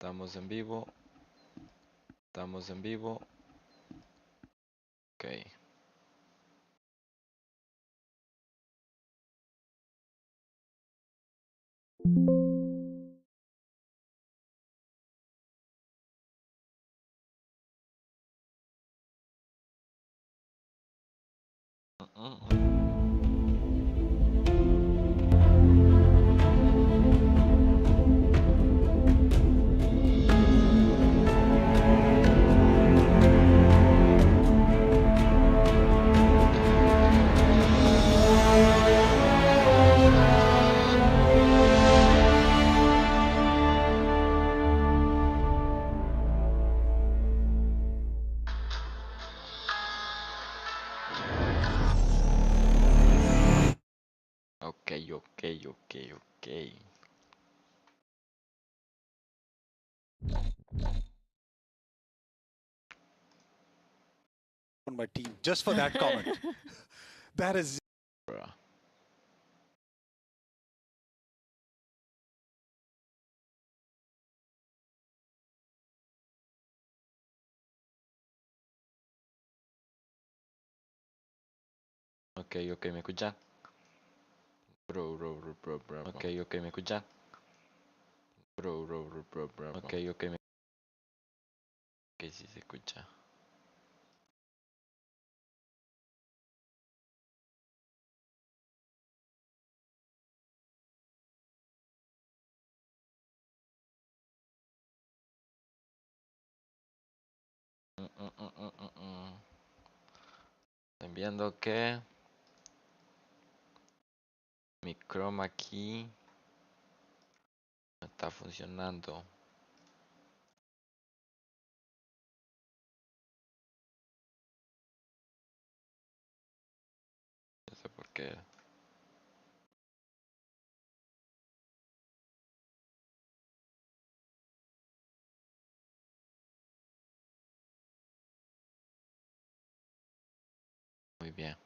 Estamos en vivo. Estamos en vivo. Ok. Ok, ok, ok, ok. On my team just for that comment. That is Bruh. Ok, ok, ¿me escuchan? Bro. Ok, ok, ¿me escuchan? Bro. Ok, ok, ok, sí se escucha. Estoy viendo que mi chroma key no está funcionando. No sé por qué. Muy bien.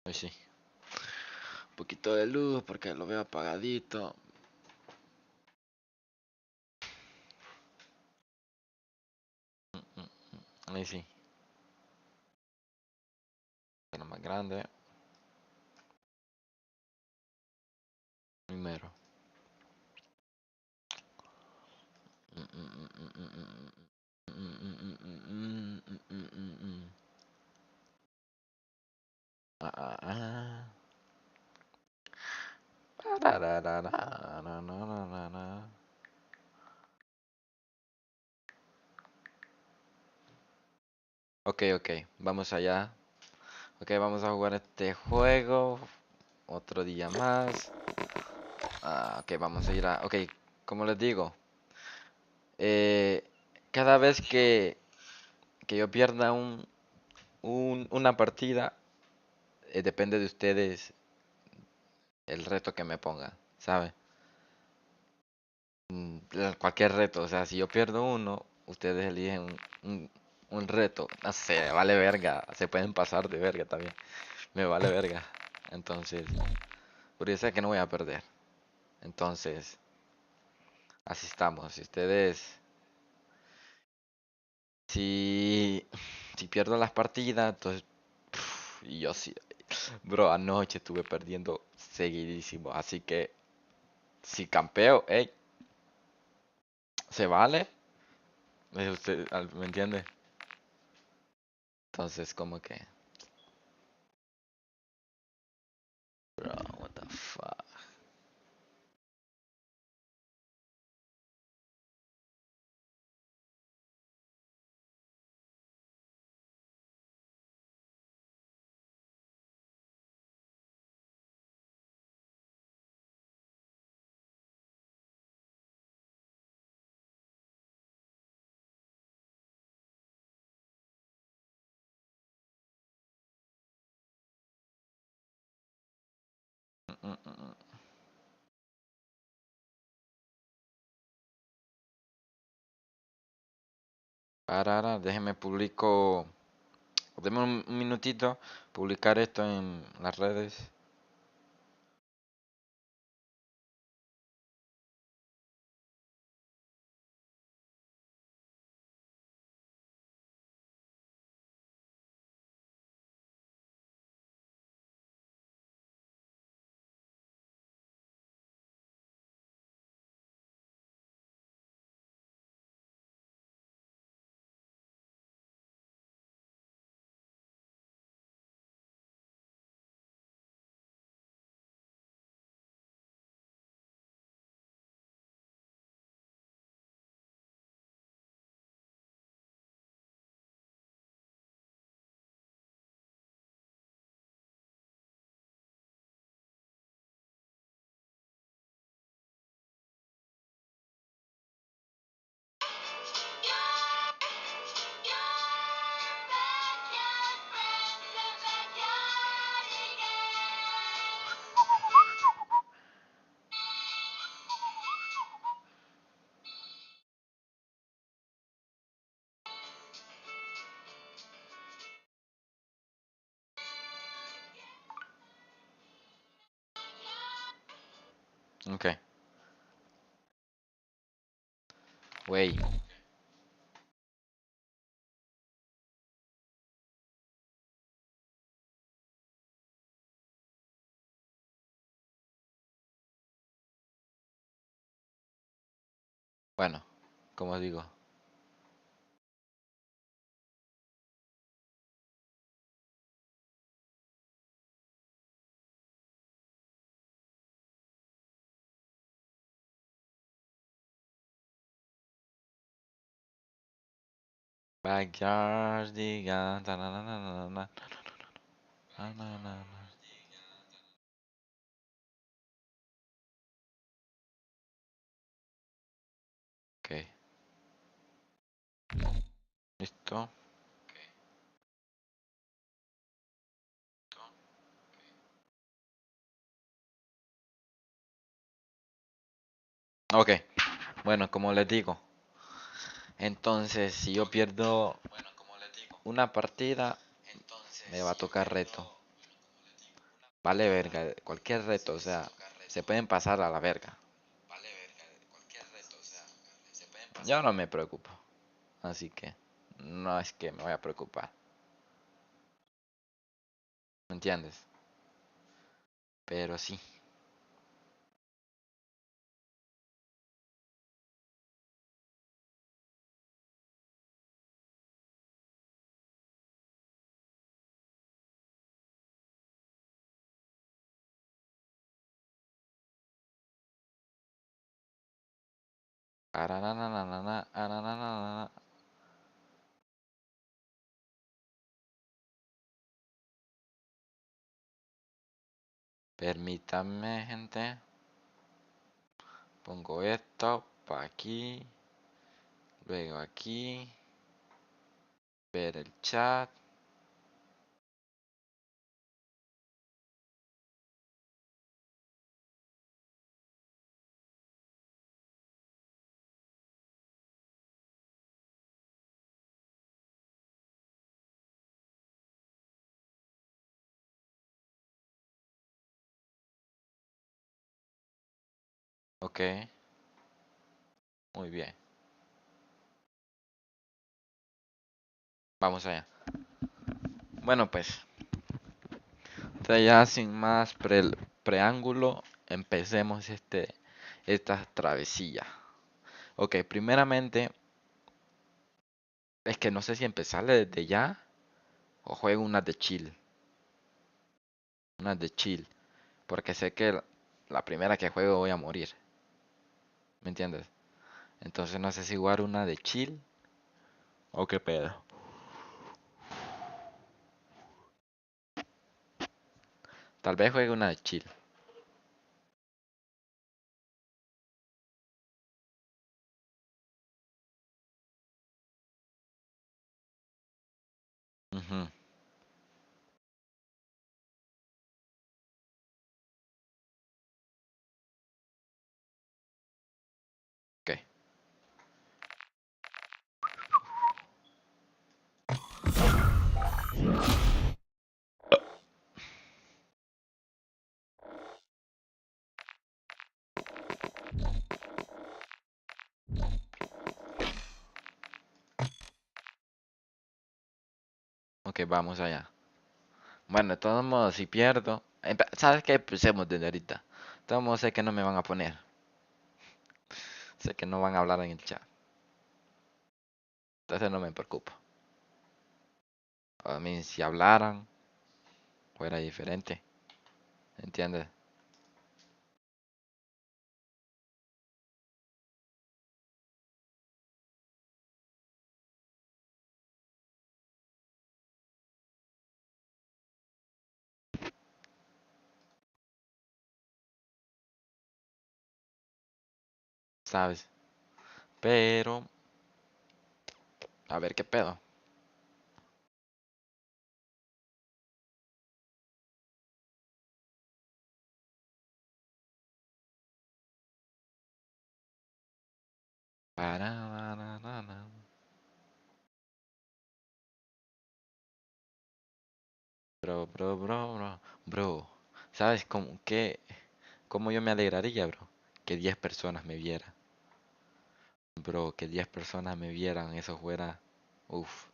Pues sí. Un poquito de luz porque lo veo apagadito. Ahí sí. Pero más grande. Primero. Ok, ok, vamos allá. Ok, vamos a jugar este juego. Otro día más. Ok, vamos a ir a... Ok, como les digo. eh, cada vez que yo pierda una partida, depende de ustedes el reto que me pongan, ¿sabe? Cualquier reto, o sea, si yo pierdo uno, ustedes eligen un reto. No sé, vale verga. Se pueden pasar de verga también. Me vale verga. Entonces, porque yo sé que no voy a perder. Entonces, así estamos. Si ustedes, si, si pierdo las partidas, entonces, y yo sí, bro, anoche estuve perdiendo seguidísimo. Así que, si campeo, hey, se vale. Usted, ¿me entiende? Entonces, como que, bro, what the fuck. Mm, mm, mm. Déjeme publico. Deme un minutito. Publicar esto en las redes. Ok, wey. Bueno, como digo. Backyard, diga, ta, na, na, na, na, na, na, na, na, na. Ok, listo. Ok, bueno, como les digo. Entonces, si yo pierdo una partida, me va a tocar reto. Vale verga, cualquier reto, o sea, se pueden pasar a la verga. Yo no me preocupo, así que no es que me voy a preocupar, ¿me entiendes? Pero sí. Aranananana, arananana. Permítanme, gente. Pongo esto para aquí, luego aquí, ver el chat. Ok, muy bien. Vamos allá. Bueno, pues, ya sin más preámbulo, empecemos esta travesía. Ok, primeramente, es que no sé si empezarle desde ya o juego unas de chill. Unas de chill. Porque sé que la primera que juego voy a morir. ¿Me entiendes? Entonces no sé si jugar una de chill o qué pedo. Tal vez juegue una de chill. Ujú, ok, ok, vamos allá. Bueno, de todos modos, si pierdo, ¿sabes qué? Empecemos desde ahorita. De todos modos, sé que no me van a poner. Sé que no van a hablar en el chat. Entonces no me preocupo. A mí, si hablaran, fuera diferente. ¿Entiendes? ¿Sabes? Pero, a ver qué pedo. Para. Bro. ¿Sabes cómo yo me alegraría, bro? que 10 personas me vieran. Bro, que 10 personas me vieran, eso fuera... Uf.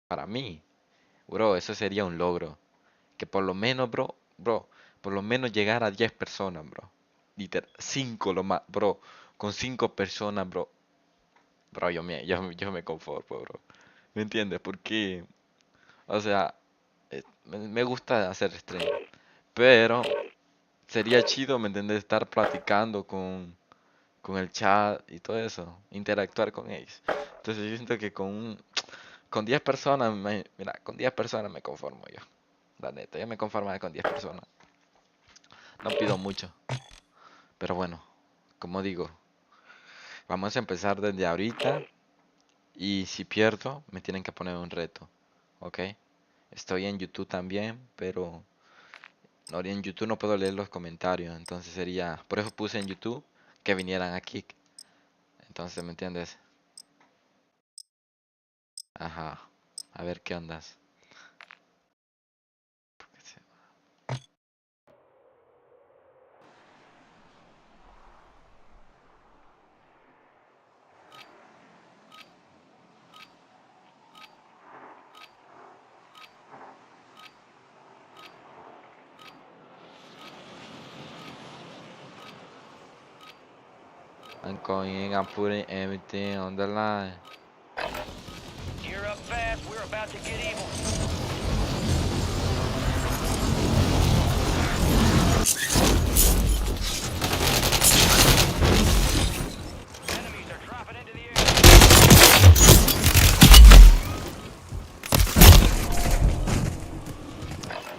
Para mí, bro, eso sería un logro. Que por lo menos, bro, por lo menos llegar a 10 personas, bro. 5 lo más, bro. Con 5 personas, bro, yo me conformo, bro. ¿Me entiendes? Porque, o sea, me gusta hacer stream. Pero sería chido, ¿me entiendes? Estar platicando con el chat y todo eso. Interactuar con ellos. Entonces yo siento que con 10 personas, mira, con 10 personas me conformo yo. La neta, yo me conformo con 10 personas. No pido mucho. Pero bueno, como digo, vamos a empezar desde ahorita. Y si pierdo, me tienen que poner un reto. ¿Ok? Estoy en YouTube también, pero no, en YouTube no puedo leer los comentarios. Entonces sería, por eso puse en YouTube que vinieran aquí. Entonces, ¿me entiendes? Ajá. A ver qué ondas. I'm going, I'm putting everything on the line. Gear up fast, we're about to get evil. Enemies are dropping into the air.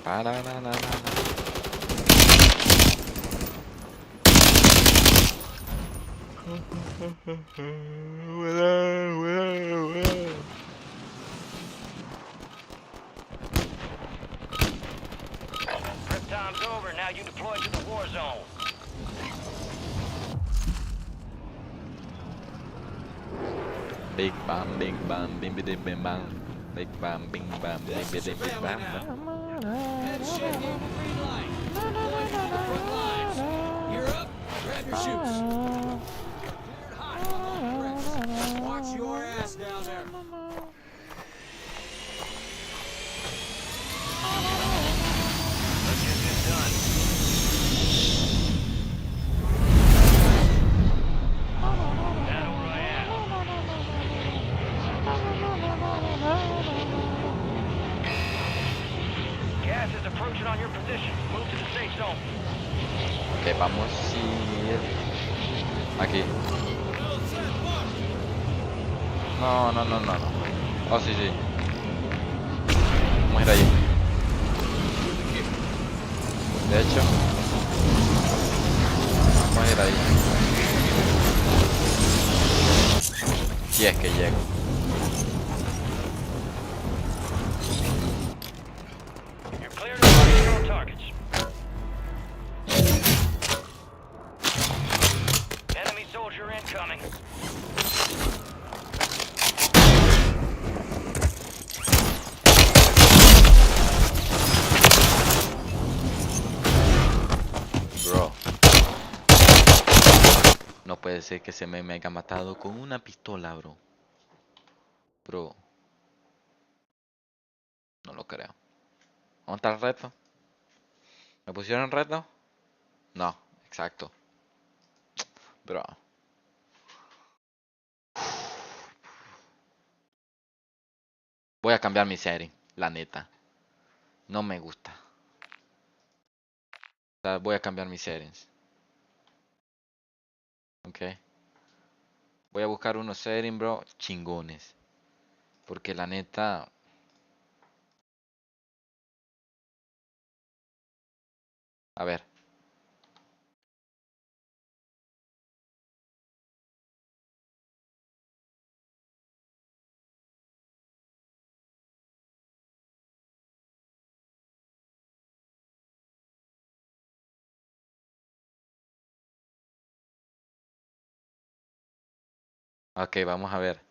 Para. Prep time's over, now you deploy to the war zone. Big bang, big bang, bing bing bing bang. Big bang, bing bang, bing bing bing bang. Head shaking, green light. Deploying to the front lines. Gear up, grab your shoes. Cleared hot on that crix. Watch your ass down there. Let's get this done. Battle Royale. Gas is approaching on your position. Move to the safe zone. Ok, vamos a ir aquí. No. Oh, sí. Vamos a ir ahí. De hecho, vamos a ir ahí. Si es que llego. You're clear to mark your own targets. Enemy soldier incoming. Bro. No puede ser que se me haya matado con una pistola, bro. Bro. No lo creo. ¿Dónde está el reto? ¿Me pusieron reto? No, exacto. Bro. Voy a cambiar mi setting, la neta. No me gusta. O sea, voy a cambiar mis settings. Ok. Voy a buscar unos settings, bro, chingones. Porque la neta... A ver. Ok, vamos a ver.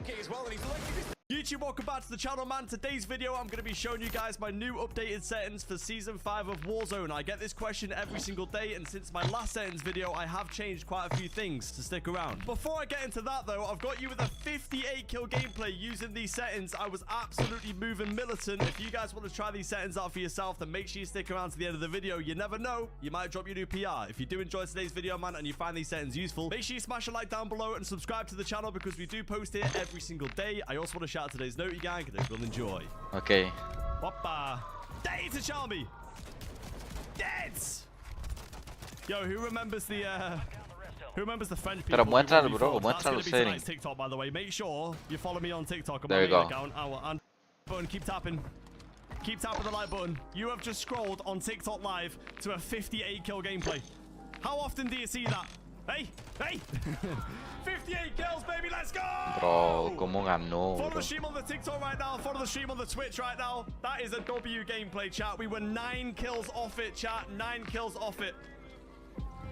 communicate as well, and he's liking this. YouTube, welcome back to the channel, man. Today's video, I'm going to be showing you guys my new updated settings for Season 5 of Warzone. I get this question every single day, and since my last settings video, I have changed quite a few things, so stick around. Before I get into that, though, I've got you with a 58 kill gameplay using these settings. I was absolutely moving militant. If you guys want to try these settings out for yourself, then make sure you stick around to the end of the video. You never know, you might drop your new PR. If you do enjoy today's video, man, and you find these settings useful, make sure you smash a like down below and subscribe to the channel because we do post here every single day. I also want to shout out today's note, you gang, that you'll enjoy. Ok. Whoppa. Dead to Charmy. Dead. Yo, who remembers the French people? Pero muéstralo, who bro, fought? That's muéstralo, gonna be setting. tonight's TikTok, by the way. Make sure you follow me on TikTok on There my you main go. account. And button, keep tapping. Keep tapping the like button. You have just scrolled on TikTok live to a 58 kill gameplay. How often do you see that? Hey, hey. 58 kills, baby, let's go! Bro, ¿cómo ganó, Follow bro? the stream on the TikTok right now. Follow the stream on the Twitch right now. That is a W gameplay, chat. We were 9 kills off it, chat. 9 kills off it.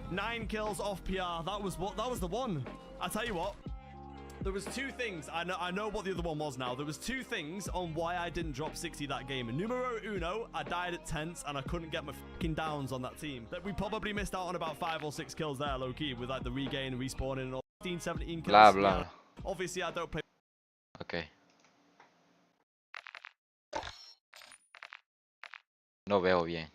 9 kills off PR. That was the one. I tell you what. There was 2 things. I know what the other one was now. There was 2 things on why I didn't drop 60 that game. Numero uno, I died at tents and I couldn't get my fucking downs on that team. That we probably missed out on about 5 or 6 kills there, low key, with like the regain and respawning and all. 15, 17 kills. Blah, blah. Yeah. Obviously, I don't play. Ok. No veo bien.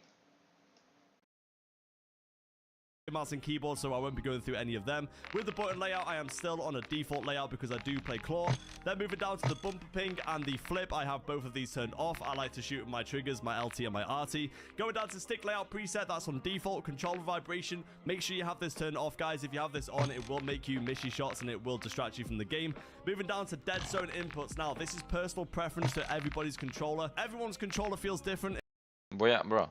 Mouse and keyboard, so I won't be going through any of them. With the button layout, I am still on a default layout because I do play claw. Then moving down to the bumper ping and the flip, I have both of these turned off. I like to shoot with my triggers, my LT and my RT. Going down to stick layout preset, that's on default. Controller vibration, make sure you have this turned off, guys. If you have this on, it will make you miss your shots and it will distract you from the game. Moving down to dead zone inputs. Now, this is personal preference to everybody's controller. Everyone's controller feels different. Bro, lo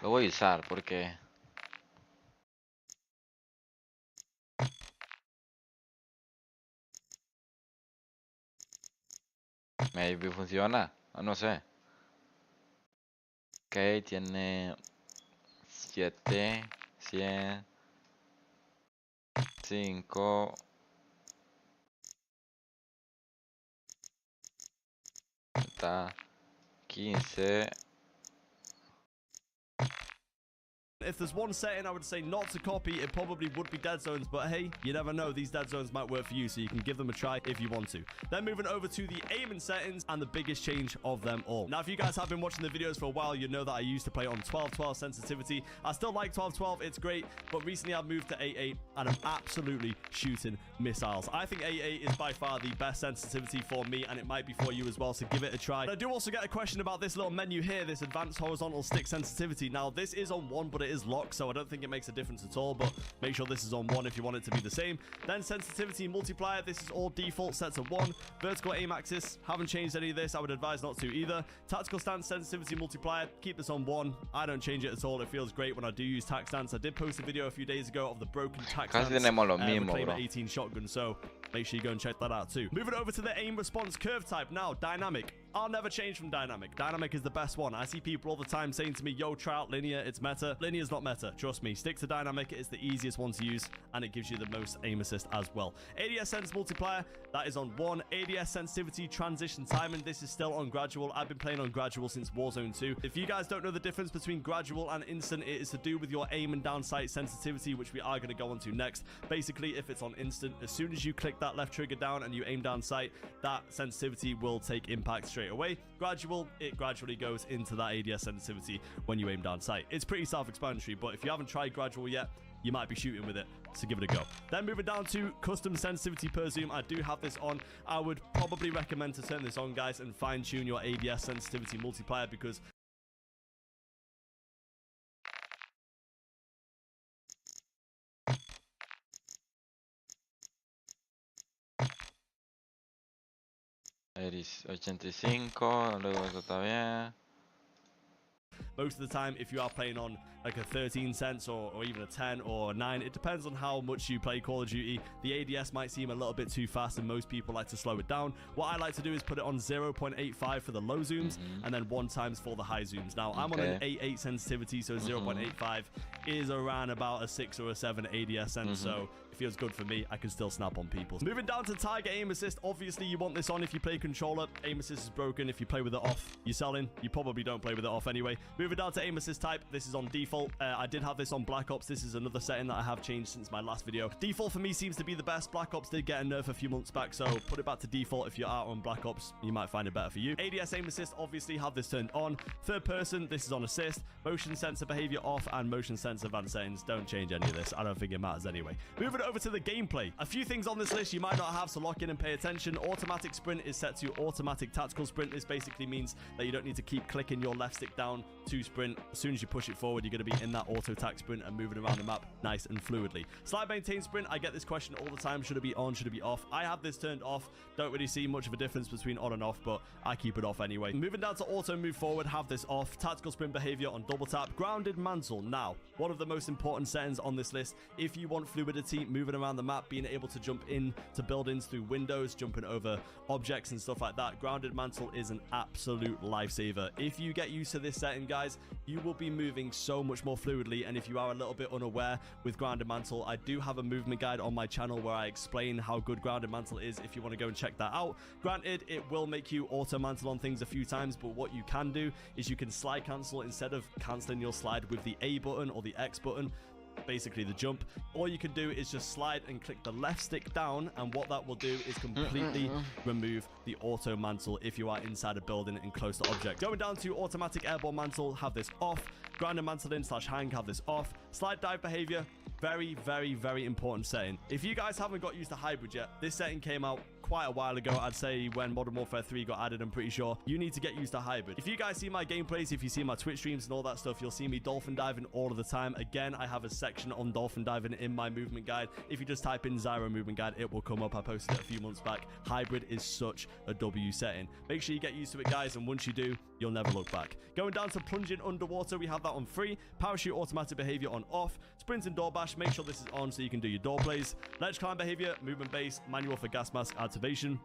voy a usar porque... Maybe funciona, no sé. Ok, tiene 7, 100, 5. Está 15. If there's one setting I would say not to copy, it probably would be dead zones, but hey, you never know, these dead zones might work for you, so you can give them a try if you want to. Then moving over to the aiming settings and the biggest change of them all. Now, if you guys have been watching the videos for a while, you know that I used to play on 12-12 sensitivity. I still like 12-12, it's great, but recently I've moved to 8-8 and I'm absolutely shooting missiles. I think 8-8 is by far the best sensitivity for me, and it might be for you as well, so give it a try. But I do also get a question about this little menu here, this advanced horizontal stick sensitivity. Now, this is on 1, but it is locked, so I don't think it makes a difference at all, but make sure this is on 1 if you want it to be the same. Then sensitivity multiplier, this is all default set to 1. Vertical aim axis, haven't changed any of this, I would advise not to either. Tactical stance sensitivity multiplier, keep this on 1. I don't change it at all, it feels great when I do use tac stance. I did post a video a few days ago of the broken tac stance tenemos lo mismo, reclaimer bro. 18 shotgun, so make sure you go and check that out too. Moving over to the aim response curve type. Now, dynamic. I'll never change from dynamic. Dynamic is the best one. I see people all the time saying to me, yo, try out linear, it's meta. Linear's not meta, trust me. Stick to dynamic, it's the easiest one to use, and it gives you the most aim assist as well. ADS sense multiplier, that is on 1. ADS sensitivity transition timing, this is still on gradual. I've been playing on gradual since Warzone 2. If you guys don't know the difference between gradual and instant, it is to do with your aim and down sight sensitivity, which we are going to go on to next. Basically, if it's on instant, as soon as you click that left trigger down and you aim down sight, that sensitivity will take impact straight away. Gradual, it gradually goes into that ADS sensitivity when you aim down sight. It's pretty self-explanatory, but if you haven't tried gradual yet, you might be shooting with it, so give it a go. Then moving down to custom sensitivity per zoom, I do have this on. I would probably recommend to turn this on, guys, and fine-tune your ADS sensitivity multiplier, because Eris 85, luego esto está bien. most of the time, if you are playing on like a 13 cents or even a 10 or a 9. It depends on how much you play Call of Duty. The ADS might seem a little bit too fast and most people like to slow it down. What I like to do is put it on 0.85 for the low zooms and then 1 times for the high zooms. Now I'm on an 8.8 sensitivity, so 0.85 is around about a 6 or a 7 ADS sense, so it feels good for me. I can still snap on people. Moving down to Tiger aim assist. Obviously you want this on if you play controller. Aim assist is broken. If you play with it off, you're selling. You probably don't play with it off anyway. Moving down to aim assist type. This is on default. I did have this on Black Ops. This is another setting that I have changed since my last video. Default for me seems to be the best. Black Ops did get a nerf a few months back, so put it back to default. If you're out on Black Ops, you might find it better for you. ADS aim assist, obviously have this turned on. Third person, this is on assist. Motion sensor behavior off and motion sensor advanced settings. Don't change any of this. I don't think it matters anyway. Moving over to the gameplay. A few things on this list you might not have, so lock in and pay attention. Automatic sprint is set to automatic tactical sprint. This basically means that you don't need to keep clicking your left stick down to sprint. As soon as you push it forward, you're going to be in that auto tac sprint and moving around the map nice and fluidly. Slide maintain sprint. I get this question all the time. Should it be on? Should it be off? I have this turned off. Don't really see much of a difference between on and off, but I keep it off anyway. Moving down to auto move forward, have this off. Tactical sprint behavior on double tap. Grounded mantle. Now, one of the most important settings on this list, if you want fluidity, moving around the map, being able to jump in to buildings through windows, jumping over objects and stuff like that, grounded mantle is an absolute lifesaver. If you get used to this setting, guys, you will be moving so much more fluidly. And if you are a little bit unaware with grounded mantle, I do have a movement guide on my channel where I explain how good grounded mantle is if you want to go and check that out. Granted, it will make you auto mantle on things a few times, but what you can do is you can slide cancel instead of canceling your slide with the A button or the X button, basically the jump. All you can do is just slide and click the left stick down, and what that will do is completely remove the auto mantle if you are inside a building and close to object. Going down to automatic airborne mantle, have this off. Grounded mantle in / hang, have this off. Slide dive behavior, very, very, very important setting. If you guys haven't got used to hybrid yet, this setting came out quite a while ago. I'd say when Modern Warfare 3 got added, I'm pretty sure. You need to get used to hybrid. If you guys see my gameplays, if you see my Twitch streams and all that stuff, you'll see me dolphin diving all of the time. Again, I have a section on dolphin diving in my movement guide. If you just type in Zyro movement guide, it will come up. I posted it a few months back. Hybrid is such a W setting. Make sure you get used to it, guys, and once you do, you'll never look back. Going down to plunging underwater, we have that on free. Parachute automatic behavior on off. Sprint and door bash, make sure this is on so you can do your door plays. Ledge climb behavior, movement base, manual for gas mask activation.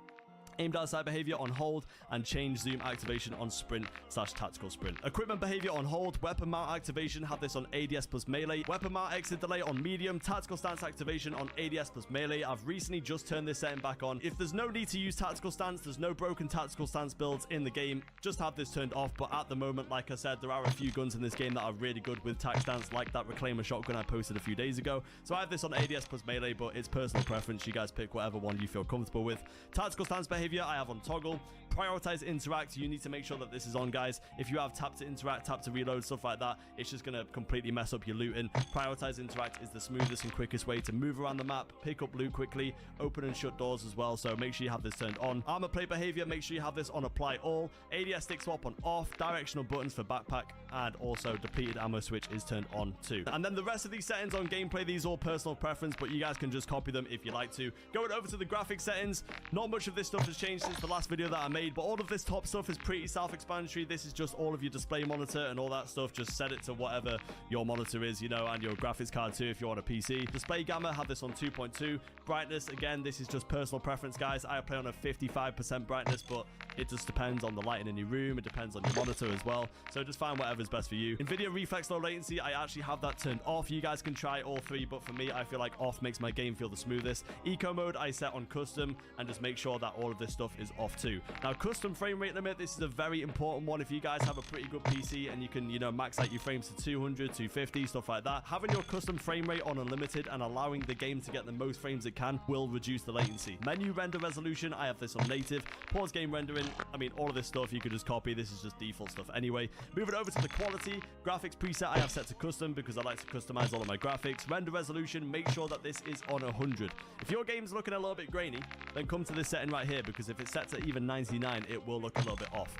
Aimed outside behavior on hold, and change zoom activation on sprint / tactical sprint. Equipment behavior on hold, weapon mount activation, have this on ADS plus melee. Weapon mount exit delay on medium, tactical stance activation on ADS plus melee. I've recently just turned this setting back on. If there's no need to use tactical stance, there's no broken tactical stance builds in the game, just have this turned off. But at the moment, like I said, there are a few guns in this game that are really good with tac stance, like that Reclaimer shotgun I posted a few days ago. So I have this on ADS plus melee, but it's personal preference. You guys pick whatever one you feel comfortable with. Tactical stance behavior I have on toggle. Prioritize interact, you need to make sure that this is on, guys. If you have tap to interact, tap to reload, stuff like that, it's just going to completely mess up your looting. Prioritize interact is the smoothest and quickest way to move around the map, pick up loot quickly, open and shut doors as well, so make sure you have this turned on. Armor plate behavior, make sure you have this on apply all. ADS stick swap on off, directional buttons for backpack, and also depleted ammo switch is turned on too. And then the rest of these settings on gameplay, these are all personal preference, but you guys can just copy them if you like to. Going over to the graphics settings, not much of this stuff has changed since the last video that I made, but all of this top stuff is pretty self-explanatory. This is just all of your display monitor and all that stuff. Just set it to whatever your monitor is, you know, and your graphics card too if you're on a PC. Display gamma, have this on 2.2. Brightness, again, this is just personal preference, guys. I play on a 55% brightness, but it just depends on the lighting in your room. It depends on your monitor as well. So just find whatever's best for you. NVIDIA Reflex Low Latency, I actually have that turned off. You guys can try all three, but for me, I feel like off makes my game feel the smoothest. Eco mode, I set on custom, and just make sure that all of this stuff is off too. Now, custom frame rate limit, this is a very important one. If you guys have a pretty good PC and you can, you know, max out your frames to 200, 250, stuff like that, having your custom frame rate on unlimited and allowing the game to get the most frames it can will reduce the latency. Menu render resolution, I have this on native. Pause game rendering, I mean, all of this stuff you could just copy. This is just default stuff anyway. Moving over to the quality, graphics preset I have set to custom because I like to customize all of my graphics. Render resolution, make sure that this is on 100. If your game's looking a little bit grainy, then come to this setting right here, because if it's set to even 99, it will look a little bit off.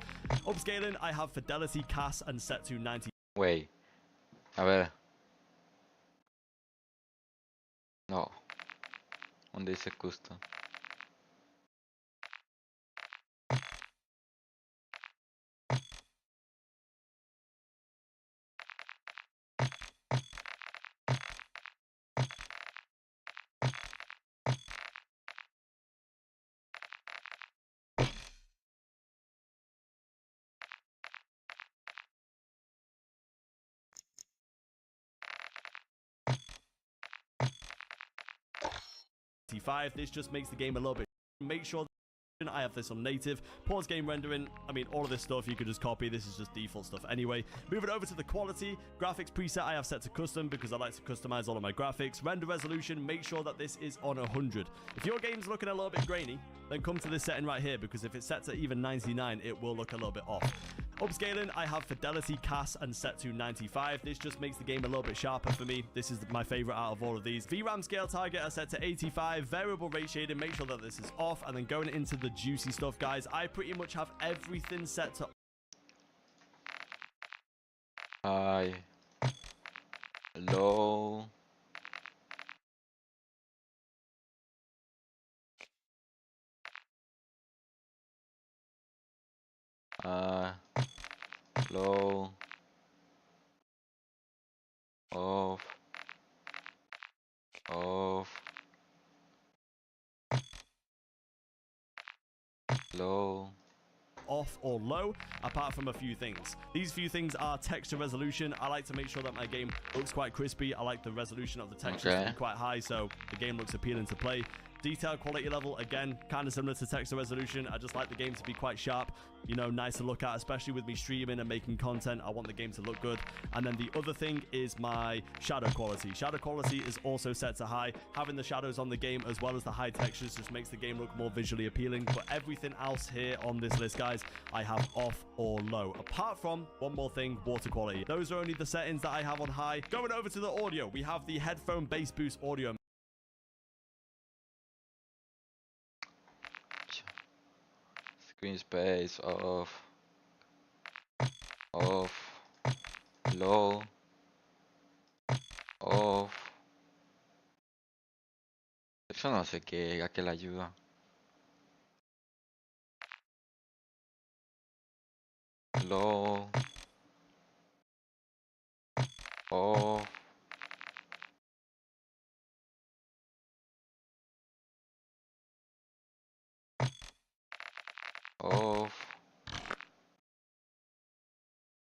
Upscaling, I have fidelity, CAS, and set to 90. Wait. A ver. No. ¿Dónde dice custom? 1085. This just makes the game a little bit. Make sure I have this on native. Pause game rendering. I mean, all of this stuff you could just copy. This is just default stuff anyway. Moving over to the quality. Graphics preset I have set to custom because I like to customize all of my graphics. Render resolution, make sure that this is on 100. If your game's looking a little bit grainy, then come to this setting right here, because if it's set to even 99, it will look a little bit off. Upscaling, I have fidelity, CAS, and set to 95. This just makes the game a little bit sharper for me. This is my favorite out of all of these. VRAM scale target are set to 85. Variable rate shading, make sure that this is off. And then going into the juicy stuff, guys, I pretty much have everything set to... Hi. Hello. Low. Off. Off. Low. Off or low, apart from a few things. These few things are texture resolution. I like to make sure that my game looks quite crispy. I like the resolution of the textures to be quite high, so the game looks appealing to play. Detail quality level, again, kind of similar to texture resolution. I just like the game to be quite sharp, you know, nice to look at, especially with me streaming and making content. I want the game to look good. And then the other thing is my shadow quality. Shadow quality is also set to high. Having the shadows on the game as well as the high textures just makes the game look more visually appealing. But everything else here on this list, guys, I have off or low. Apart from one more thing, water quality. Those are only the settings that I have on high. Going over to the audio, we have the headphone bass boost audio. Screen space off. Off. Low. Off. Eso no sé qué, a qué le ayuda. Low. Off. Off.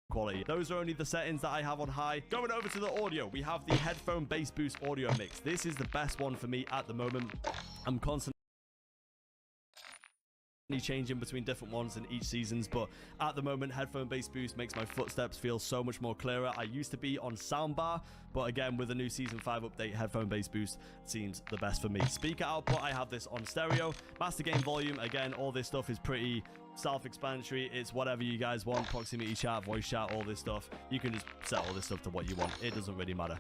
Quality. Those are only the settings that I have on high. Going over to the audio, we have the headphone bass boost audio mix. This is the best one for me at the moment. I'm constantly changing between different ones in each seasons, but at the moment headphone bass boost makes my footsteps feel so much more clearer. I used to be on soundbar, but again with the new season 5 update, headphone bass boost seems the best for me. Speaker output, I have this on stereo. Master gain volume, again, all this stuff is pretty self-explanatory. It's whatever you guys want. Proximity chat, voice chat, all this stuff. You can just set all this stuff to what you want. It doesn't really matter.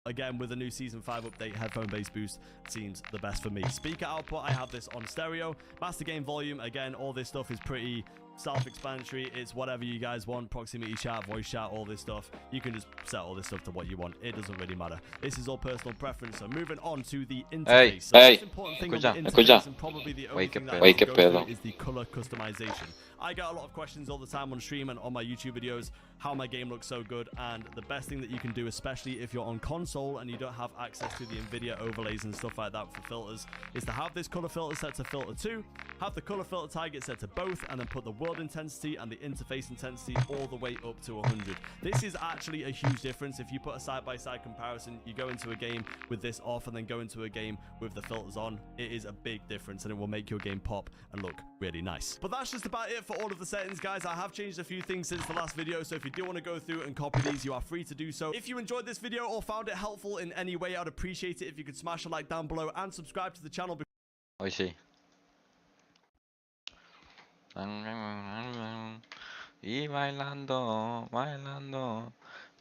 Again, with the new Season 5 update, headphone bass boost seems the best for me. Speaker output, I have this on stereo. Master gain volume, again, all this stuff is pretty self-explanatory. It's whatever you guys want. Proximity chat, voice chat, all this stuff. You can just set all this stuff to what you want. It doesn't really matter. This is all personal preference. So moving on to the interface. So the most important thing on the interface, and probably the only thing that I go through, is the color customization. I get a lot of questions all the time on stream and on my YouTube videos how my game looks so good, and the best thing that you can do, especially if you're on console and you don't have access to the NVIDIA overlays and stuff like that for filters, is to have this color filter set to filter 2, have the color filter target set to both, and then put the world intensity and the interface intensity all the way up to 100. This is actually a huge difference. If you put a side-by-side comparison, you go into a game with this off and then go into a game with the filters on, it is a big difference, and it will make your game pop and look really nice. But that's just about it for all of the settings, guys. I have changed a few things since the last video, so if you do want to go through and copy these, you are free to do so. If you enjoyed this video or found it helpful in any way, I'd appreciate it if you could smash a like down below and subscribe to the channel. Hoy sí. Y bailando, bailando,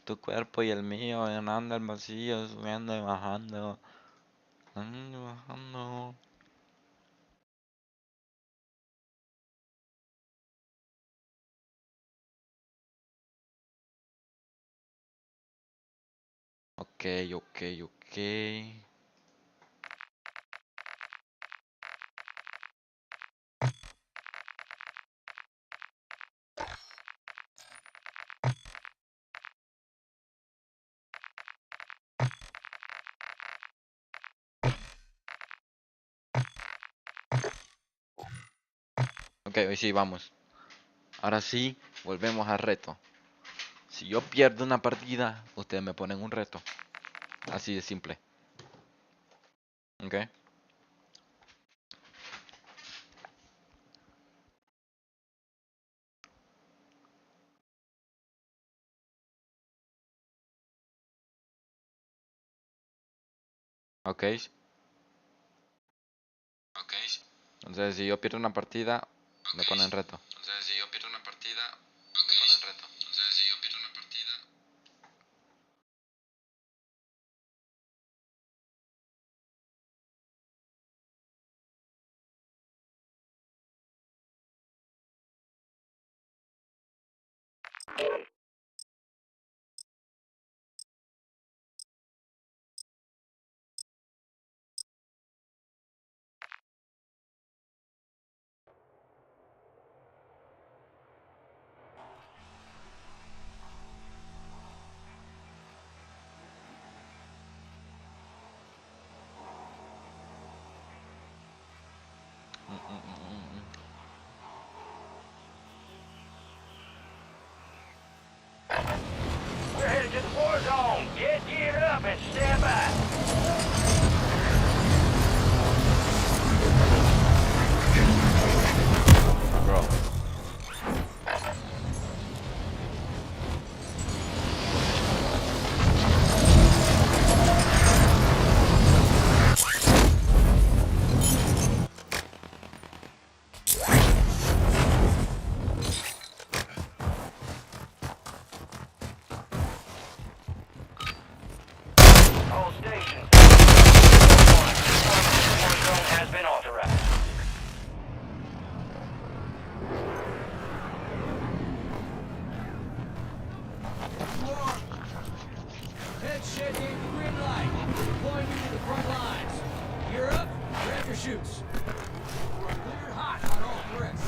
tu cuerpo y el mío, llenando el vacío, subiendo y bajando, subiendo y bajando. Ok, ok, ok. Ok, hoy sí, vamos. Ahora sí, volvemos al reto. Si yo pierdo una partida, ustedes me ponen un reto. Así de simple. ¿Ok? ¿Ok? Ok. Entonces, si yo pierdo una partida, me ponen reto. Entonces, si yo pierdo una partida, me ponen reto. Entonces, si yo pierdo una partida. We're headed to the war zone. Get geared up and stand by. Bro. All stations. War zone has been authorized. Head shed gave the green light. Deploying you to the front lines. You're up. Grab your chutes. We're cleared hot on all threats.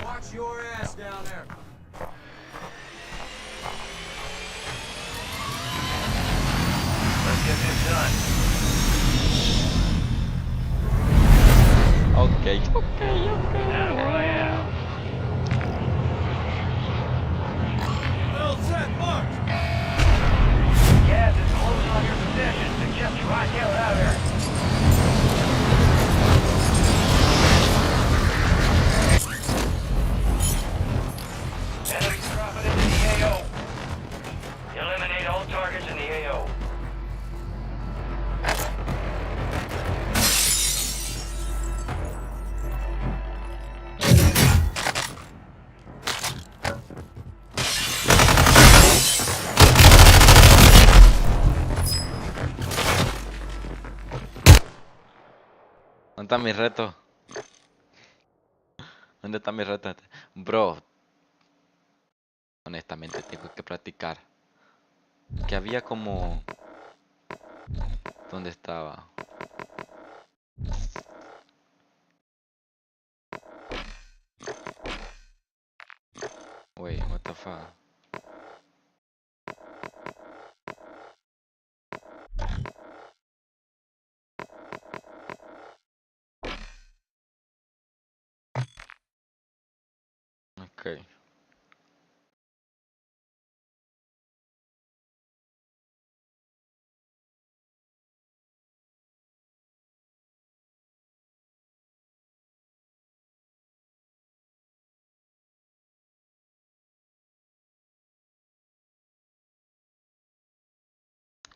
Watch your ass down there. Let's get this done. Ok. Battle Royale. Well set, mark. Gas is closing on your position. Suggest you hightail it out here. Enemies dropping into the AO. Eliminate all targets in the AO. ¿Dónde está mi reto? ¿Dónde está mi reto? Bro, honestamente tengo que practicar. Que había como... ¿Dónde estaba? Wait, what the fuck? Ok.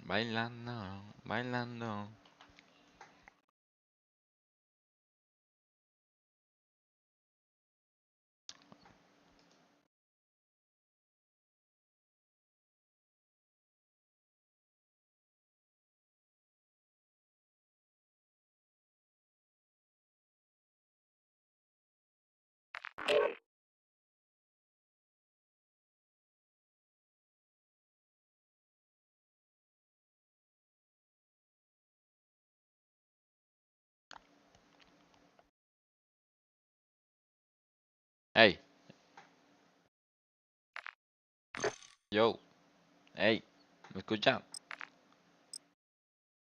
Bailando, bailando. Hey, yo, hey, ¿me escuchan?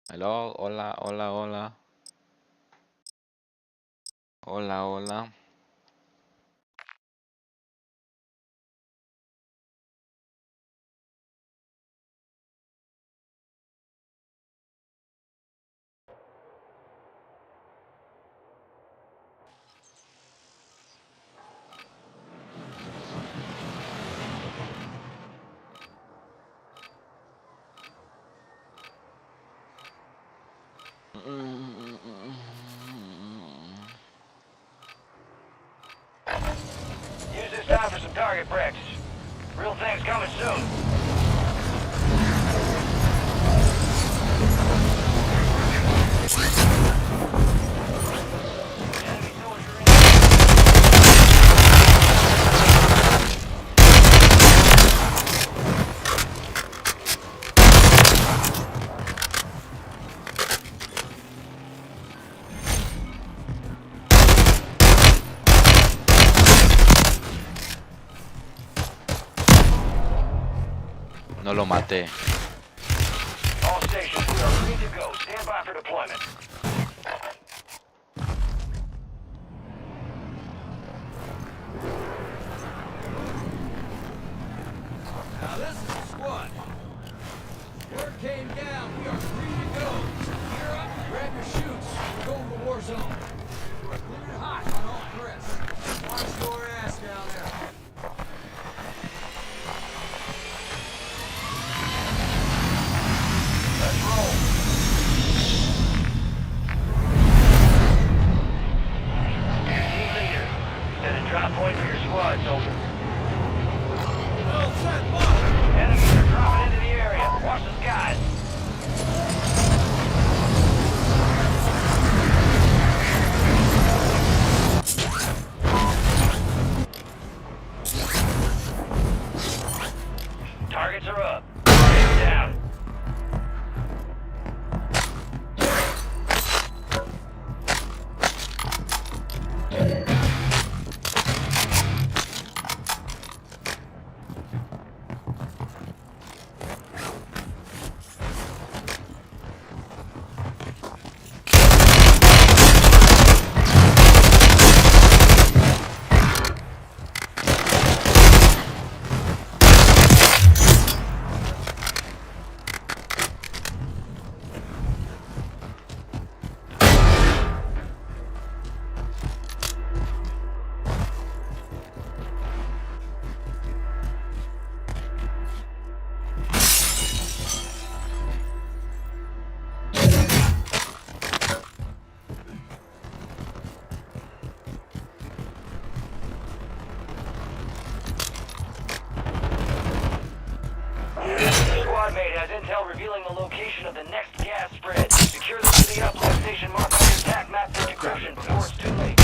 Hello, hola, hola, hola. Hola, hola. bricks. Real thing's coming soon. Enemy soldier in. No lo maté. All stations, we are ready to go. Stand by for deployment. Now this is a squad. Word came down. We are free to go. Gear up, grab your chutes. We're going to war zone. We're cleared hot on all threats. Watch your ass down there. Let's roll. Team leader, set a drop point for your squad, soldier. Well set, mark. Enemies are dropping into the area. Watch the skies. Targets are up. Targets down. Squad mate has intel revealing the location of the next gas spread. Secure this to the uplink station marked on your attack map for decryption before it's too late.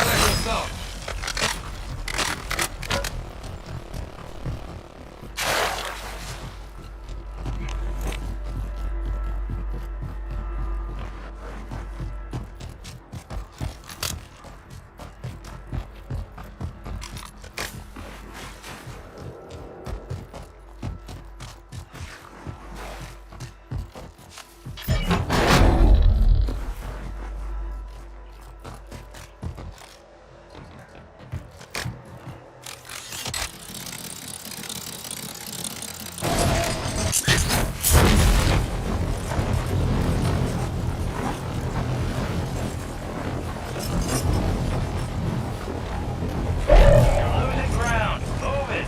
Let's go. You're losing ground. Move it.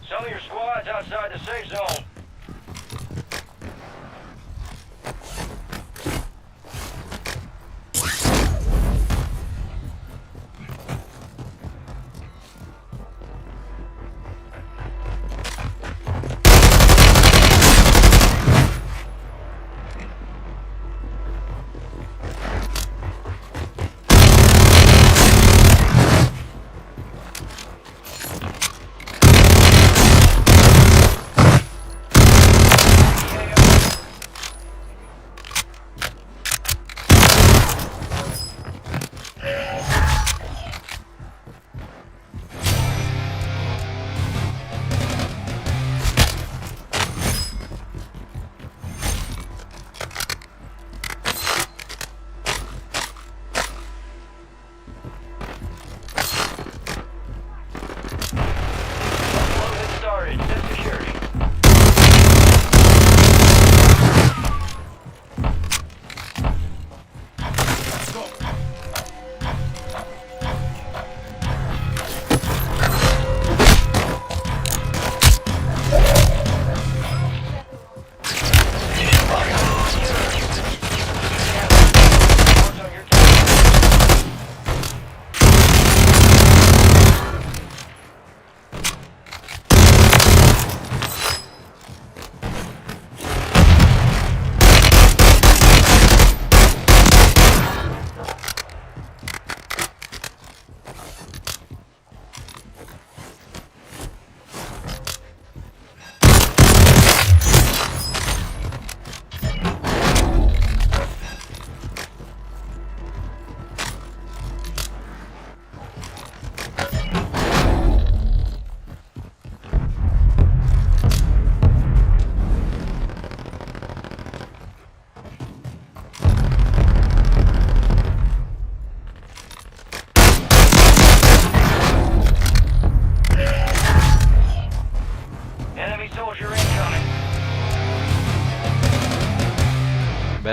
Some of your squad's outside the safe zone.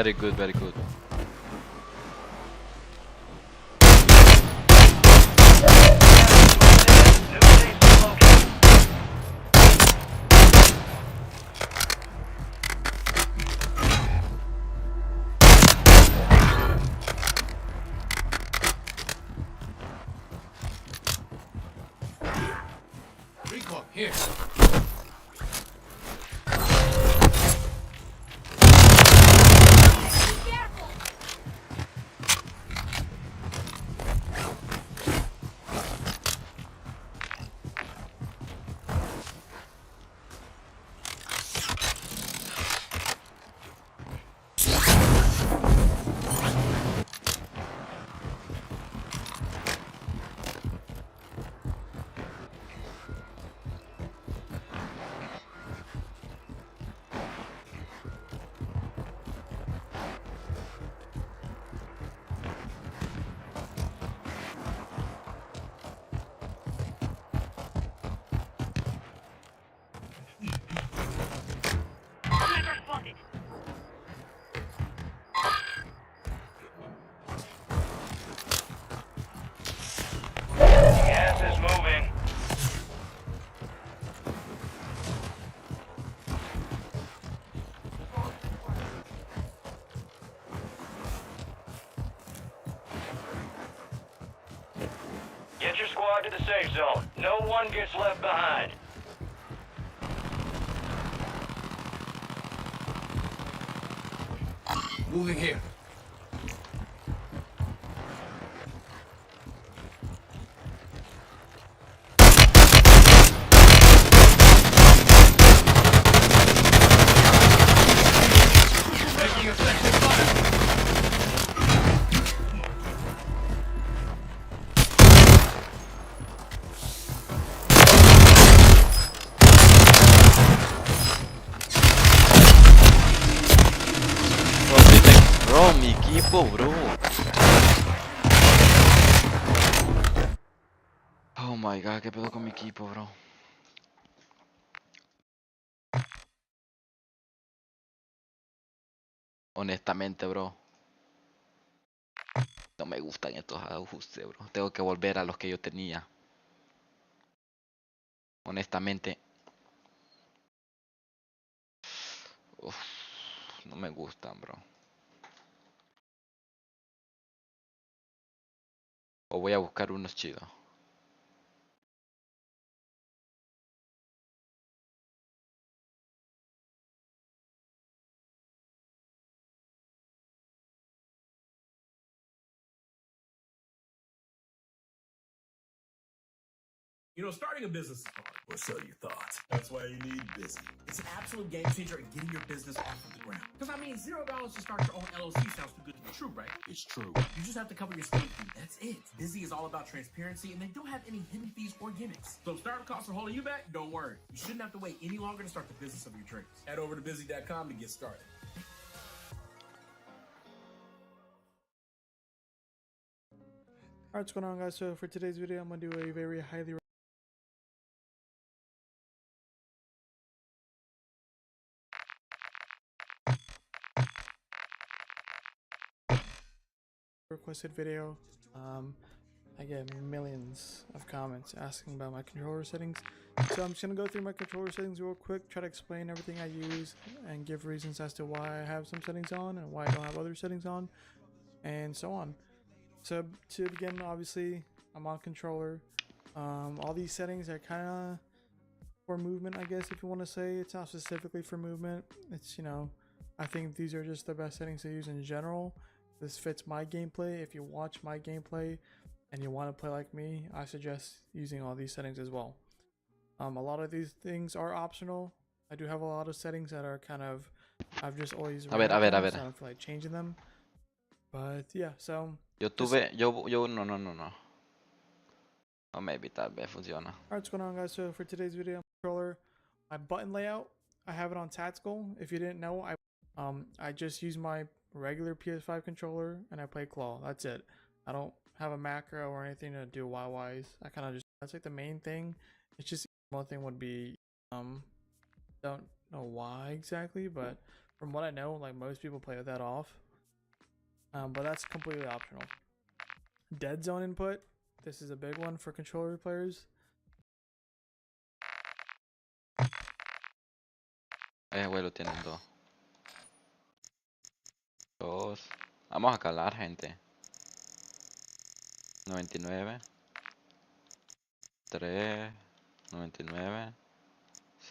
Very good, very good. New safe zone located. Recon, here. Gas is moving. Get your squad to the safe zone. No one gets left behind. Moving here. Making effective fire. Bro, mi equipo, bro. Oh my god, qué pedo con mi equipo, bro. Honestamente, bro. No me gustan estos ajustes, bro. Tengo que volver a los que yo tenía. Honestamente. Uf, no me gustan, bro. O voy a buscar unos chidos. You know, starting a business is hard, or so you thought. That's why you need Busy. It's an absolute game changer in getting your business off of the ground. Because, I mean, $0 to start your own LLC sounds too good to be true, right? It's true. You just have to cover your state fee. That's it. Busy is all about transparency, and they don't have any hidden fees or gimmicks. So if startup costs are holding you back, don't worry. You shouldn't have to wait any longer to start the business of your dreams. Head over to busy.com to get started. Alright, what's going on, guys? So for today's video, I'm going to do a very highly requested video. I get millions of comments asking about my controller settings, so I'm just going to go through my controller settings real quick, try to explain everything I use, and give reasons as to why I have some settings on and why I don't have other settings on, and so on. So to begin, obviously, I'm on controller. All these settings are kind of for movement, I guess, if you want to say. It's not specifically for movement. It's, you know, I think these are just the best settings to use in general. This fits my gameplay. If you watch my gameplay and you want to play like me, I suggest using all these settings as well. A lot of these things are optional. I do have a lot of settings that are kind of, I've just always A ver. so I don't feel like changing them. But yeah, so No. O maybe tal vez funciona. alright, what's going on, guys? So for today's video, controller, my button layout, I have it on tactical. If you didn't know, I just use my regular PS5 controller and I play claw. That's it. I don't have a macro or anything to do wise. I kind of just, that's like the main thing. It's just one thing would be don't know why exactly, but From what I know, like most people play with that off. But that's completely optional. Dead zone input. This is a big one for controller players. Güey, lo tienen dos. Dos. Vamos a calar, gente. 99. 3. 99.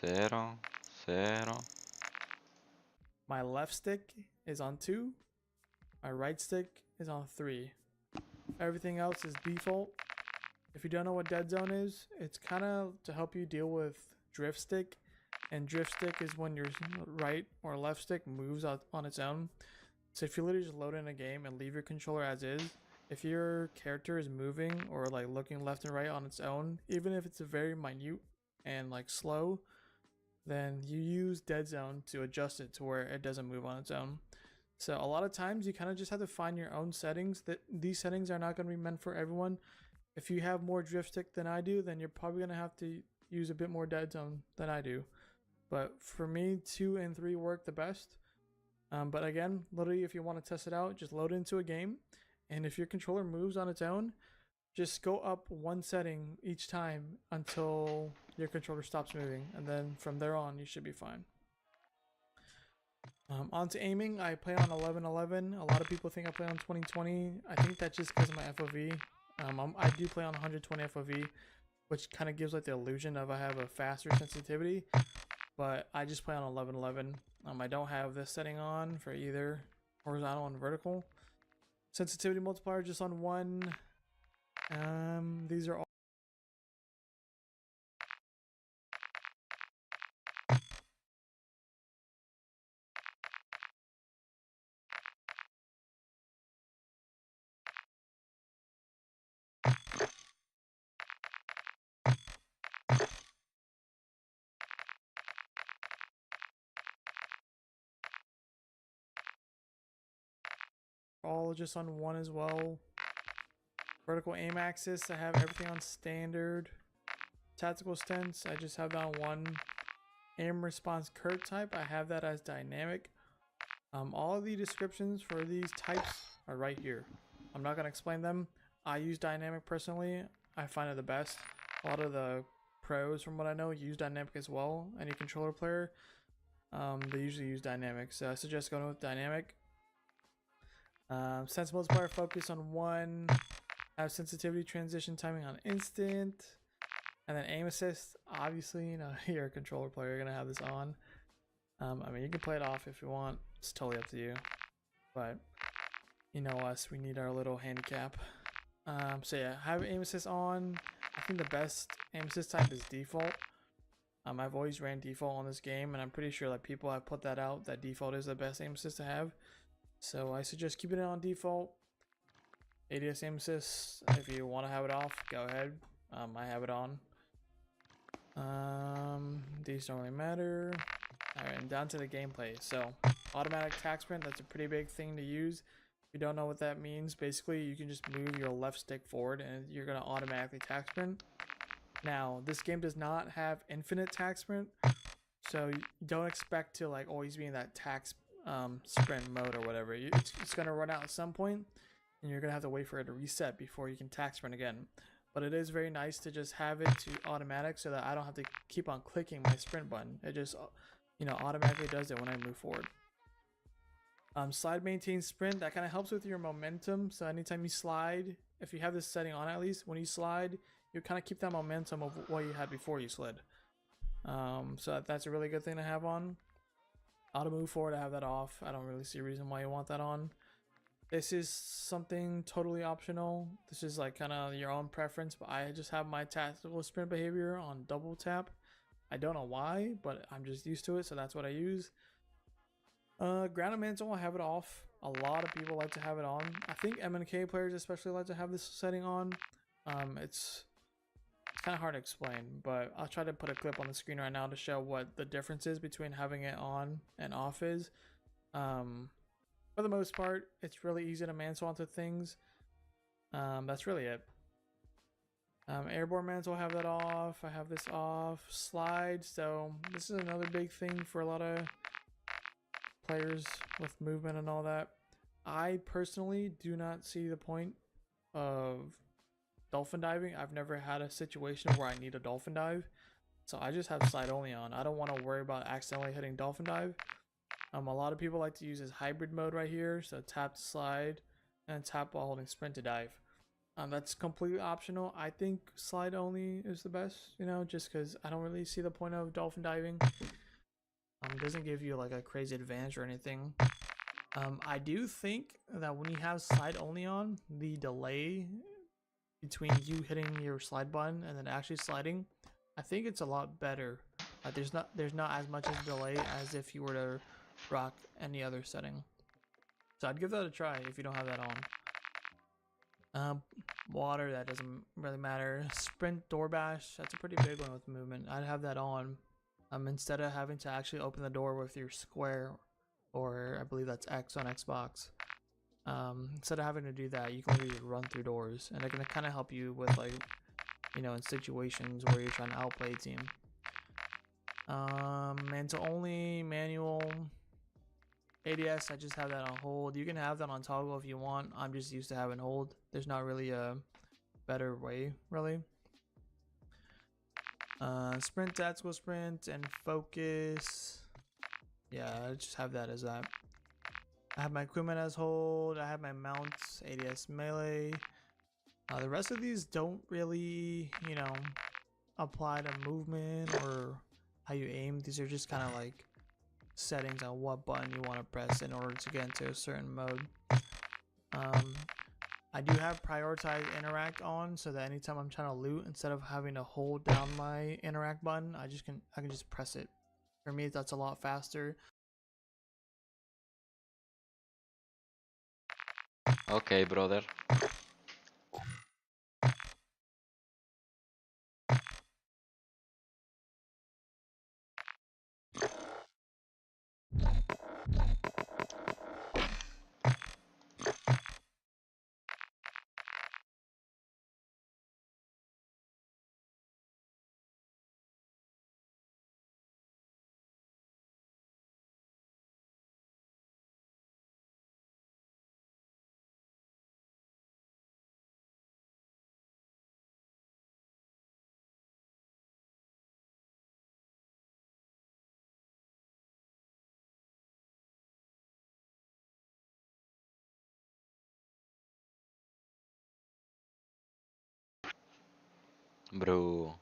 0. 0. My left stick is on 2. My right stick is on 3. Everything else is default. If you don't know what dead zone is, it's kind of to help you deal with drift stick. And drift stick is when your right or left stick moves out on its own. So if you literally just load in a game and leave your controller as is, if your character is moving or like looking left and right on its own, even if it's a very minute and like slow, then you use dead zone to adjust it to where it doesn't move on its own. So a lot of times you kind of just have to find your own settings. That these settings are not going to be meant for everyone. If you have more drift stick than I do, then you're probably going to have to use a bit more dead zone than I do. But for me, 2 and 3 work the best. But again, literally, if you want to test it out, just load into a game. And if your controller moves on its own, just go up one setting each time until your controller stops moving. And then from there on, you should be fine. On to aiming, I play on 1111. A lot of people think I play on 2020. I think that's just because of my FOV. I do play on 120 FOV, which kind of gives like the illusion of I have a faster sensitivity. But I just play on 1111. I don't have this setting on for either horizontal and vertical. Sensitivity multiplier just on 1. These are all just on 1 as well. Vertical aim axis, I have everything on standard. Tactical stance, I just have that on 1. Aim response curve type, I have that as dynamic. All of the descriptions for these types are right here. I'm not going to explain them. I use dynamic personally. I find it the best. A lot of the pros, from what I know, use dynamic as well. Any controller player, they usually use dynamic. So I suggest going with dynamic. Sense multiplier focus on 1. Have sensitivity transition timing on instant. And then aim assist, obviously, you know, you're a controller player, you're going to have this on. I mean, you can play it off if you want. It's totally up to you. But, you know us, we need our little handicap. So yeah, have aim assist on. I think the best aim assist type is default. I've always ran default on this game, and I'm pretty sure that people have put that out, that default is the best aim assist to have. So I suggest keeping it on default. ADS aim assist, if you want to have it off, go ahead. I have it on. These don't really matter. Alright, and down to the gameplay. So, automatic tack sprint, that's a pretty big thing to use. If you don't know what that means, basically you can just move your left stick forward and you're going to automatically tack sprint. Now, this game does not have infinite tack sprint, so you don't expect to like always be in that tack sprint mode or whatever. It's going to run out at some point, and you're going to have to wait for it to reset before you can tack sprint again. But it is very nice to just have it to automatic so that I don't have to keep on clicking my sprint button. It just, you know, automatically does it when I move forward. Slide maintain sprint, that kind of helps with your momentum. So anytime you slide, if you have this setting on at least, when you slide, you kind of keep that momentum of what you had before you slid. So that's a really good thing to have on. Auto move forward, I have that off. I don't really see a reason why you want that on. This is something totally optional. This is like kind of your own preference, but I just have my tactical sprint behavior on double tap. I don't know why, but I'm just used to it, so that's what I use. Ground mantle, I have it off. A lot of people like to have it on. I think MNK players especially like to have this setting on. It's kind of hard to explain, but I'll try to put a clip on the screen right now to show what the difference is between having it on and off is. For the most part, it's really easy to mantle onto things. That's really it. Airborne mantle, I have that off. I have this off. Slide, so this is another big thing for a lot of players with movement and all that. I personally do not see the point of dolphin diving. I've never had a situation where I need a dolphin dive, so I just have slide only on. I don't want to worry about accidentally hitting dolphin dive. A lot of people like to use this hybrid mode right here, so tap to slide and tap while holding sprint to dive. That's completely optional. I think slide only is the best, you know, just because I don't really see the point of dolphin diving. It doesn't give you like a crazy advantage or anything. I do think that when you have slide only on, the delay between you hitting your slide button and then actually sliding, I think it's a lot better. There's not as much of a delay as if you were to rock any other setting. So I'd give that a try if you don't have that on. Water, that doesn't really matter. Sprint door bash, that's a pretty big one with movement. I'd have that on. Instead of having to actually open the door with your square, or I believe that's X on Xbox. Instead of having to do that, you can literally run through doors, and it can kind of help you with, like, you know, in situations where you're trying to outplay a team. Mantle only, manual. ADS, I just have that on hold. You can have that on toggle if you want. I'm just used to having hold. There's not really a better way, really. Sprint, tactical sprint, and focus. Yeah, I just have that as that. I have my equipment as hold. I have my mounts, ADS melee. The rest of these don't really, you know, apply to movement or how you aim. These are just kind of like settings on what button you want to press in order to get into a certain mode. I do have prioritize interact on, so that anytime I'm trying to loot, instead of having to hold down my interact button, I can just press it. For me, that's a lot faster. Okay, brother. Bro.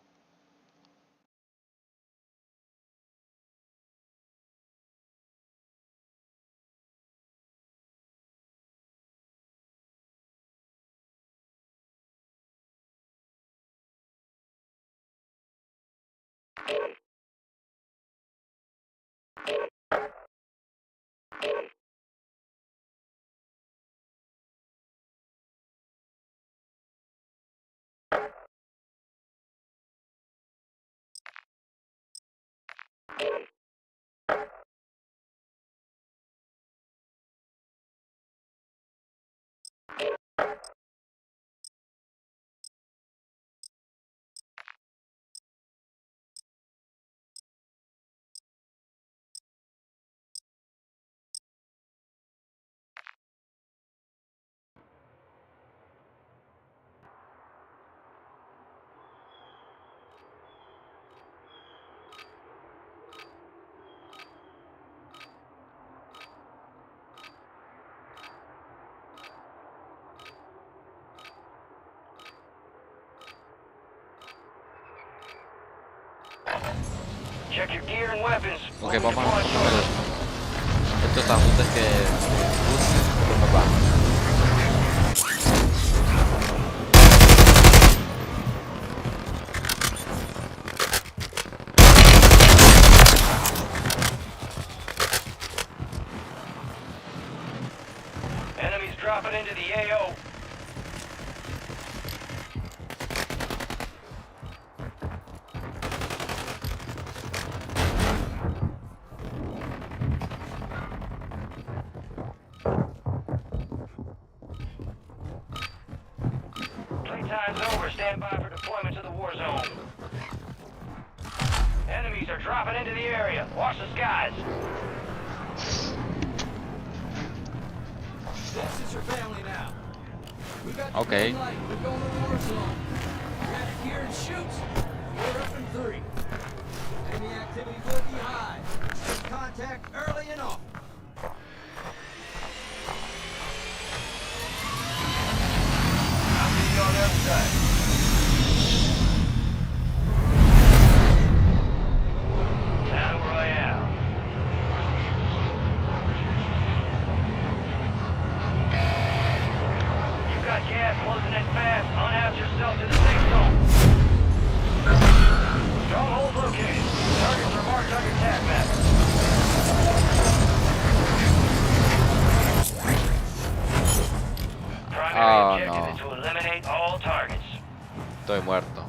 Check your gear and weapons. Ok, vamos a ver esto. Esto está antes que pues va. Enemies dropping into the AO. Playtime's over. Stand by for deployment to the war zone. Enemies are dropping into the area. Watch the skies. This is your family now. We got the Okay. green light. We're going to WarZone. Grab your gear and shoot. We're up in 3. Enemy activity will be high. Make contact early and often. I'll see you on the other side. Battle Royale. You've got gas closing in fast. Unhouse yourself to the safe zone. Stronghold located. Targets are marked on your attack map. Primary objective no. is to eliminate all targets. Estoy muerto.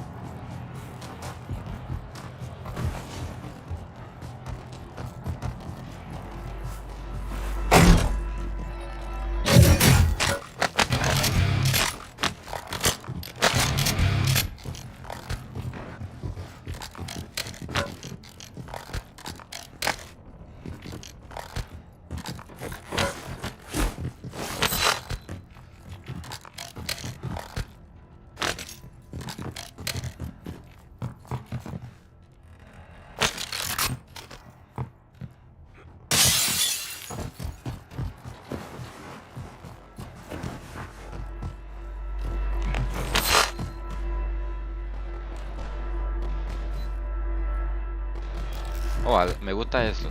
Oh, me gusta eso.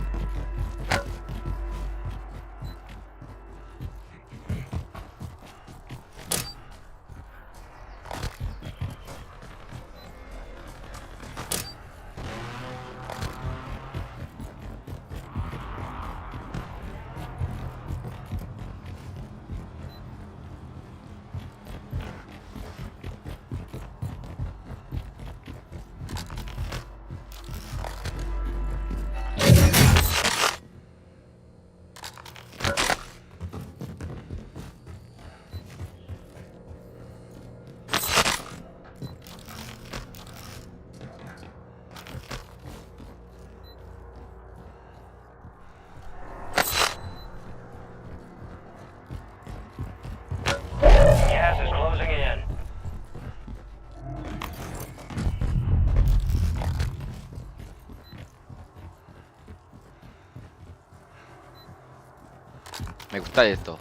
Gas is closing in. Me gusta esto.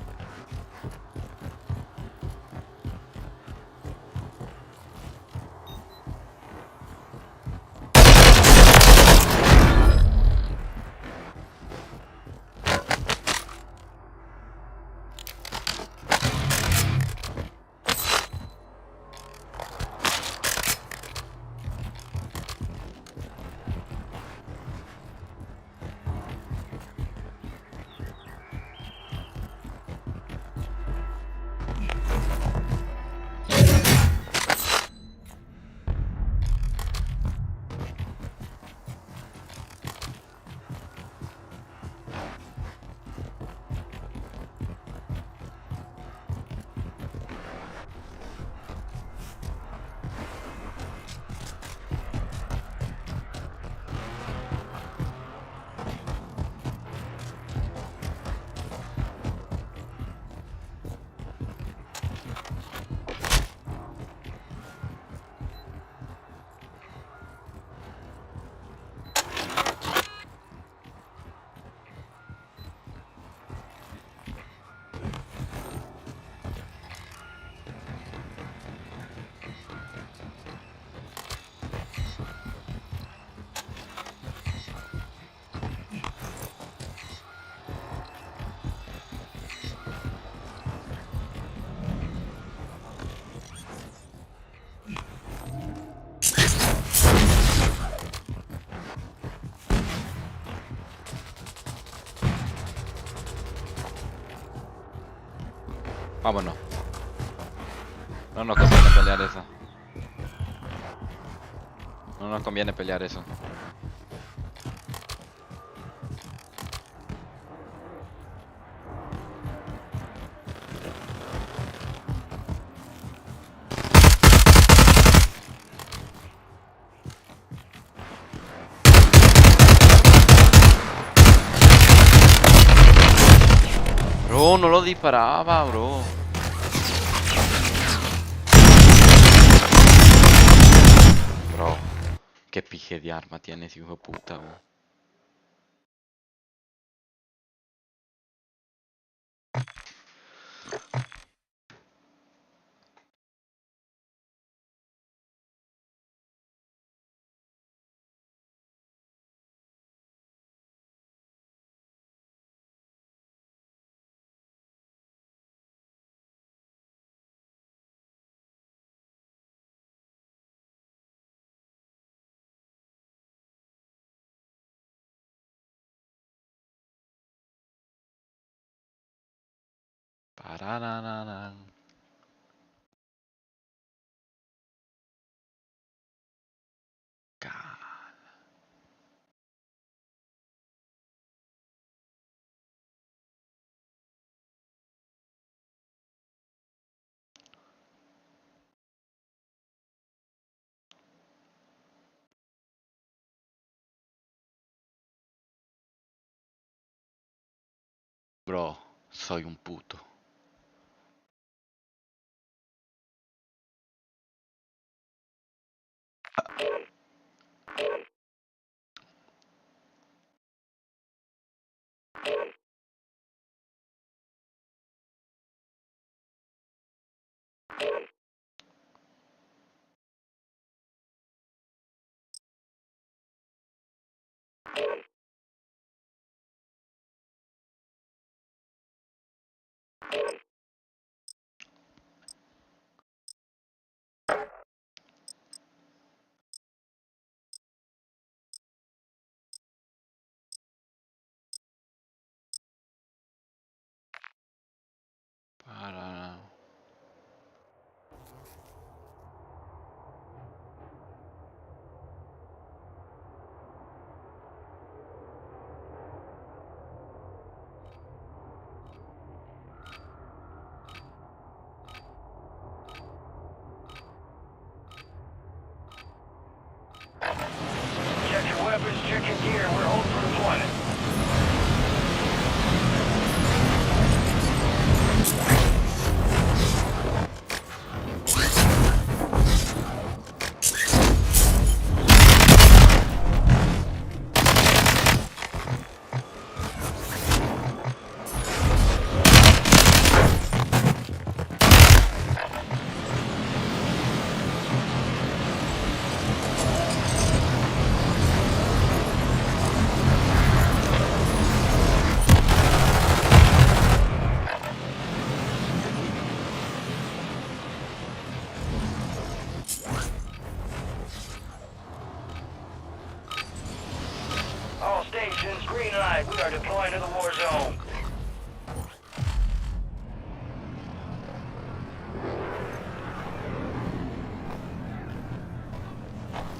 Vámonos. No nos conviene pelear eso. No nos conviene pelear eso. Bro, no lo disparaba, bro. Bro, qué pije de arma tienes, hijo de puta, bro. Pararararán. Ca- Bro, soy un puto. Pararán. Check your weapons, check your gear. We're holding for deployment. All stations, green light. We are deploying to the war zone.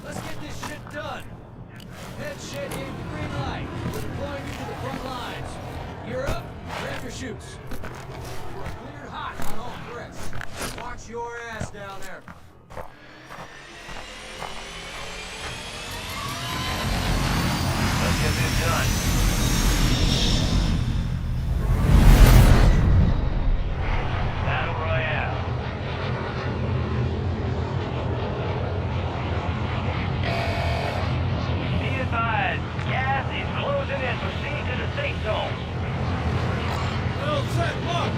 Let's get this shit done. Head shed gave the green light. We're deploying you to the front lines. You're up. Grab your chutes. We're cleared hot on all threats. Watch your ass down there. Let's get this done. Battle Royale. Be advised, gas is closing in. Proceed to the safe zone. Well set, look.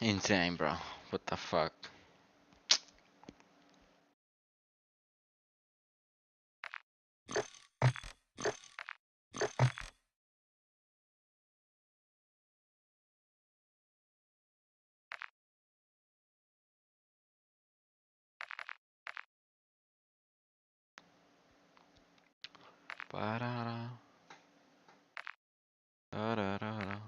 Insane, bro. What the fuck? Parara. Tararara.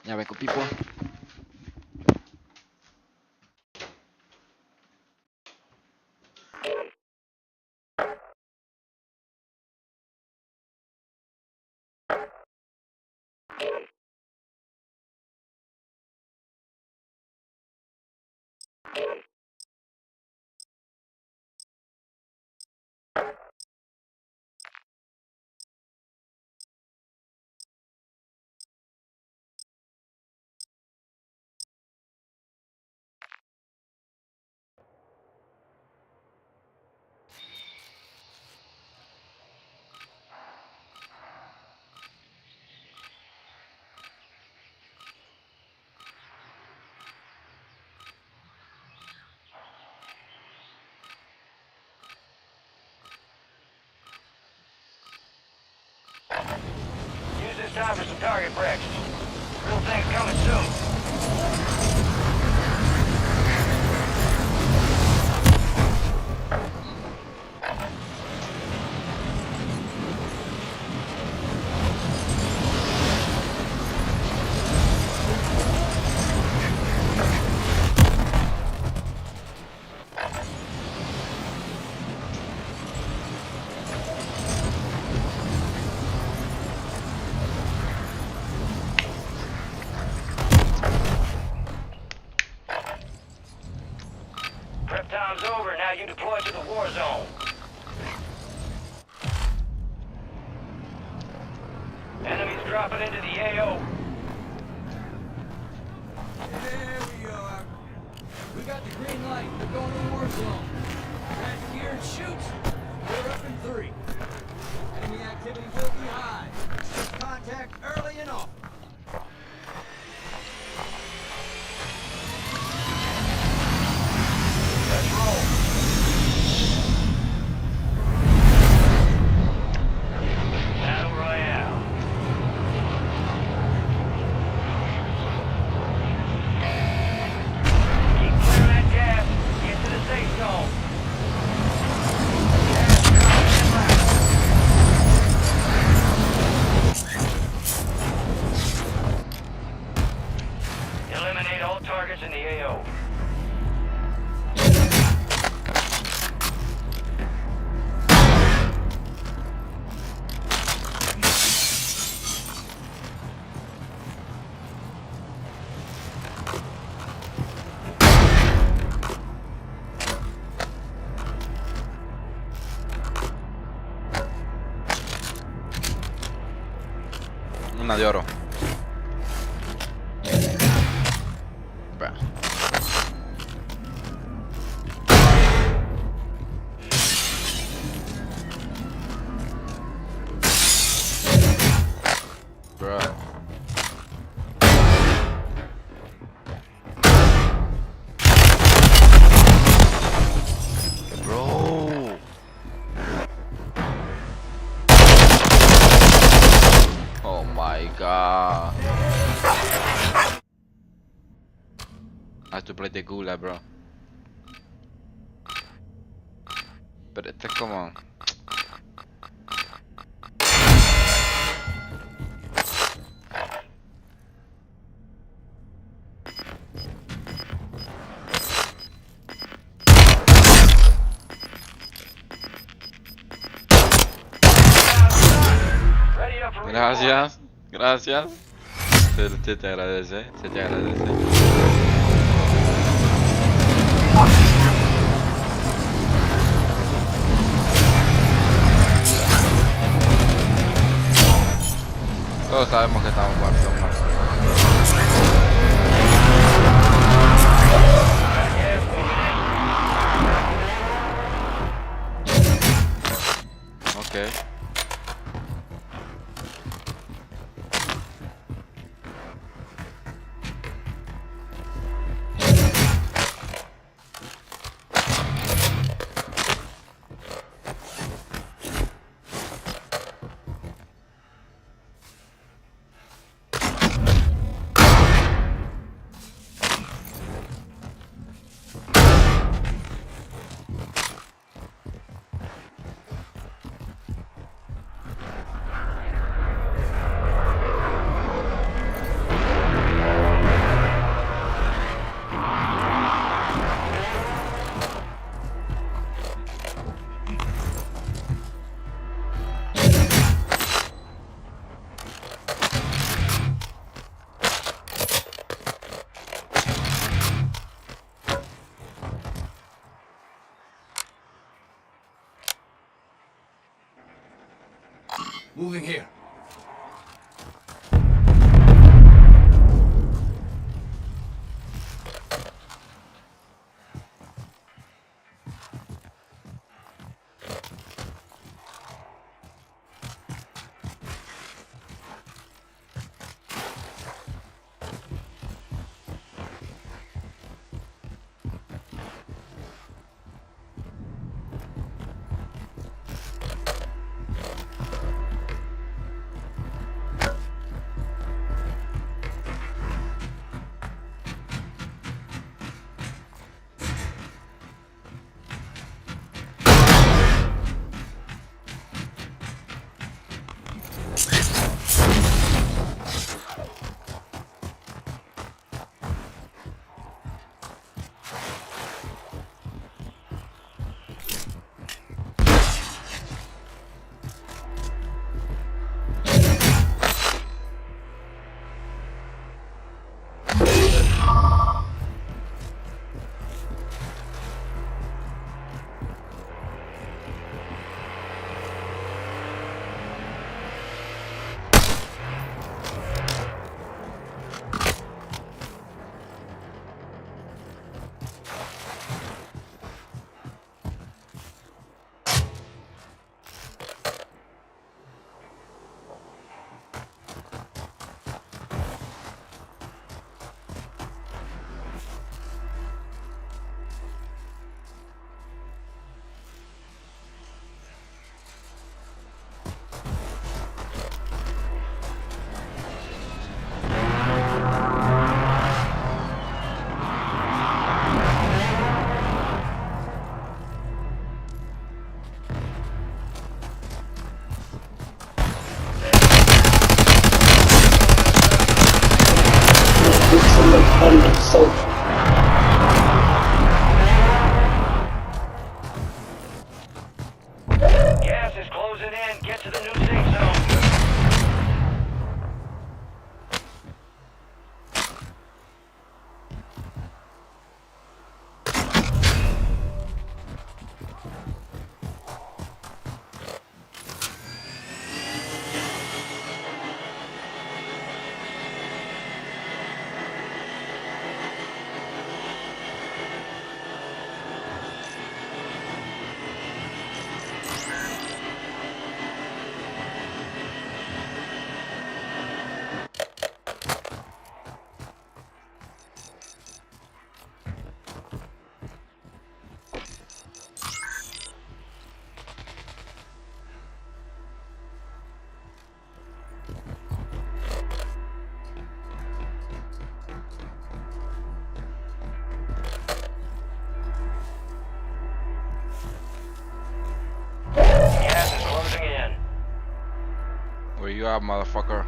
Ya vengo, people. Use this time for some target practice. Real things coming soon. Prep time's over. Now you deploy to the war zone. Enemies dropping into the AO. There we are. We got the green light. They're going to the war zone. Grab your gear and shoot. We're up in 3. Enemy activity will be high. Just contact early and often. Let's roll. Battle Royale. Keep clearing that gas. Get to the safe zone. Gas coming in left. Eliminate all targets in the AO. Una de oro. Bra. Bro. god. I have to play the gula, bro. Pero esto es como... Ready up for resupply. Gracias, gracias. Se te agradece, se te agradece. Todos sabemos que estamos muertos, más. Okay. Moving here. Gas is closing in. Get to the new safe zone. you are, motherfucker.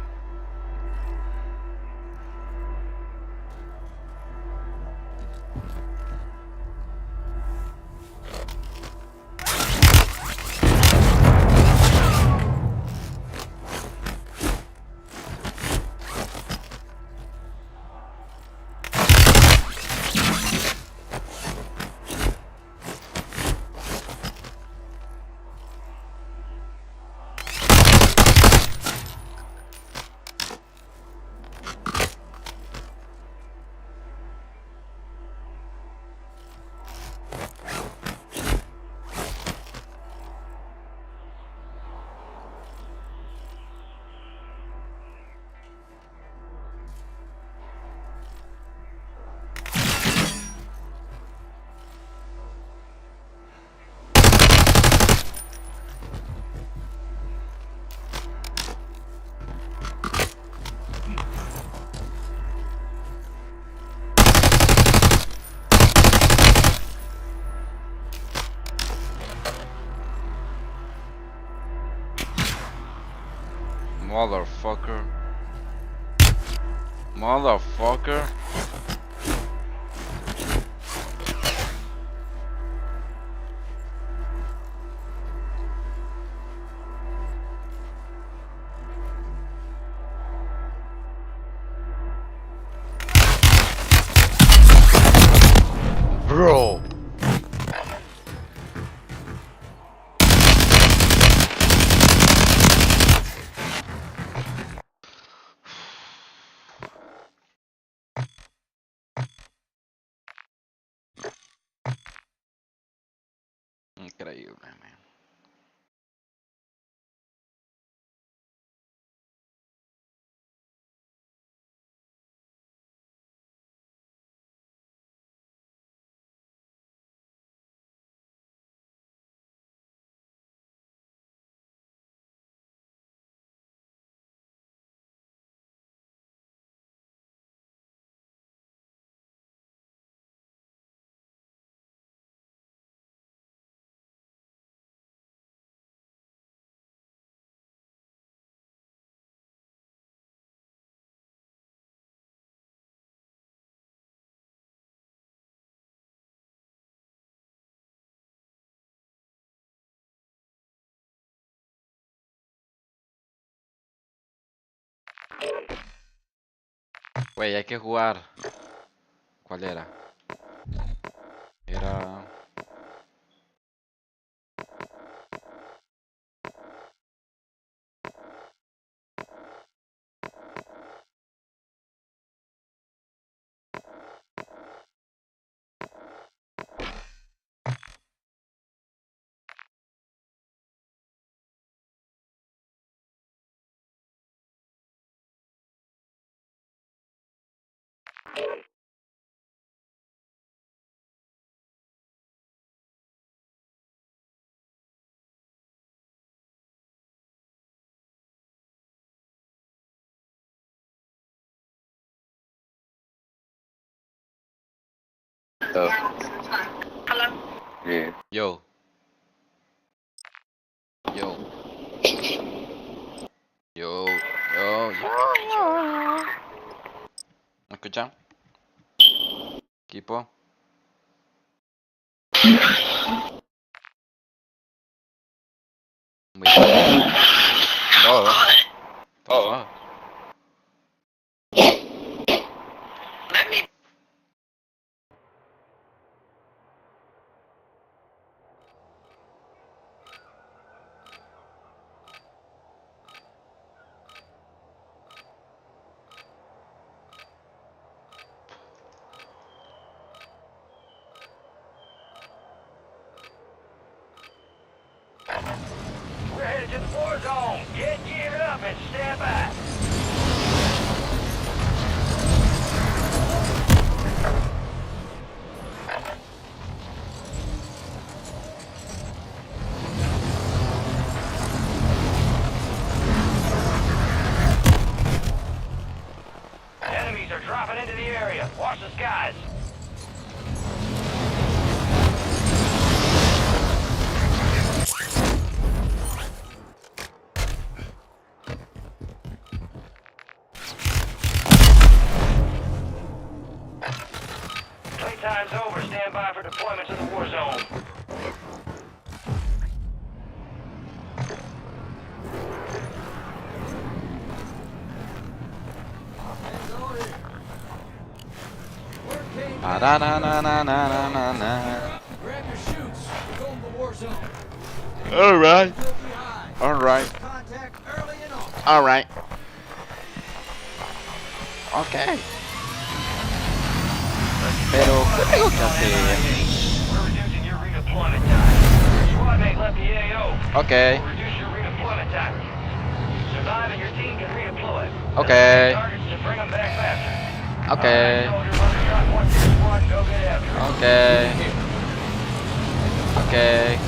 Motherfucker. Motherfucker. Bro. Increíble, man. Güey, hay que jugar. ¿Cuál era? Era... Yo. Yo. Yo. Yo. Yo. ¿Me escuchan? Equipo. Muy bien. No. Oh. We're headed to the war zone. Get geared up and stand by. Enemies are dropping into the area. Watch the skies. na na na na na na na. Grab your chutes. We're going to WarZone. Alright. Filthy high. Alright. Contact early and often. Alright. Ok. Pero, ¿qué tengo que hacer? We're reducing your redeployment time. Squad mate left the AO. Ok. We'll reduce your redeployment time. Survive and your team can redeploy. Okay. Targets to bring them back faster. Okay. Soldiers, undershot 161, go get after it. Okay. Okay.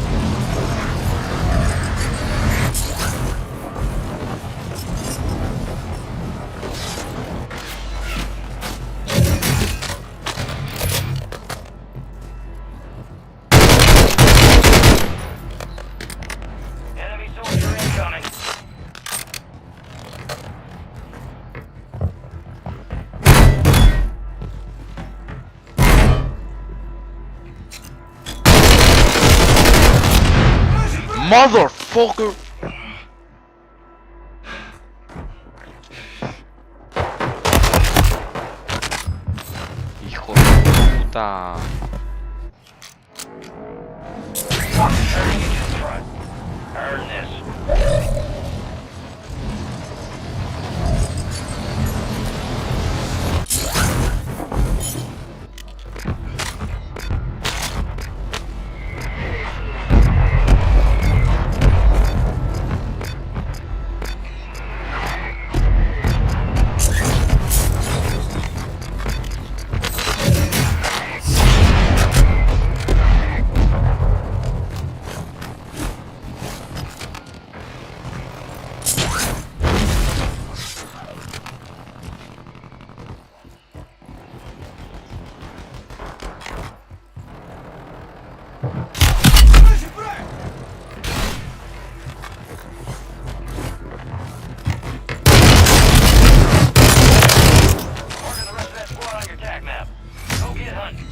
Enemy soldier incoming. Motherfucker. Hijo de puta. Turning into the front. Earn this. Order the rest of that squad on your attack map. Go get hunting.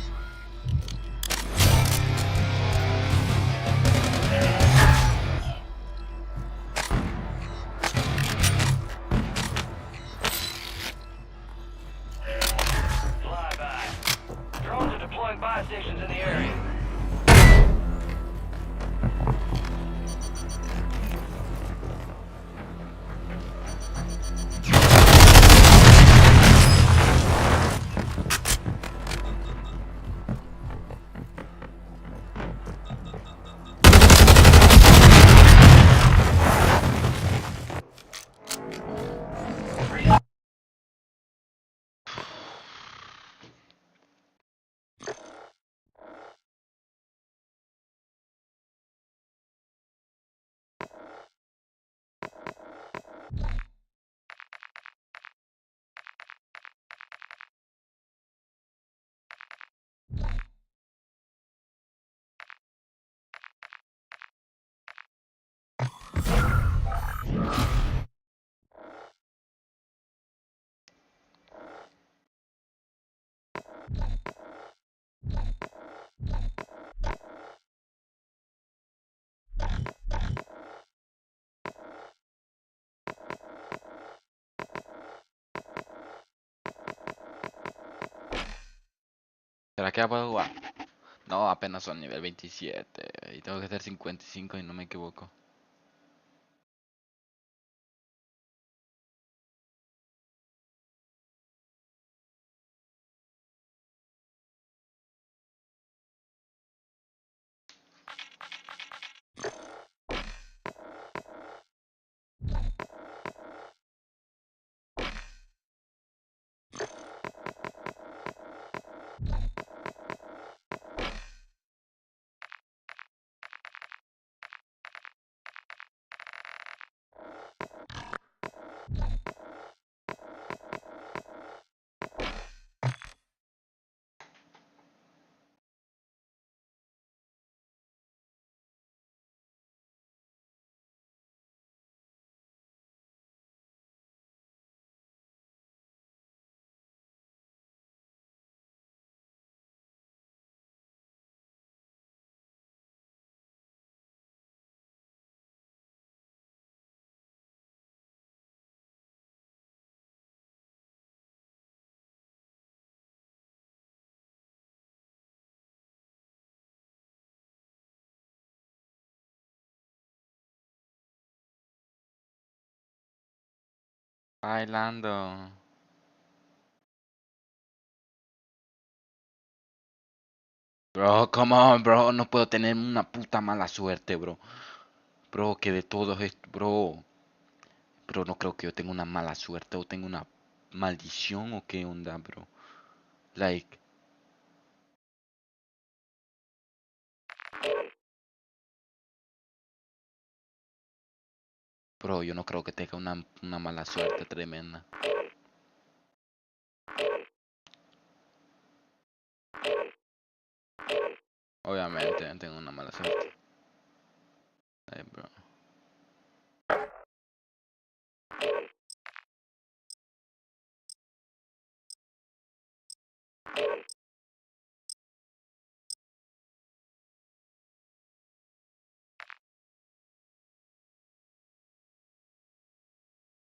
Flyby. Drones are deploying buy stations in the area. ¿Será que ya puedo jugar? No, apenas son nivel 27 y tengo que hacer 55 y no me equivoco. Bailando. Bro, come on, bro. No puedo tener una puta mala suerte, bro. Bro, que de todos estos, bro. Bro, no creo que yo tenga una mala suerte o tenga una maldición o qué onda, bro. Like. Bro, yo no creo que tenga una mala suerte tremenda. Obviamente, tengo una mala suerte. Ay, bro.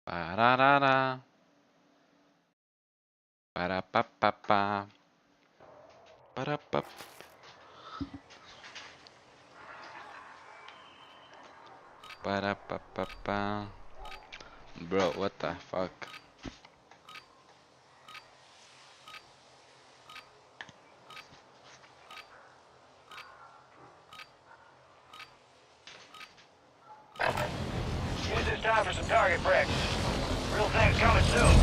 Pararara. Para pa pa pa. Para pa. Para pa pa pa. Bro, what the fuck? Use this time for some target practice. Real things coming soon.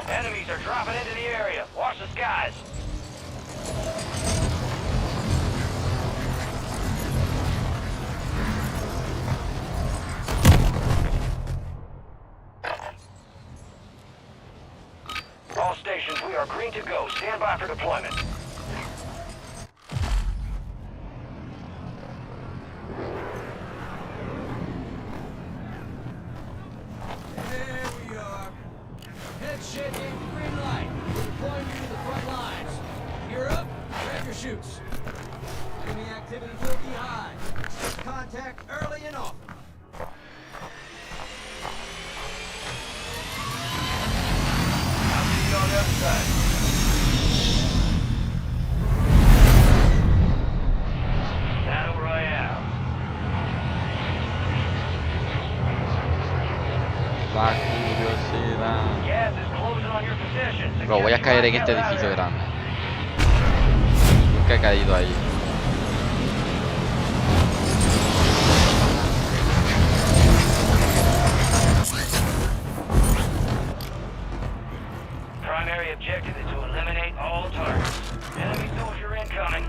Enemies are dropping into the area. Watch the skies. All stations, we are green to go. Stand by for deployment. There we are. Head shaking, green light. We're deploying you to the front lines. You're up, grab your chutes. Enemy activity will be high. Make contact early and often. I'll see you on the other side. Battle Royale. La curiosidad. Gas is closing on your position. Bro, voy a caer en este edificio grande. Nunca he caído ahí. Primary objective is to eliminate all targets. Enemy soldier incoming.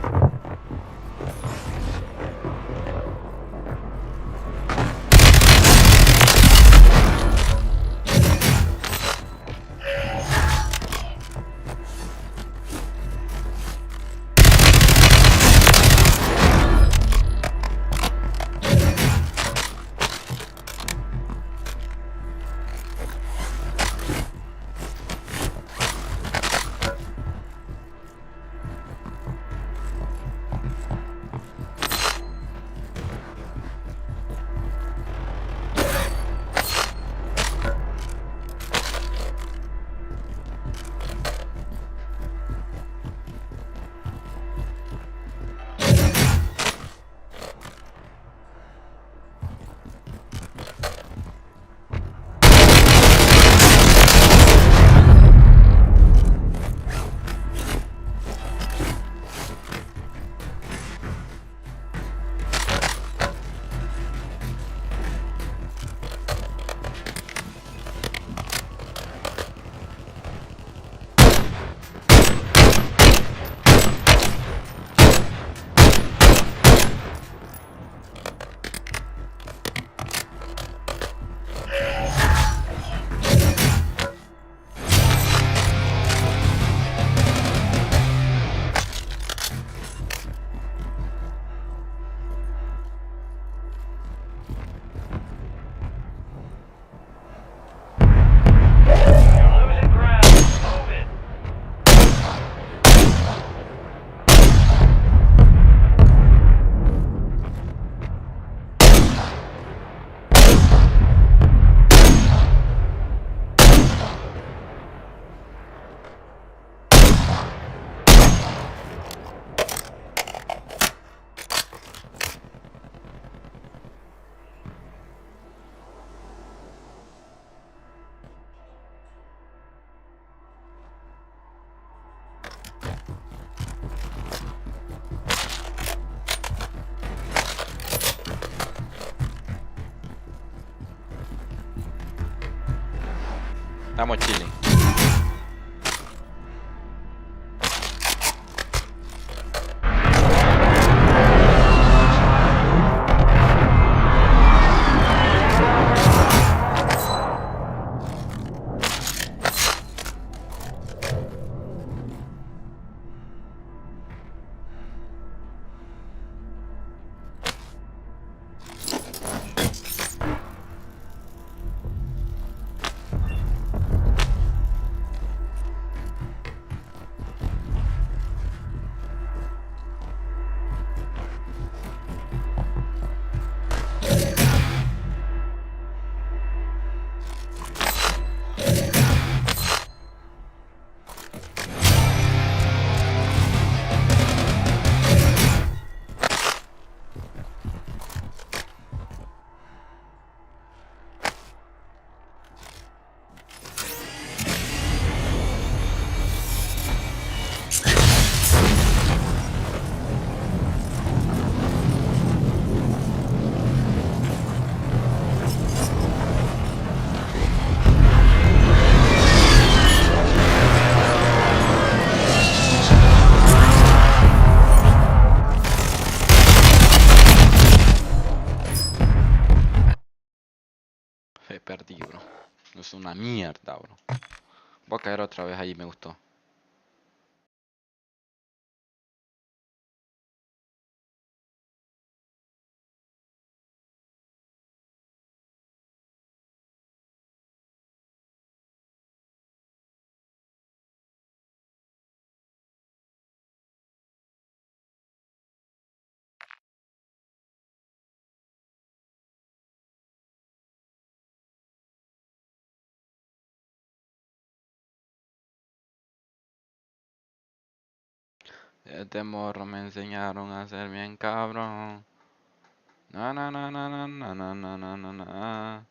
Estamos chilling. Perdí, bro. Es una mierda, bro. Voy a caer otra vez ahí, me gustó. Desde morro me enseñaron a ser bien cabrón. Na na na na na na na na na na na.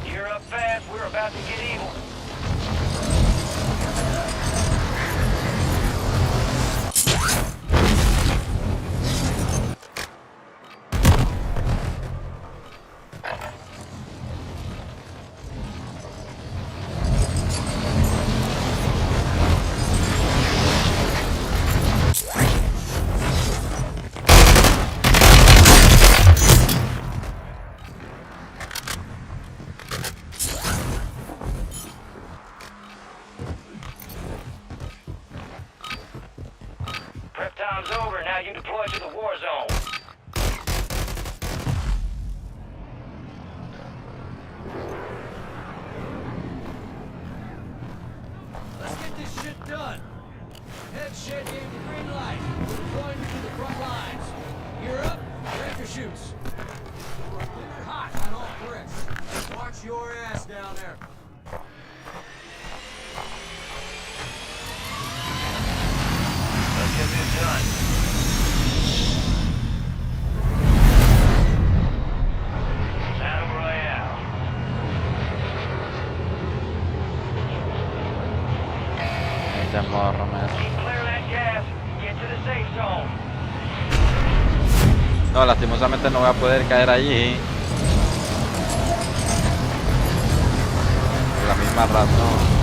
Gear up fast, we're about to get evil. Prep time's over, now you deploy to the war zone. Let's get this shit done. Head shed gave the green light. We're deploying you to the front lines. You're up, grab your chutes. We're clear hot on all threats. Watch your ass down there. Let's get this done. Battle Royale. Desde morro me... Keep clear that gas. Get to the safe zone. No, lastimosamente no voy a poder caer allí. Más razón.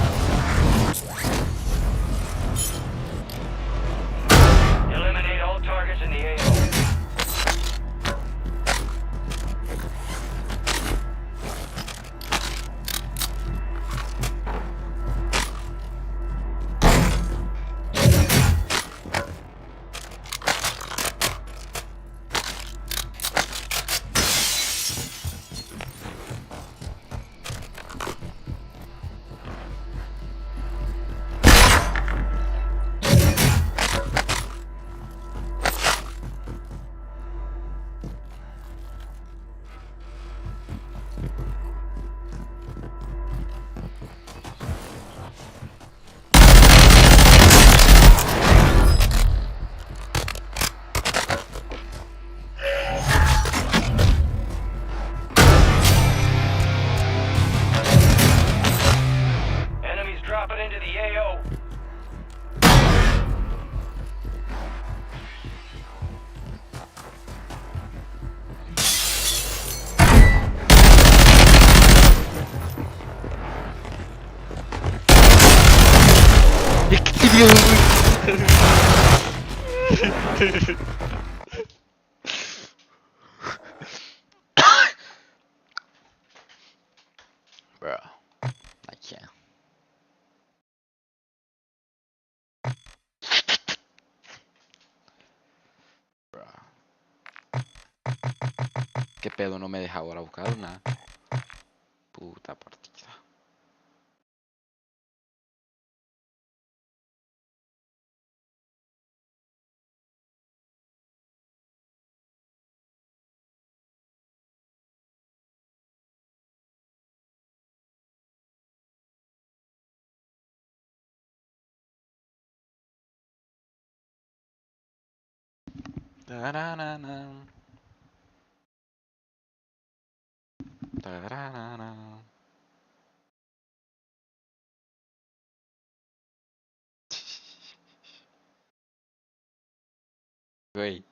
Eliminate all targets in the AO. Enemies dropping into the AO. Bro, I can't. Bro. ¿Qué pedo no me deja ahora buscar una puta partida? Tararana. Tararana. Güey.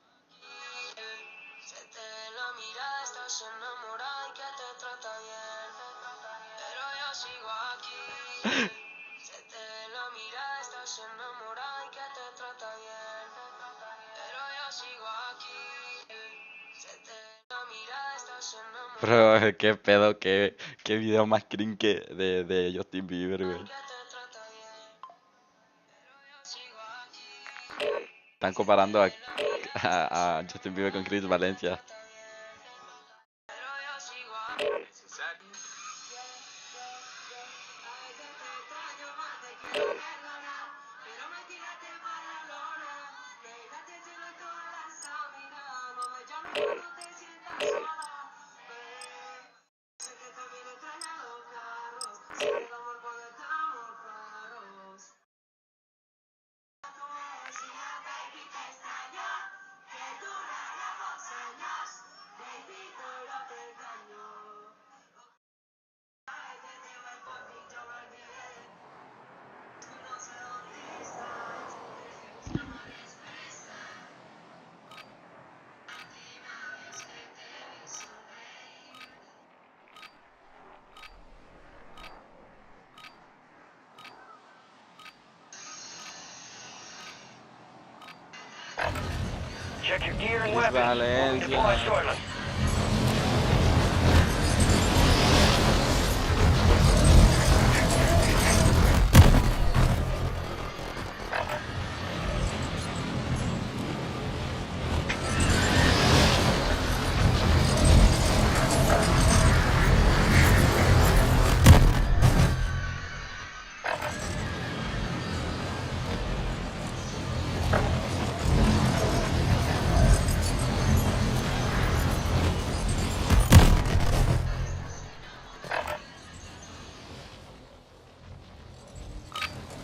Bro, qué pedo, qué video más cringe de Justin Bieber, güey. Están comparando a Justin Bieber con Chris Valencia. Check your gear and Chris weapons. We'll be deployed Valencia. shortly.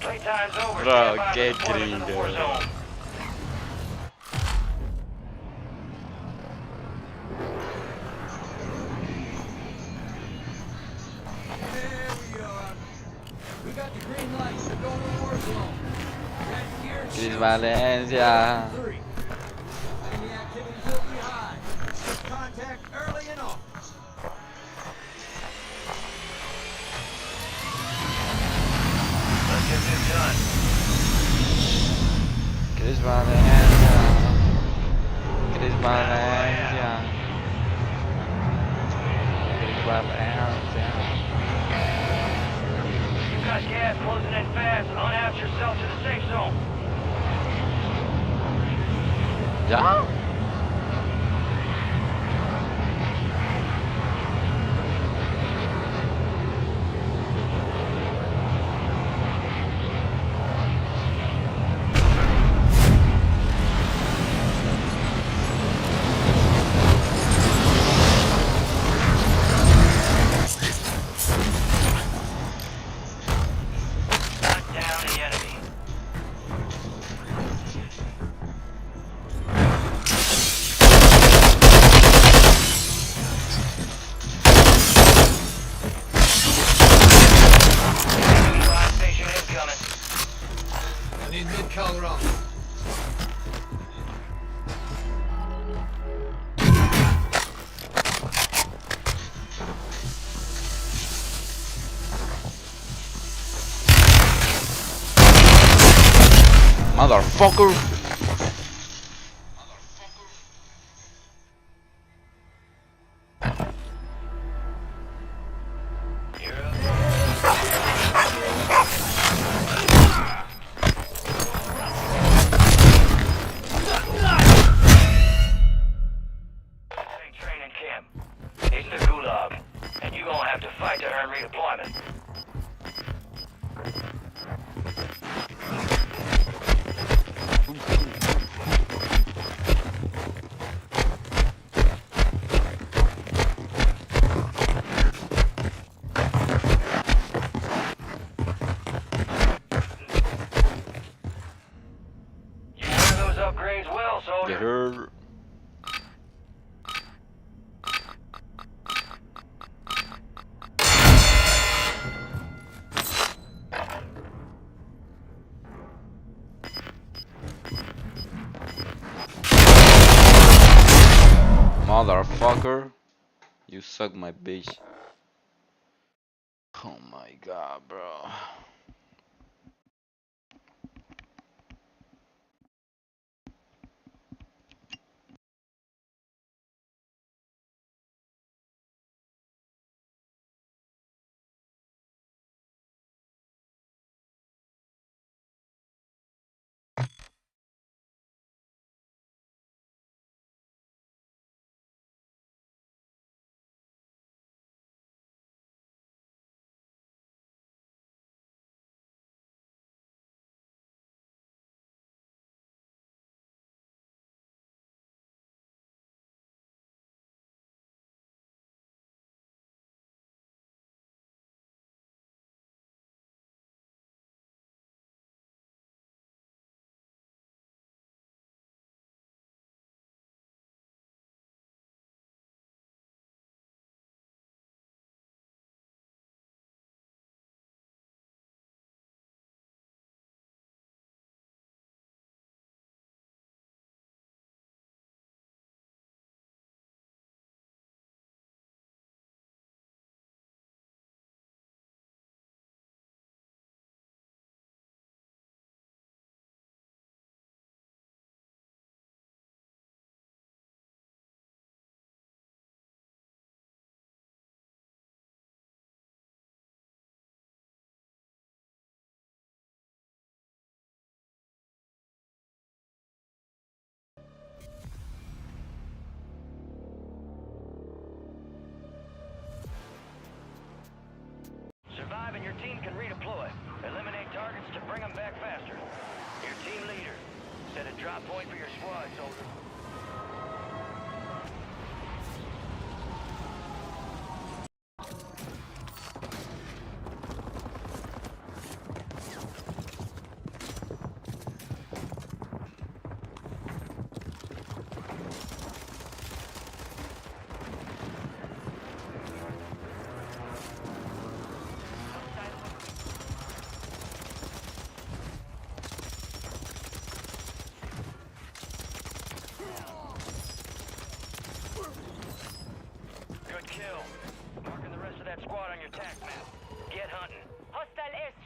Playtime's over. Bro, Stand by qué for deployment to the cringe, war bro. zone. There we are. We got the green light. We're going to WarZone. Grab your gear and Chris shoot. Valencia. 3. Enemy activity will be high. Contact early and often. Objective done. Chris Valencia. Chris Valencia. Chris Valencia. You've got gas closing in fast. Unout yourself to the safe zone. ¿Ya? Knock down the enemy. Enemy live station incoming. I need mid-color up. Motherfucker. You're up. Hey, training camp. It's the gulag, and you gonna have to fight to earn redeployment. You wear those upgrades well, Get soldier. her. Motherfucker. You suck my bitch. Oh my god, bro.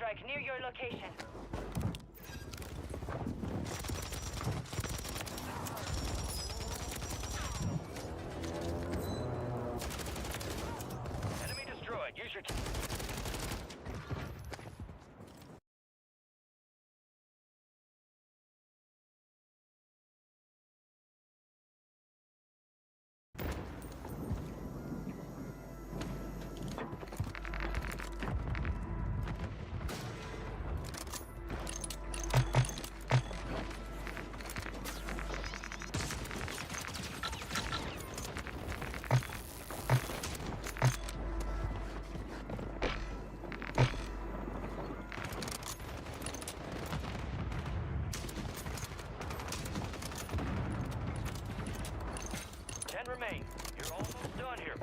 airstrike near your location. Enemy destroyed. Use your... remain. You're almost done here.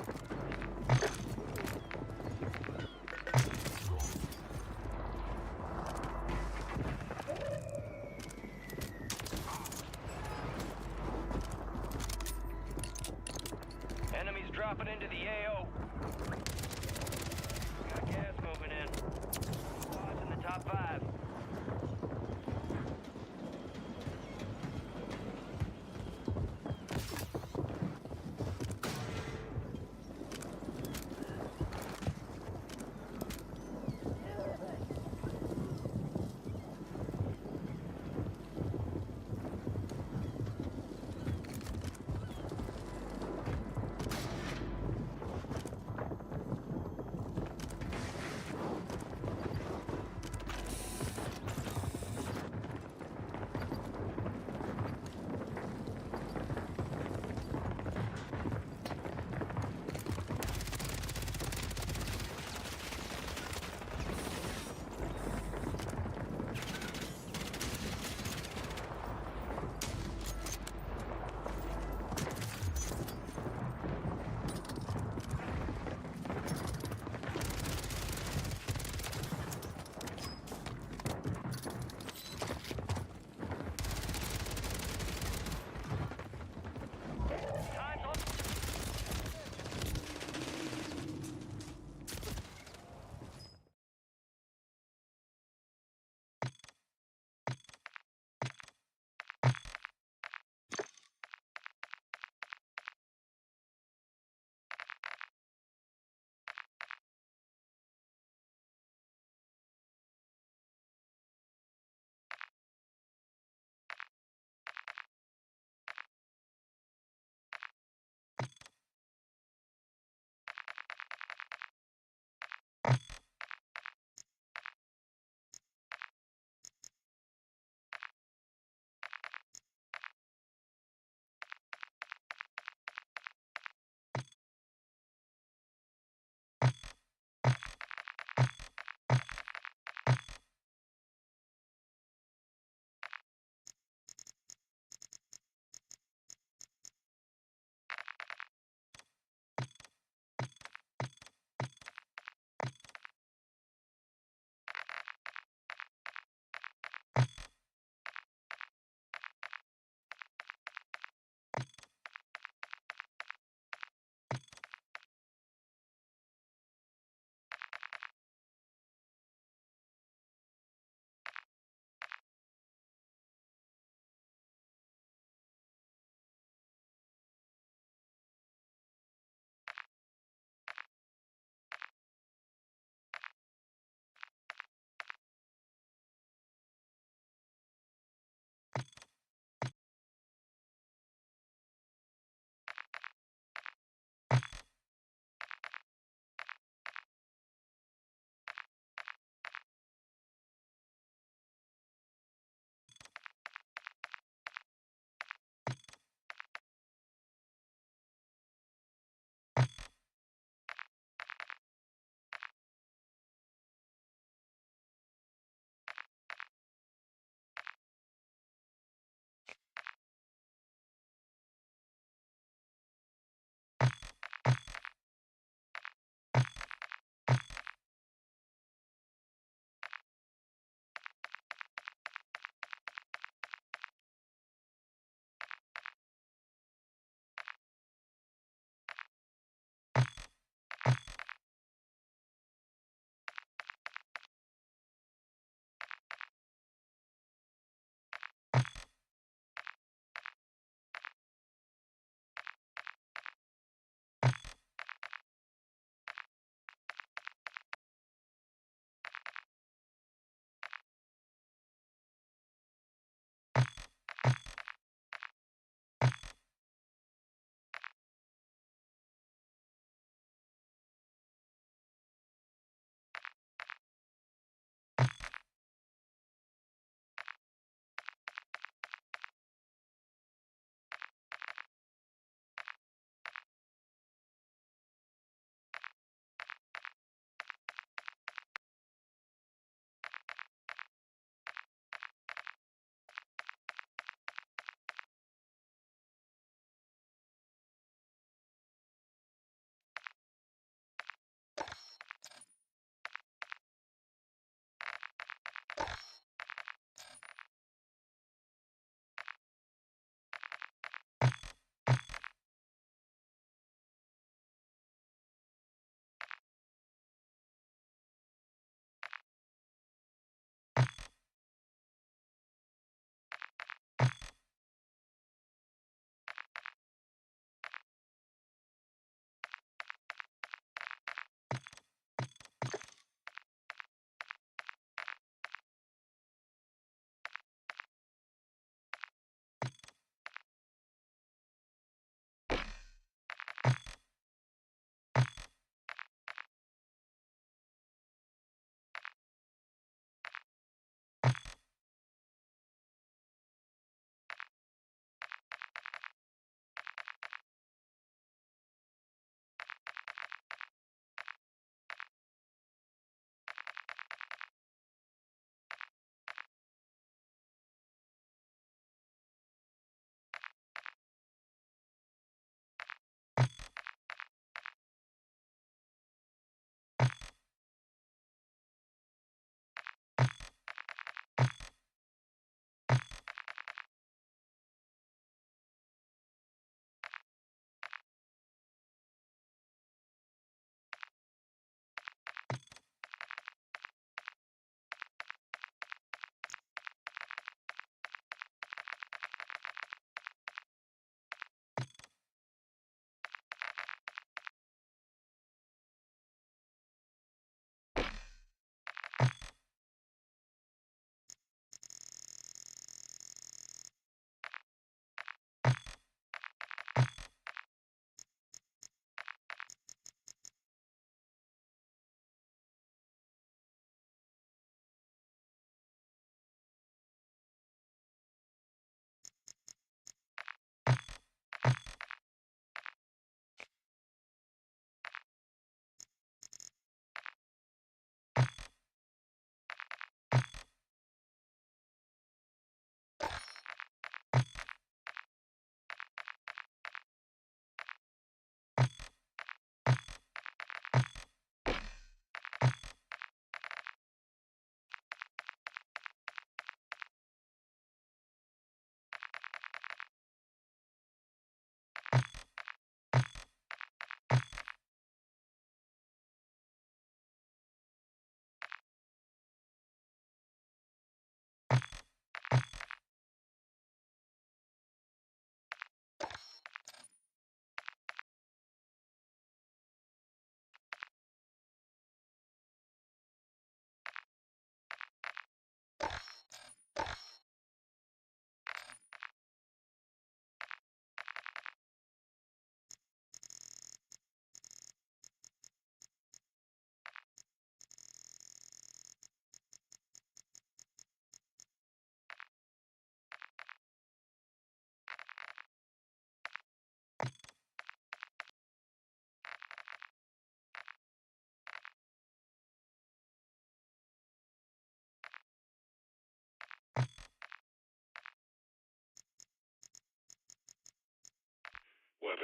Enemies dropping into the AO. Got gas moving in. Squads in the top 5.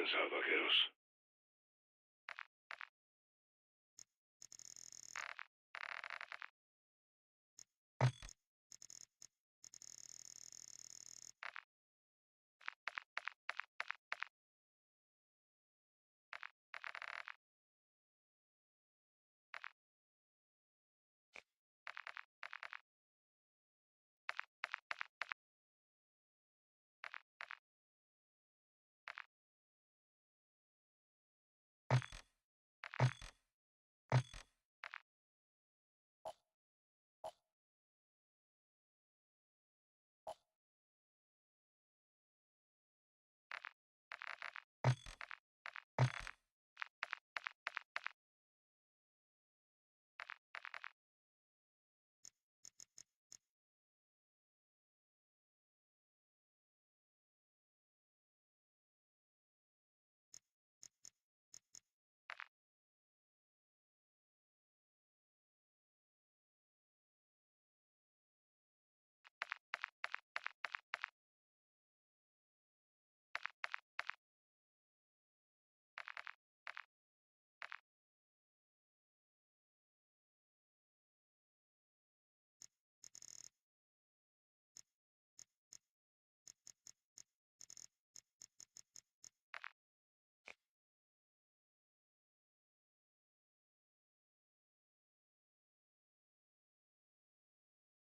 pensado, vaqueros?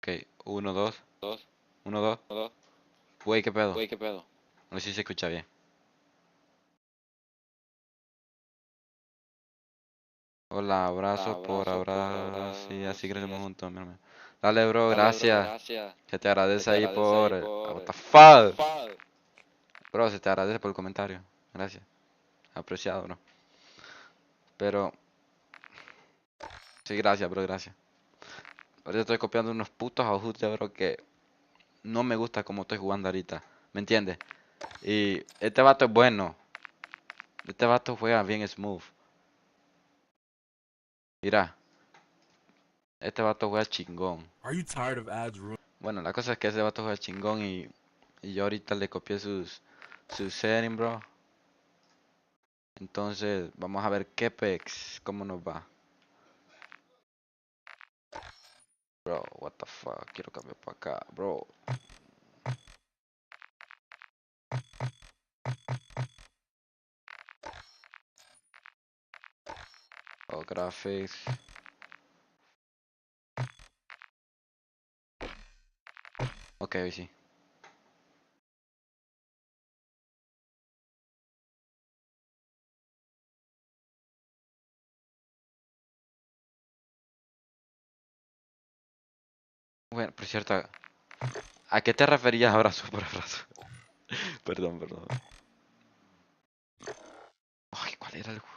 Ok, 1, 2. 1, 2. Güey, ¿qué pedo? No sé si se escucha bien. Hola, abrazo por abrazo. Sí, así crecemos juntos, mi hermano. Dale, bro, gracias. Se te agradece ahí por... What the fuck? Bro, se te agradece por el comentario. Gracias. Apreciado, bro. Pero... Sí, gracias, bro, gracias. Ahorita estoy copiando unos putos ajustes, bro, que no me gusta como estoy jugando ahorita. ¿Me entiendes? Y este vato es bueno. Este vato juega bien smooth. Mira, este vato juega chingón. Bueno, la cosa es que ese vato juega chingón y yo ahorita le copié sus settings, bro. Entonces, vamos a ver qué pex, cómo nos va. Bro, what the fuck, quiero cambiar para acá, bro. Oh, graphics. Ok, sí. Bueno, por cierto, ¿a qué te referías abrazo por abrazo? Perdón, perdón. Ay, ¿cuál era el juego?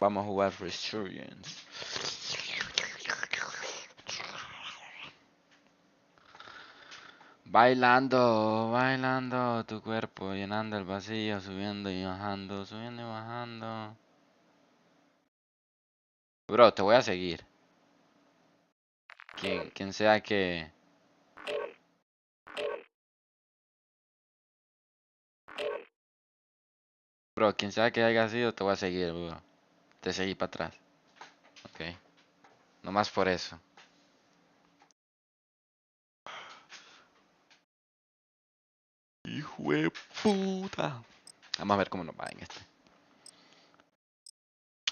Vamos a jugar Resurgence. Bailando, bailando tu cuerpo, llenando el vacío, subiendo y bajando, subiendo y bajando. Bro, te voy a seguir. Quien sea que... Bro, quien sea que haya sido, te voy a seguir, bro. Te seguí para atrás. Ok. Nomás por eso. Hijo de puta. Vamos a ver cómo nos va en este.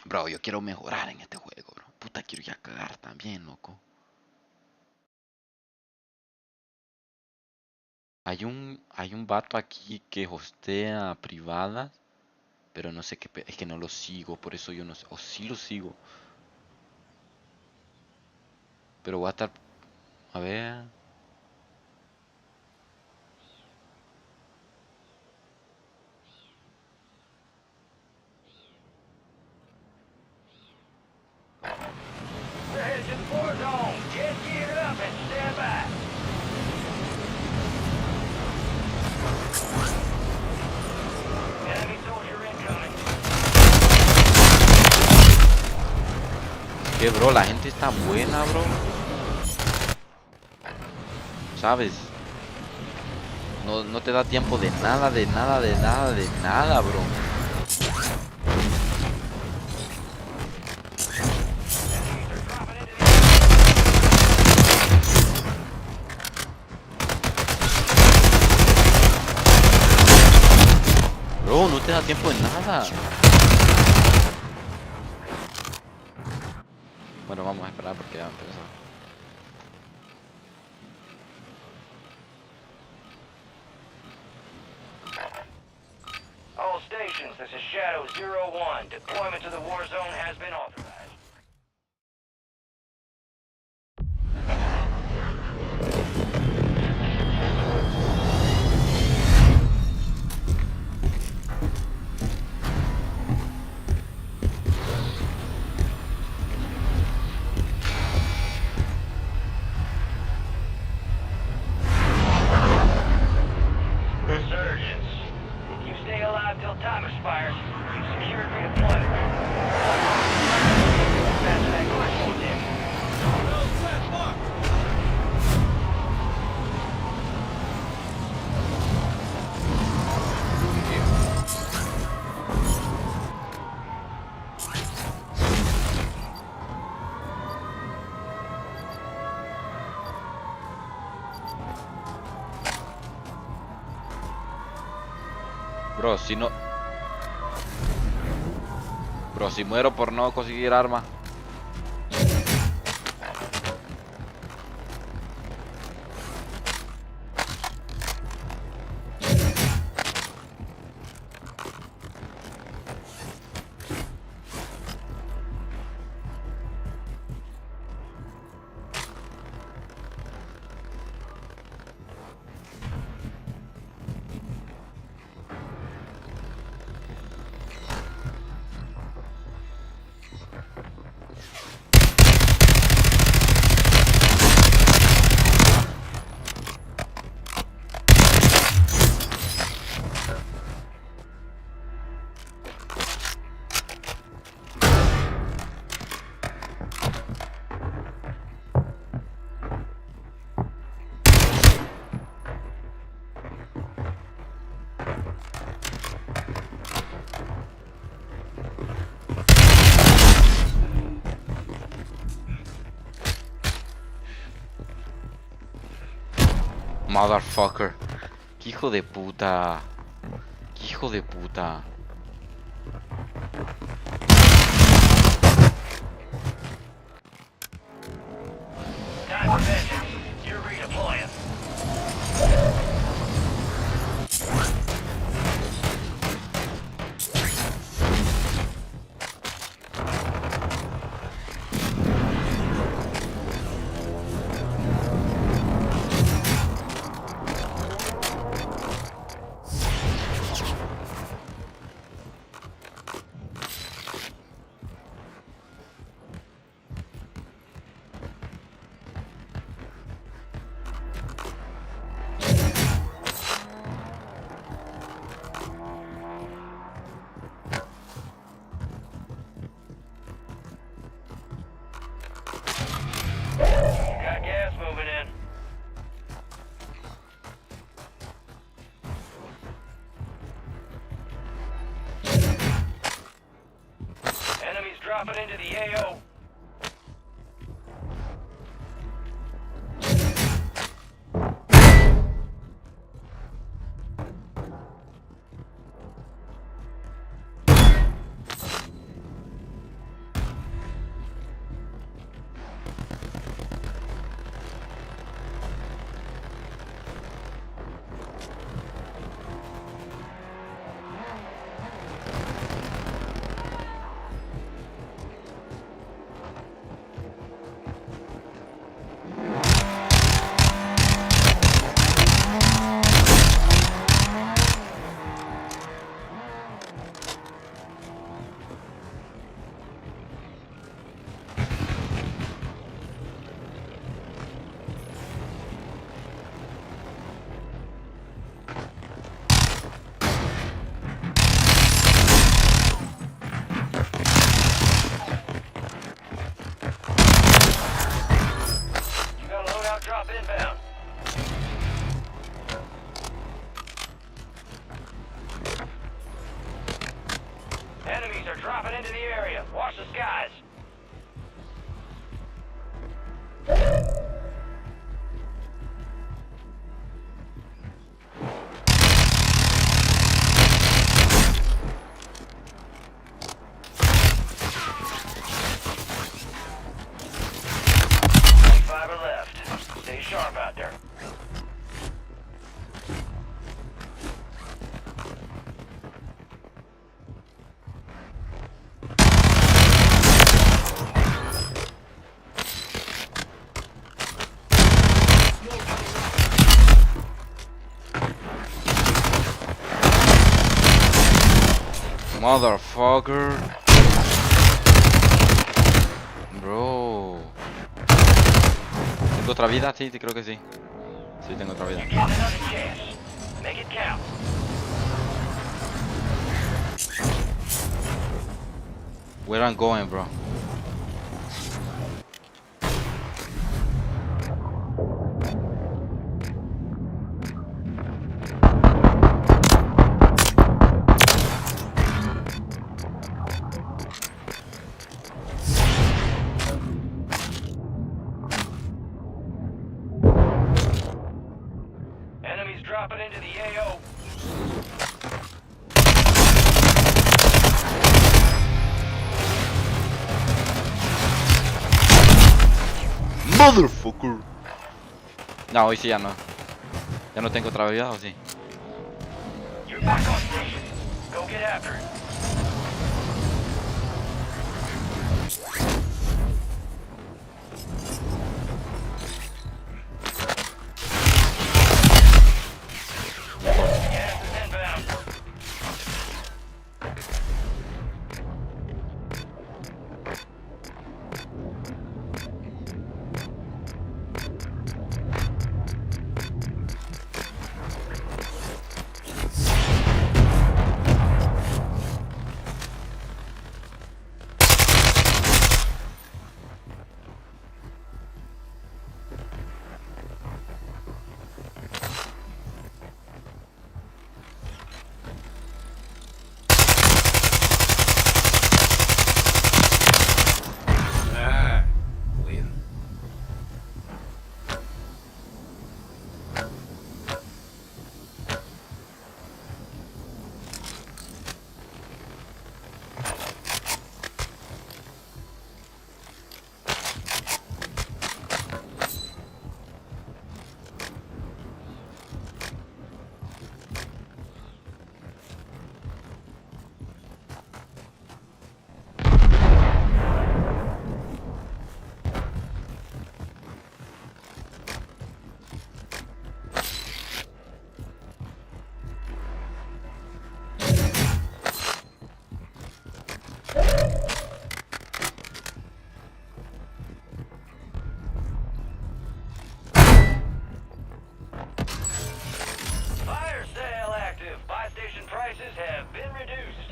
Bro, yo quiero mejorar en este juego, bro. Puta, quiero ya cagar también, loco. Hay un vato aquí que hostea privadas, pero no sé qué, es que no lo sigo, por eso yo no sé, o sí lo sigo. Pero voy a estar, a ver. We're headed to the war zone. Get geared up and stand by. Enemy soldier incoming. Que bro, la gente está buena, bro. ¿Sabes? No te da tiempo de nada, de nada, de nada, de nada, bro. Bro, no te da tiempo de nada. Bueno, vamos a esperar porque ya empezó. All stations, this is Shadow 01. Deployment to the war zone has been authorized. Resurgence. If you stay alive till time expires, you've secured redeployment. Answer that question, Tim. Well set, mark. Bro, si no... Bro, si muero por no conseguir arma. Motherfucker. Qué hijo de puta. Qué hijo de puta. Time for vengeance. You're redeploying. Got gas moving in. Enemies dropping into the AO. Enemies are dropping into the area. Watch the skies. Fiber left. Stay sharp out there. Motherfucker. Bro. ¿Tengo otra vida? Sí, creo que sí. Sí, tengo otra vida. Get another chance. Make it count. Where I'm going, bro? Enemies dropping into the AO. Motherfucker. No, hoy sí ya no. Ya no tengo otra vida, ¿o sí? You're back on station. Go get after it. Gas is inbound. Fire sale active. Buy station prices have been reduced.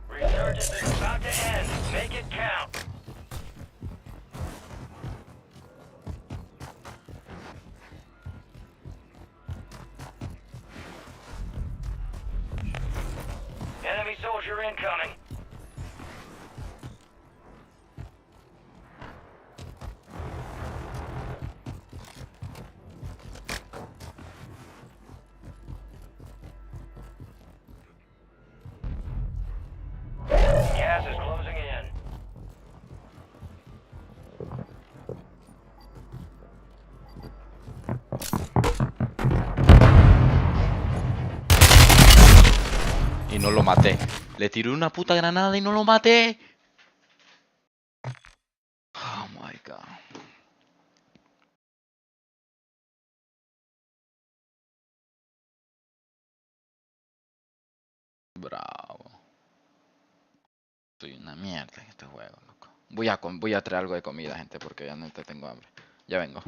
Resurgence is about to end. Make it count. Enemy soldier incoming. Gas is closing in. Y no lo maté. Le tiré una puta granada y no lo maté. Oh my god. Bravo. Soy una mierda en este juego, loco. Voy a traer algo de comida, gente, porque ya no tengo hambre. Ya vengo.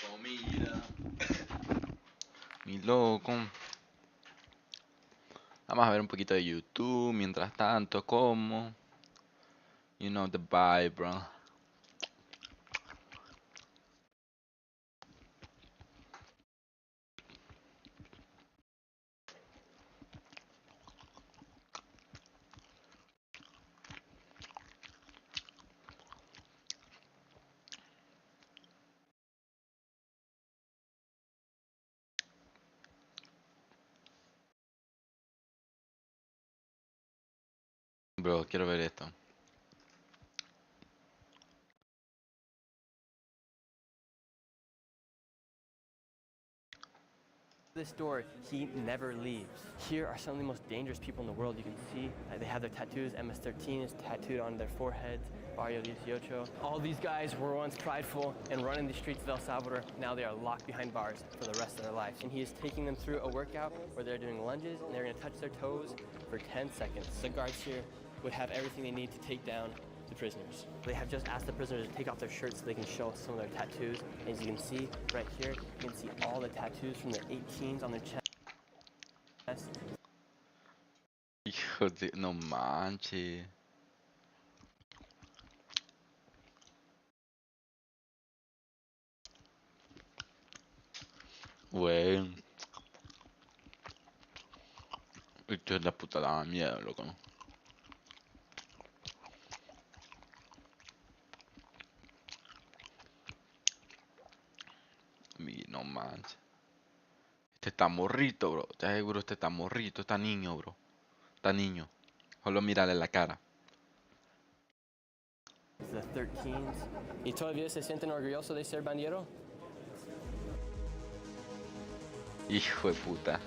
comida. Mi loco. Vamos a ver un poquito de YouTube mientras tanto, como. You know the vibe, bro. Bro, quiero ver esto. This door, he never leaves. Here are some of the most dangerous people in the world. You can see they have their tattoos. MS-13 is tattooed on their foreheads. Barrio 18. All these guys were once prideful and running the streets of El Salvador. Now they are locked behind bars for the rest of their lives. And he is taking them through a workout where they're doing lunges and they're going to touch their toes for 10 seconds. The guards here would have everything they need to take down the prisoners. They have just asked the prisoners to take off their shirts so they can show some of their tattoos. As you can see right here, you can see all the tattoos from their 18s on their chest. Hijo de... No manches. Güey. Esto es la puta la mierda, loco. No manches. Este está morrito, bro. Te aseguro, este está morrito. Está niño, bro. Está niño. Solo mírale la cara. The 13s. ¿Y todavía se sienten orgullosos de ser bandero? Hijo de puta.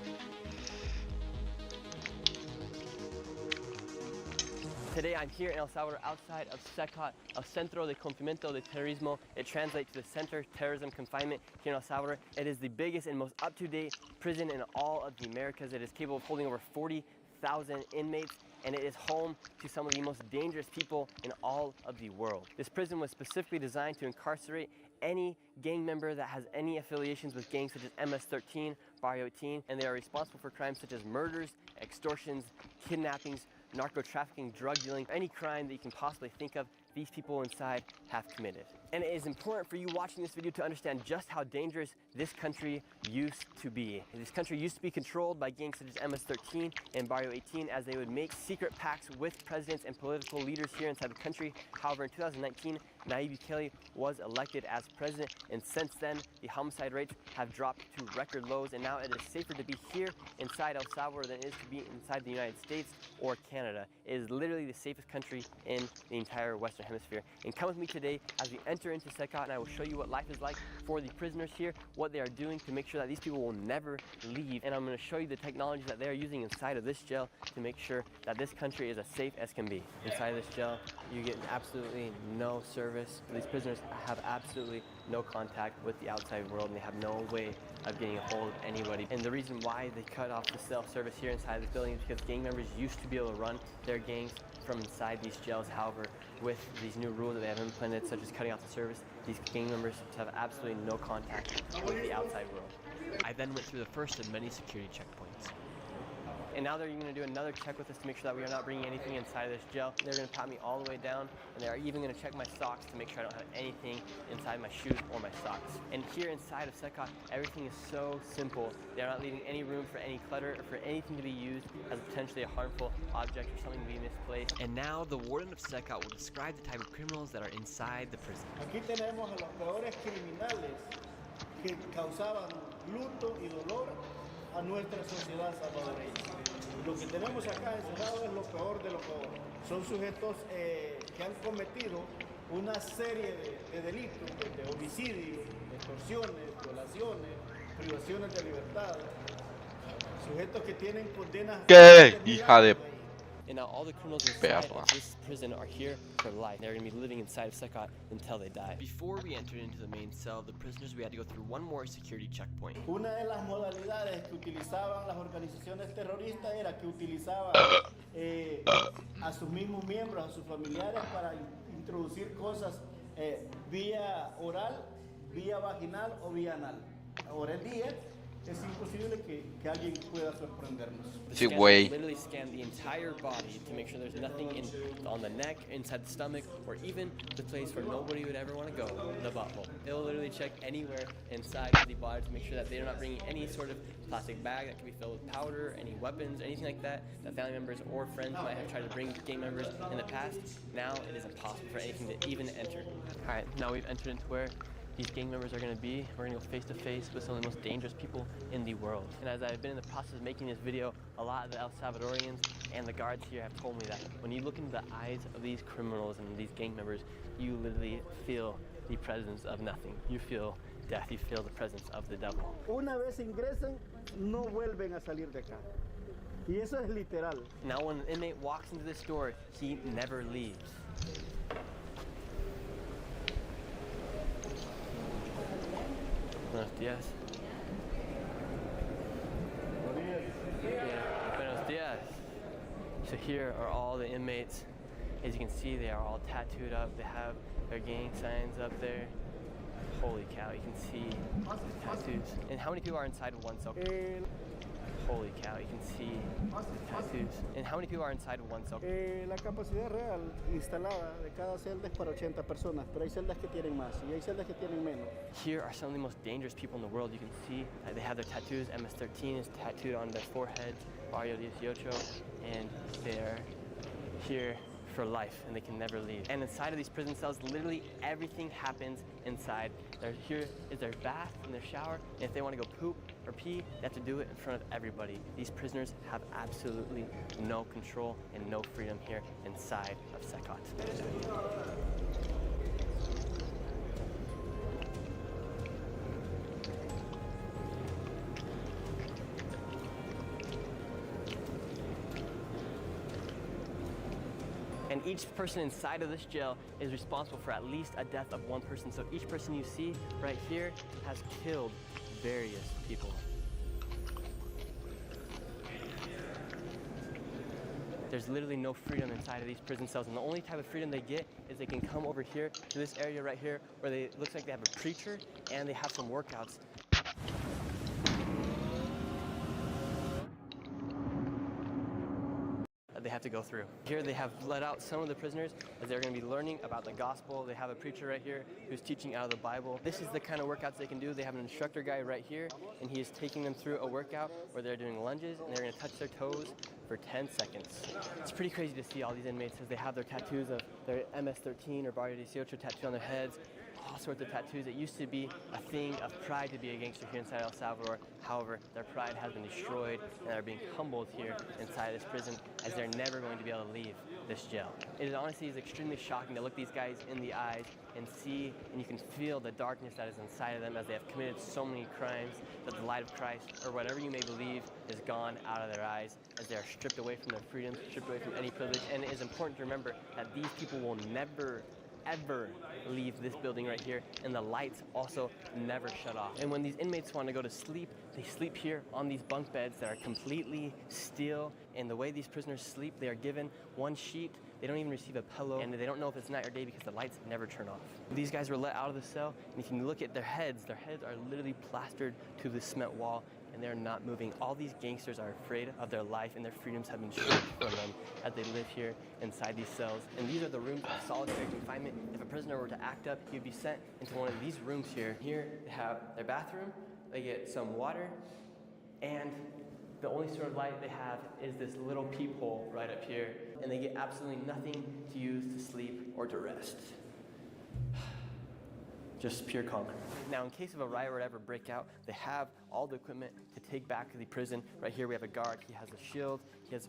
Today I'm here in El Salvador outside of CECOT, El Centro de Confinamiento de Terrorismo. It translates to the Center of Terrorism Confinement here in El Salvador. It is the biggest and most up-to-date prison in all of the Americas. It is capable of holding over 40,000 inmates, and it is home to some of the most dangerous people in all of the world. This prison was specifically designed to incarcerate any gang member that has any affiliations with gangs such as MS-13, Barrio 18, and they are responsible for crimes such as murders, extortions, kidnappings, narco-trafficking, drug dealing, any crime that you can possibly think of, these people inside have committed. And it is important for you watching this video to understand just how dangerous this country used to be. This country used to be controlled by gangs such as MS-13 and Barrio 18 as they would make secret pacts with presidents and political leaders here inside the country. However, in 2019, Nayib Bukele was elected as president, and since then, the homicide rates have dropped to record lows, and now it is safer to be here inside El Salvador than it is to be inside the United States or Canada. It is literally the safest country in the entire Western Hemisphere. And come with me today as we enter into CECOT, and I will show you what life is like for the prisoners here, what they are doing to make sure that these people will never leave. And I'm going to show you the technology that they are using inside of this jail to make sure that this country is as safe as can be. Inside of this jail, you get absolutely no service. These prisoners have absolutely no contact with the outside world, and they have no way of getting a hold of anybody. And the reason why they cut off the self-service here inside this building is because gang members used to be able to run their gangs from inside these jails. However, with these new rules that they have implemented, such as cutting off the service, these gang members have absolutely no contact with the outside world. I then went through the first of many security checkpoints. And now they're going to do another check with us to make sure that we are not bringing anything inside of this jail. They're going to pat me all the way down, and they are even going to check my socks to make sure I don't have anything inside my shoes or my socks. And here inside of CECOT, everything is so simple. They're not leaving any room for any clutter or for anything to be used as potentially a harmful object or something to be misplaced. And now the warden of CECOT will describe the type of criminals that are inside the prison. Aquí tenemos a los peores criminales que causaban luto y dolor a nuestra sociedad salvadoreña. Lo que tenemos acá encerrado es lo peor de lo peor. Son sujetos que han cometido una serie de delitos, de homicidios, extorsiones, violaciones, privaciones de libertad. Sujetos que tienen condenas... ¿Qué? Hija de... And now all the criminals inside of this prison are here for life. They're going to be living inside of CECOT until they die. Before we entered into the main cell of the prisoners, we had to go through one more security checkpoint. Una de las modalidades que utilizaban las organizaciones terroristas era que utilizaban a sus mismos miembros, a sus familiares, para introducir cosas vía oral vía vaginal o vía anal. Ahora el día es imposible que alguien pueda sorprendernos. Sí, güey. Literally scan the entire body to make sure there's nothing on the neck, inside the stomach, or even the place where nobody would ever want to go, the butthole. They'll literally check anywhere inside of the body to make sure that they're not bringing any sort of plastic bag that can be filled with powder, any weapons, anything like that family members or friends might have tried to bring gang members in the past. Now it is impossible for anything to even enter. All right, now we've entered into where these gang members are going to be. We're going to go face to face with some of the most dangerous people in the world. And as I've been in the process of making this video, a lot of the El Salvadorians and the guards here have told me that when you look into the eyes of these criminals and these gang members, you literally feel the presence of nothing. You feel death. You feel the presence of the devil. Una vez ingresan, no vuelven a salir de acá. Y eso es literal. Now when an inmate walks into this door, he never leaves. Buenos días. Buenos dias. So here are all the inmates. As you can see, they are all tattooed up. They have their gang signs up there. Holy cow, you can see the tattoos. And how many people are inside of one cell? Holy cow, you can see tattoos. And how many people are inside of one cell? La capacidad real instalada de cada celda es para 80 personas, pero hay celdas que tienen más y hay celdas que tienen menos. Here are some of the most dangerous people in the world. You can see they have their tattoos. MS-13 is tattooed on their forehead, Barrio 18, and they're here for life and they can never leave. And inside of these prison cells, literally everything happens inside. Here is their bath and their shower, and if they want to go poop or pee, they have to do it in front of everybody. These prisoners have absolutely no control and no freedom here inside of Secot. And each person inside of this jail is responsible for at least a death of one person. So each person you see right here has killed various people. There's literally no freedom inside of these prison cells, and the only type of freedom they get is they can come over here to this area right here where it looks like they have a preacher and they have some workouts. They have to go through. Here they have let out some of the prisoners as they're going to be learning about the gospel. They have a preacher right here who's teaching out of the Bible. This is the kind of workouts they can do. They have an instructor guy right here, and he is taking them through a workout where they're doing lunges and they're going to touch their toes for 10 seconds. It's pretty crazy to see all these inmates as they have their tattoos of their MS-13 or Barrio 18 tattooed on their heads. All sorts of tattoos. It used to be a thing of pride to be a gangster here inside El Salvador. However, their pride has been destroyed and they're being humbled here inside this prison as they're never going to be able to leave this jail. It honestly is extremely shocking to look these guys in the eyes and see, and you can feel the darkness that is inside of them as they have committed so many crimes that the light of Christ, or whatever you may believe, is gone out of their eyes as they are stripped away from their freedom, stripped away from any privilege. And it is important to remember that these people will never ever leave this building right here, and the lights also never shut off. And when these inmates want to go to sleep, they sleep here on these bunk beds that are completely still. And the way these prisoners sleep, they are given one sheet. They don't even receive a pillow, and they don't know if it's night or day because the lights never turn off. These guys were let out of the cell, and if you look at their heads are literally plastered to the cement wall, and they're not moving. All these gangsters are afraid of their life, and their freedoms have been stripped from them as they live here inside these cells. And these are the rooms of solitary confinement. If a prisoner were to act up, he would be sent into one of these rooms here. Here they have their bathroom, they get some water, and the only sort of light they have is this little peephole right up here, and they get absolutely nothing to use to sleep or to rest. Just pure calm. Now, in case of a riot or whatever break out, they have all the equipment to take back to the prison. Right here we have a guard. He has a shield. He has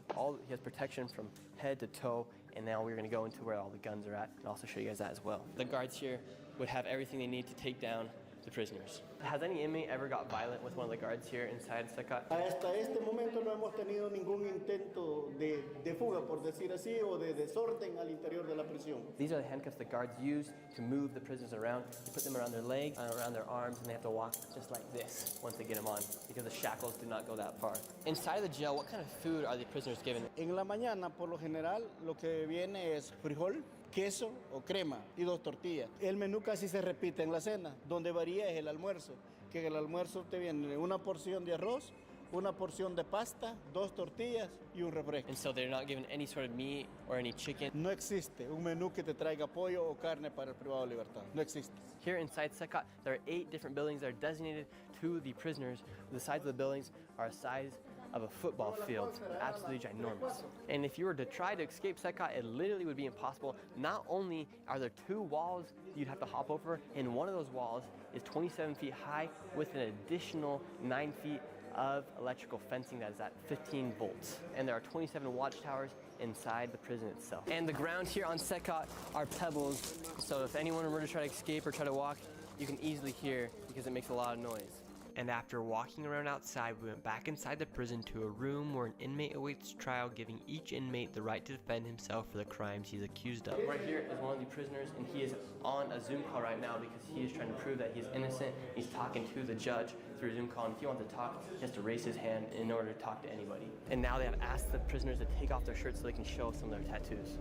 protection from head to toe. And now we're going to go into where all the guns are at and also show you guys that as well. The guards here would have everything they need to take down the prisoners. Has any inmate ever got violent with one of the guards here inside Secot? Hasta este momento no hemos tenido ningún intento de fuga, por decir así, o de desorden al interior de la prisión. These are the handcuffs the guards use to move the prisoners around. They put them around their legs, around their arms, and they have to walk just like this once they get them on, because the shackles do not go that far. Inside the jail, what kind of food are the prisoners given? En la mañana, por lo general, lo que viene es frijol, queso o crema y 2 tortillas. El menú casi se repite en la cena. Donde varía es el almuerzo, que en el almuerzo te viene una porción de arroz, una porción de pasta, 2 tortillas y un refresco. And so they're not given any sort of meat or any chicken. No existe un menú que te traiga pollo o carne para el privado de libertad. No existe. Here inside Secot, there are 8 different buildings that are designated to the prisoners. The sides of the buildings are a size of a football field, absolutely ginormous. And if you were to try to escape Secot, it literally would be impossible. Not only are there 2 walls you'd have to hop over, and one of those walls is 27 feet high with an additional 9 feet of electrical fencing that is at 15 volts. And there are 27 watchtowers inside the prison itself. And the ground here on Secot are pebbles, so if anyone were to try to escape or try to walk, you can easily hear because it makes a lot of noise. And after walking around outside, we went back inside the prison to a room where an inmate awaits trial, giving each inmate the right to defend himself for the crimes he's accused of. Right here is one of the prisoners, and he is on a Zoom call right now because he is trying to prove that he's innocent. He's talking to the judge through a Zoom call, and if he wants to talk, he has to raise his hand in order to talk to anybody. And now they have asked the prisoners to take off their shirts so they can show some of their tattoos.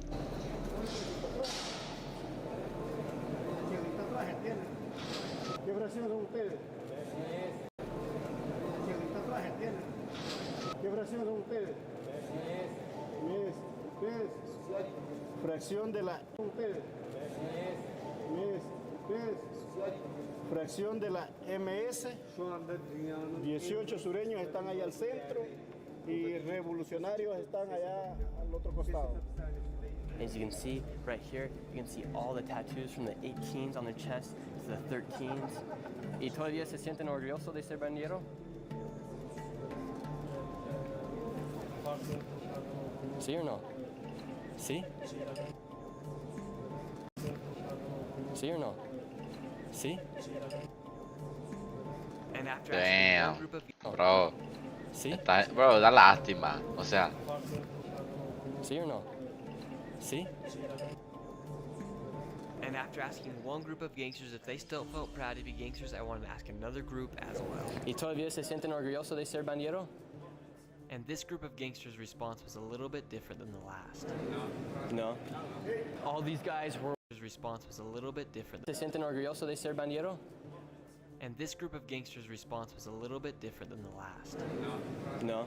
¿Qué fracción son ustedes? ¿Qué fracción son ustedes? Mes. Fracción de la... ustedes. Fracción de la MS. 18 sureños están allá al centro y revolucionarios están allá al otro costado. As you can see right here, you can see all the tattoos from the 18s on their chest to the 13s. ¿Y todavía se sienten orgullosos de ser bandero? ¿Sí o no? ¿Sí? ¿Sí o no? ¿Sí? And after Damn, one group of... bro. ¿Sí? Bro, da lástima. O sea, ¿Sí or no? ¿Sí? And after asking one group of gangsters if they still felt proud to be gangsters, I wanted to ask another group as well. ¿Y todavía se sienten orgullosos de ser bandero? And this group of gangsters' response was a little bit different than the last. No. All these guys were... response was a little bit different. ¿Se sienten orgullosos de ser bandero? And this group of gangsters' response was a little bit different than the last. No.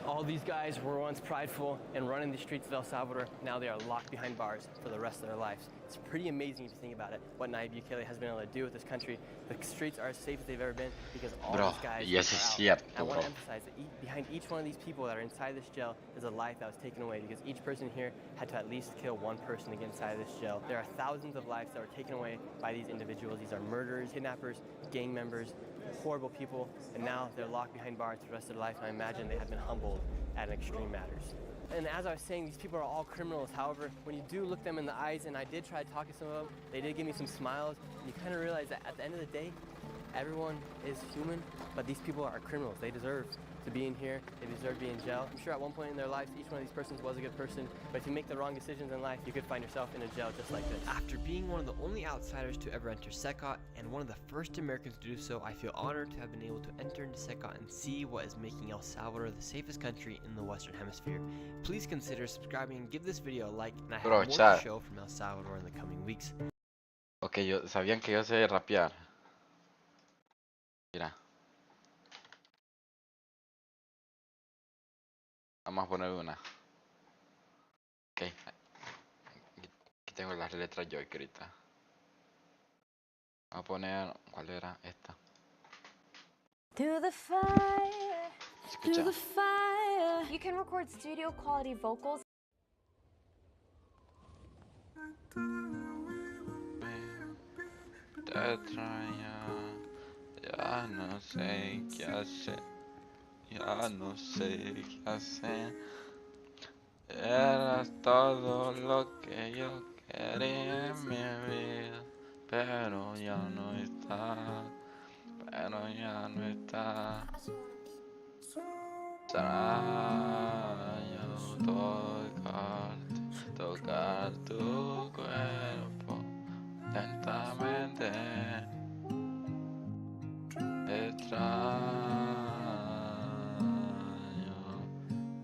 All these guys were once prideful and running the streets of El Salvador. Now they are locked behind bars for the rest of their lives. It's pretty amazing to think about it, what Nayib Bukele has been able to do with this country. The streets are as safe as they've ever been because all these guys are out. I want to emphasize that behind each one of these people that are inside this jail is a life that was taken away because each person here had to at least kill one person to get inside this jail. There are thousands of lives that were taken away by these individuals. These are murderers, kidnappers, gang members, horrible people, and now they're locked behind bars for the rest of their life, and I imagine they have been humbled at extreme matters. And as I was saying, these people are all criminals. However, when you do look them in the eyes, and I did try to talk to some of them, they did give me some smiles, and you kind of realize that at the end of the day, everyone is human, but these people are criminals. They deserve to be in here. They deserve to be in jail. I'm sure at one point in their lives, each one of these persons was a good person, but if you make the wrong decisions in life, you could find yourself in a jail just like this. After being one of the only outsiders to ever enter Secot, and one of the first Americans to do so, I feel honored to have been able to enter into Secot and see what is making El Salvador the safest country in the Western Hemisphere. Please consider subscribing and give this video a like, and I have more to show from El Salvador in the coming weeks. Ok, sabían que yo sé rapear. Mira. Vamos a poner una. Ok. Aquí tengo las letras yo escritas. Vamos a poner... ¿Cuál era? Esta. To the fire. Escucha. To the fire. You can record studio quality vocals. Te extraña. Ya no sé qué hacer. Ya no sé qué hacer. Eras todo lo que yo quería en mi vida, pero ya no está. pero ya no está. Extraño tocar tu cuerpo lentamente. Extraño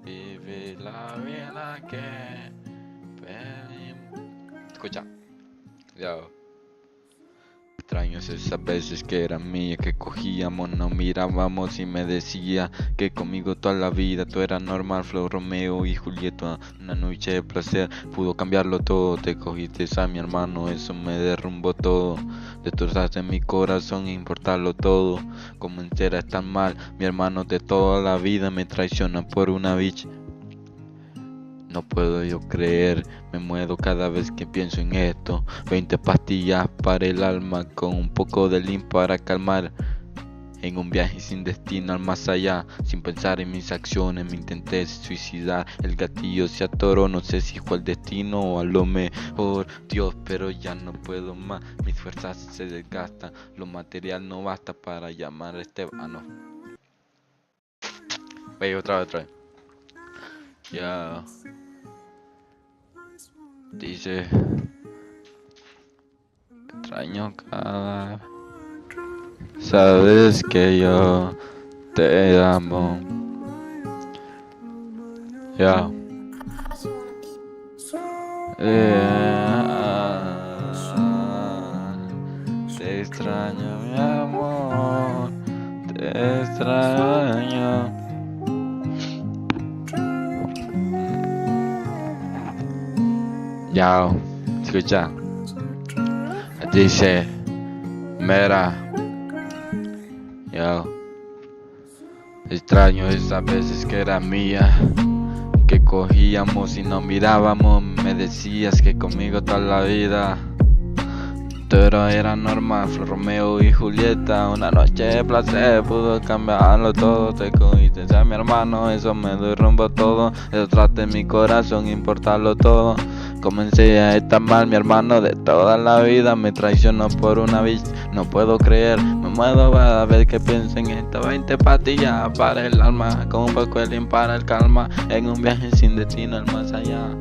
vivir la vida que pedimos. Escucha, ya. Extraños esas veces que eran mías, que cogíamos, nos mirábamos y me decía que conmigo toda la vida tú eras normal, Flor, Romeo y Julieta. Una noche de placer pudo cambiarlo todo, te cogiste a mi hermano, eso me derrumbó todo. Destrozaste mi corazón e importarlo todo. Comencé a estar mal, mi hermano de toda la vida me traiciona por una bitch. No puedo yo creer, me muero cada vez que pienso en esto. 20 pastillas para el alma con un poco de lim para calmar. En un viaje sin destino al más allá, sin pensar en mis acciones me intenté suicidar. El gatillo se atoró, no sé si fue el destino o a lo mejor Dios, pero ya no puedo más. Mis fuerzas se desgastan, lo material no basta para llamar a este... Ah, no. Ve, otra vez. Ya... Dice, extraño cada... Sabes que yo te amo. Ya. Te extraño, mi amor. Te extraño. Ya. Escucha. Dice, mira, yo extraño esas veces que era mía, que cogíamos y nos mirábamos, me decías que conmigo toda la vida, pero era normal, Flor, Romeo y Julieta, una noche de placer pudo cambiarlo todo, te cogiste a mi hermano, eso me derrumbó todo, detrás mi corazón, importarlo todo. Comencé a estar mal, mi hermano de toda la vida me traicionó por una vez. No puedo creer, me muero cada vez que pienso en esto. 20 pastillas para el alma, con un poco de lim para el calma. En un viaje sin destino al más allá.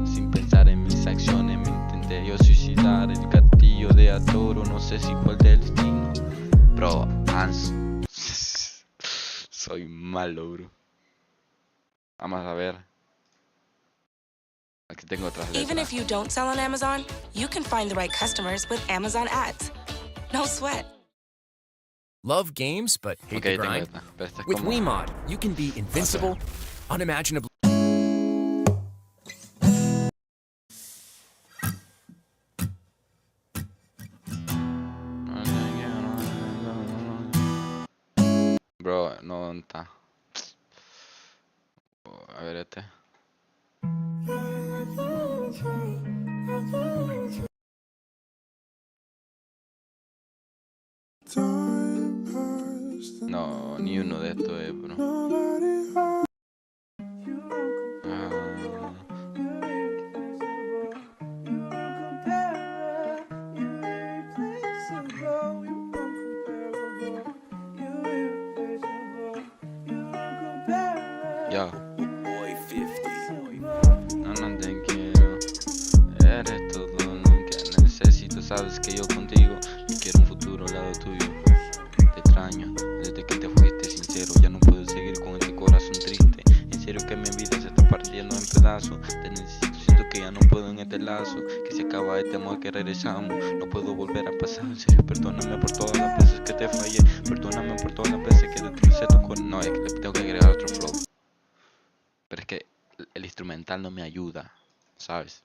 Sin pensar en mis acciones me intenté yo suicidar. El gatillo de atoro, no sé si fue el del destino. Bro, Hans, soy malo, bro. Vamos a ver. Aquí tengo otras letras. Even if you don't sell on Amazon, you can find the right customers with Amazon ads. No sweat. Love games, but hate the grind? With WeMod, you can be invincible, unimaginably... Bro, no está. A ver este. No, ni uno de estos es, bro. Yo. No te quiero. Eres todo lo que necesito. Sabes que yo contigo quiero un futuro al lado tuyo. Te extraño desde que te fuiste, sincero. Ya no puedo seguir con este corazón triste. En serio que mi vida se está partiendo en pedazos. Te necesito, siento que ya no puedo en este lazo. Que se acaba este amor que regresamos. No puedo volver a pasar. En serio, perdóname por todas las veces que te fallé. Perdóname por todas las veces que destrocé tu corazón. No, es que le tengo que agregar otro flow. Pero es que el instrumental no me ayuda, ¿sabes?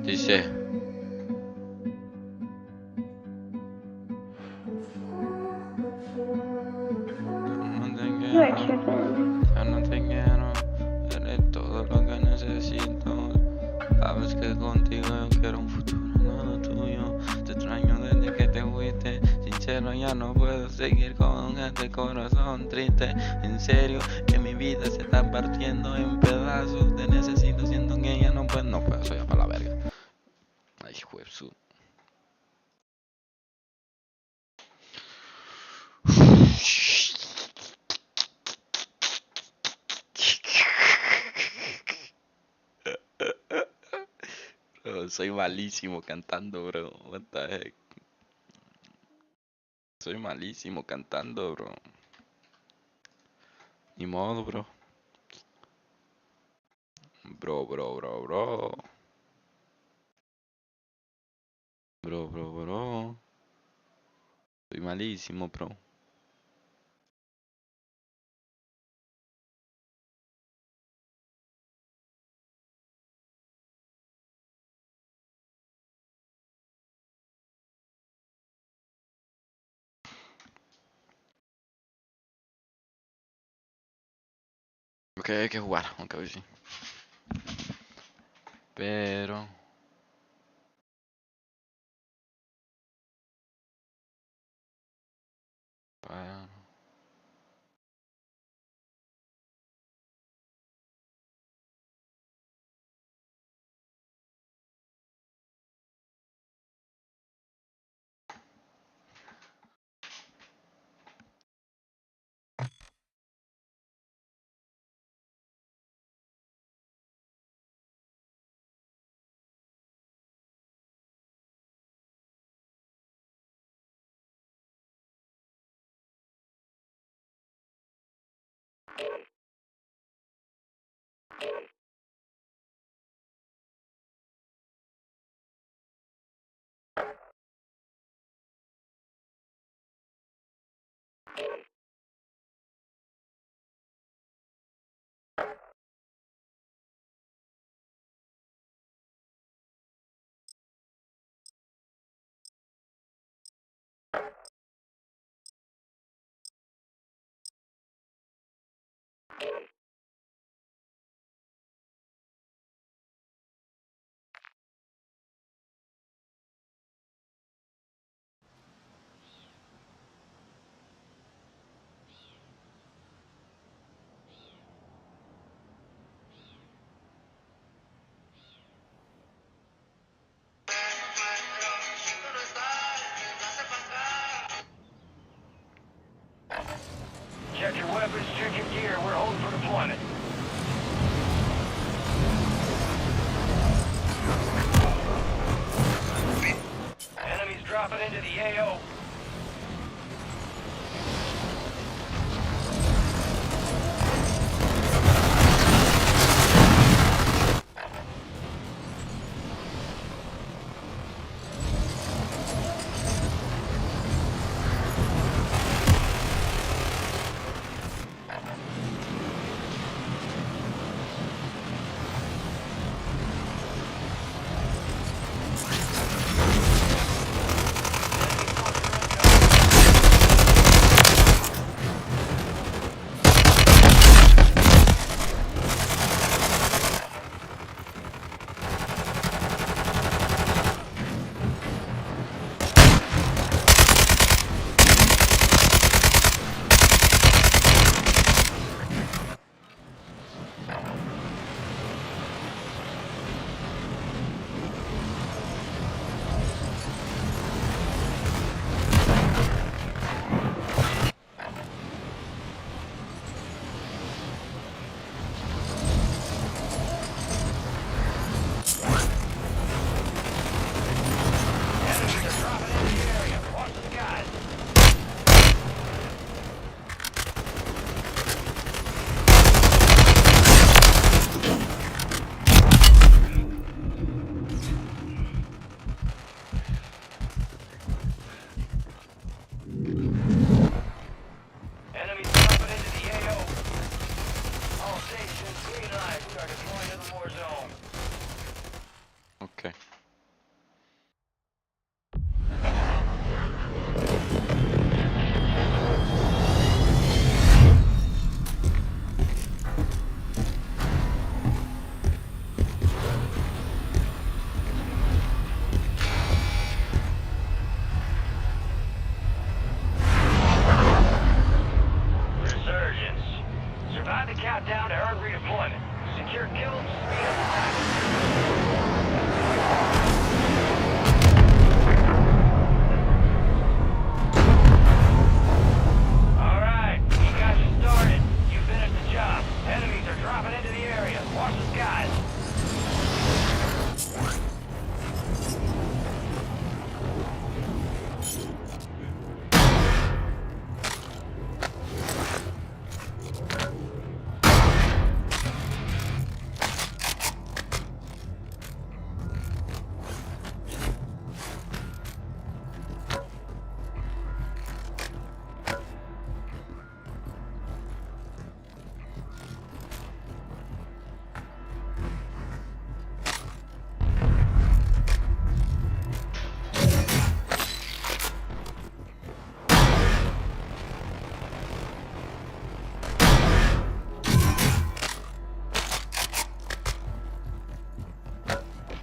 Dice, pero ya no puedo seguir con este corazón triste. En serio, que mi vida se está partiendo en pedazos. Te necesito, siento que ya no puedo. No puedo, soy para la verga. Ay, hijo de su. Bro, soy malísimo cantando, bro. What the heck? Soy malísimo cantando, bro. Ni modo, bro. Bro. Bro. Soy malísimo, bro. Ok, hay que jugar, aunque sí. Pero... Bueno. Check your weapons, check your gear. We're holding for deployment. Enemies dropping into the AO. Ok. Ride the countdown to earn redeployment. Secure kills, speed up attack. Alright, he got you started. You finished the job. Enemies are dropping into the area. Watch the skies.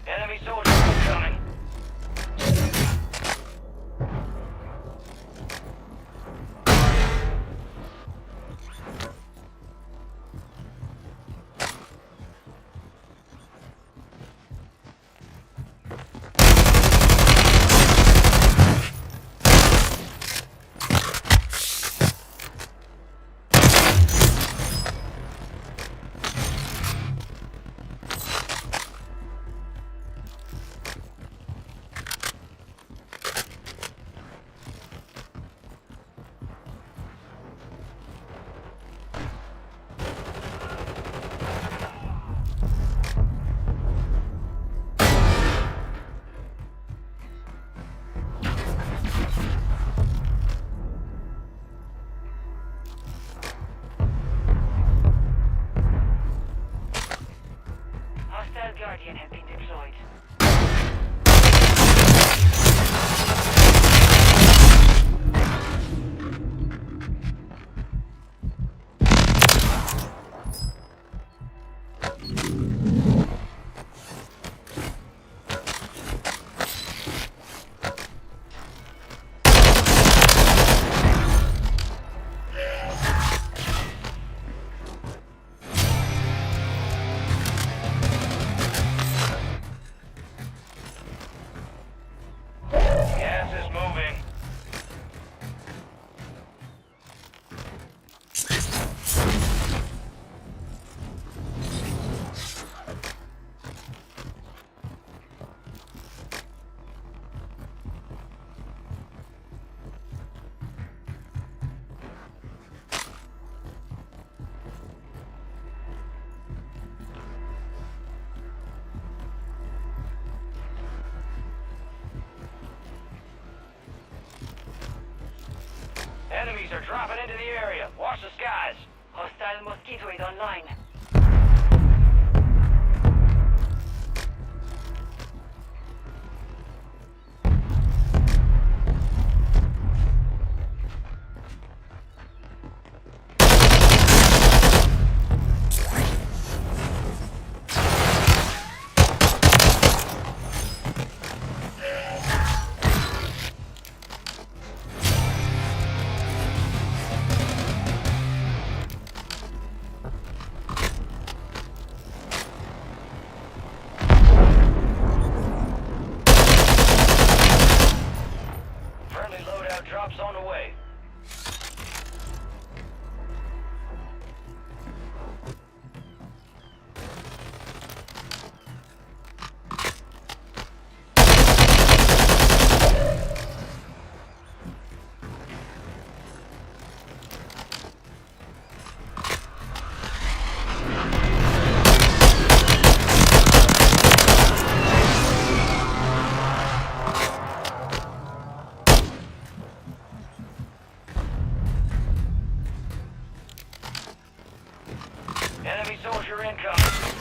Enemy soldiers incoming. Hostile Guardian has been deployed. Gas is moving. Enemies are dropping into the area. Watch the skies. Hostile mosquitoid online. Friendly loadout drops on the way. Enemy soldier incoming.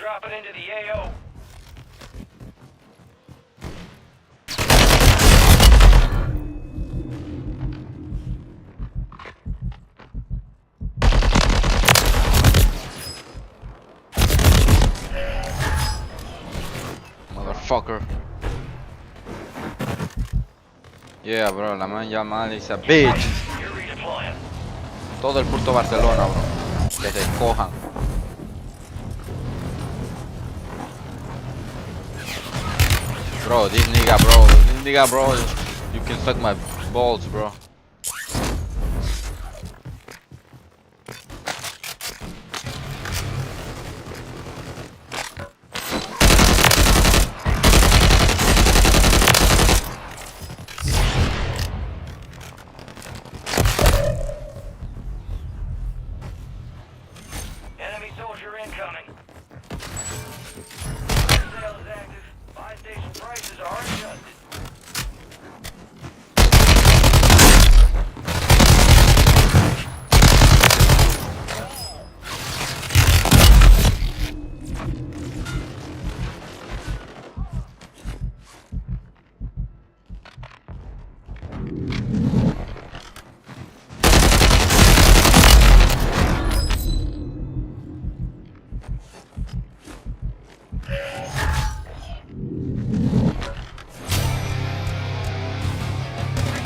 dropping into the AO. Motherfucker. Yeah, bro, la man llama Alicia, bitch. Todo el puto Barcelona, bro. Que se cojan. Bro, this nigga, bro, you can suck my balls, bro. Enemy soldier incoming. Sales is active. Buy station prices are adjusted.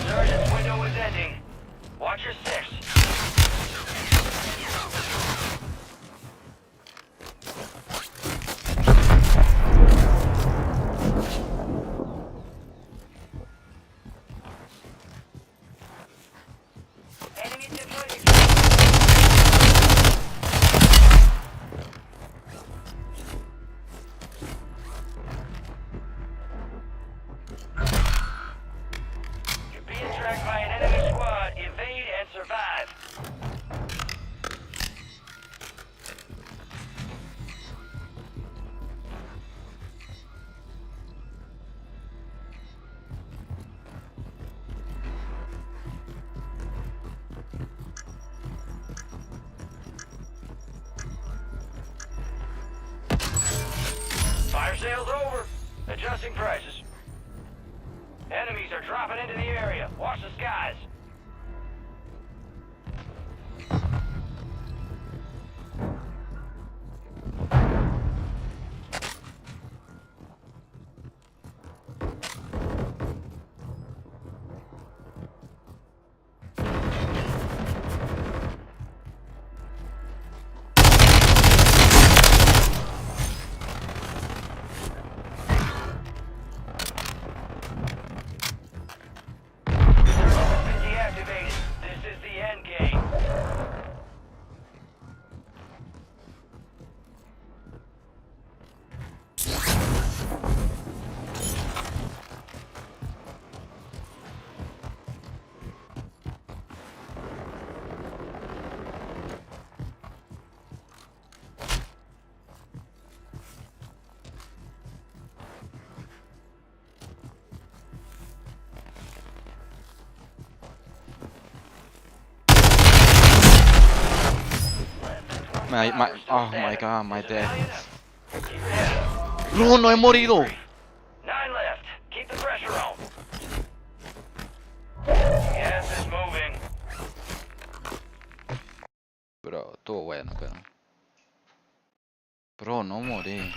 Resurgence window is ending. Watch your six. Enemy deploying. You're being tracked by an enemy squad. Evade and survive. Fire sales over. Adjusting prices. Enemies are dropping into the area. Watch the skies. Been deactivated. This is the end game. Oh my god, my death. No, no he morido. 9 left. Keep the pressure on. Gas is moving. Bro, estuvo bueno, pero. Bro, no morí.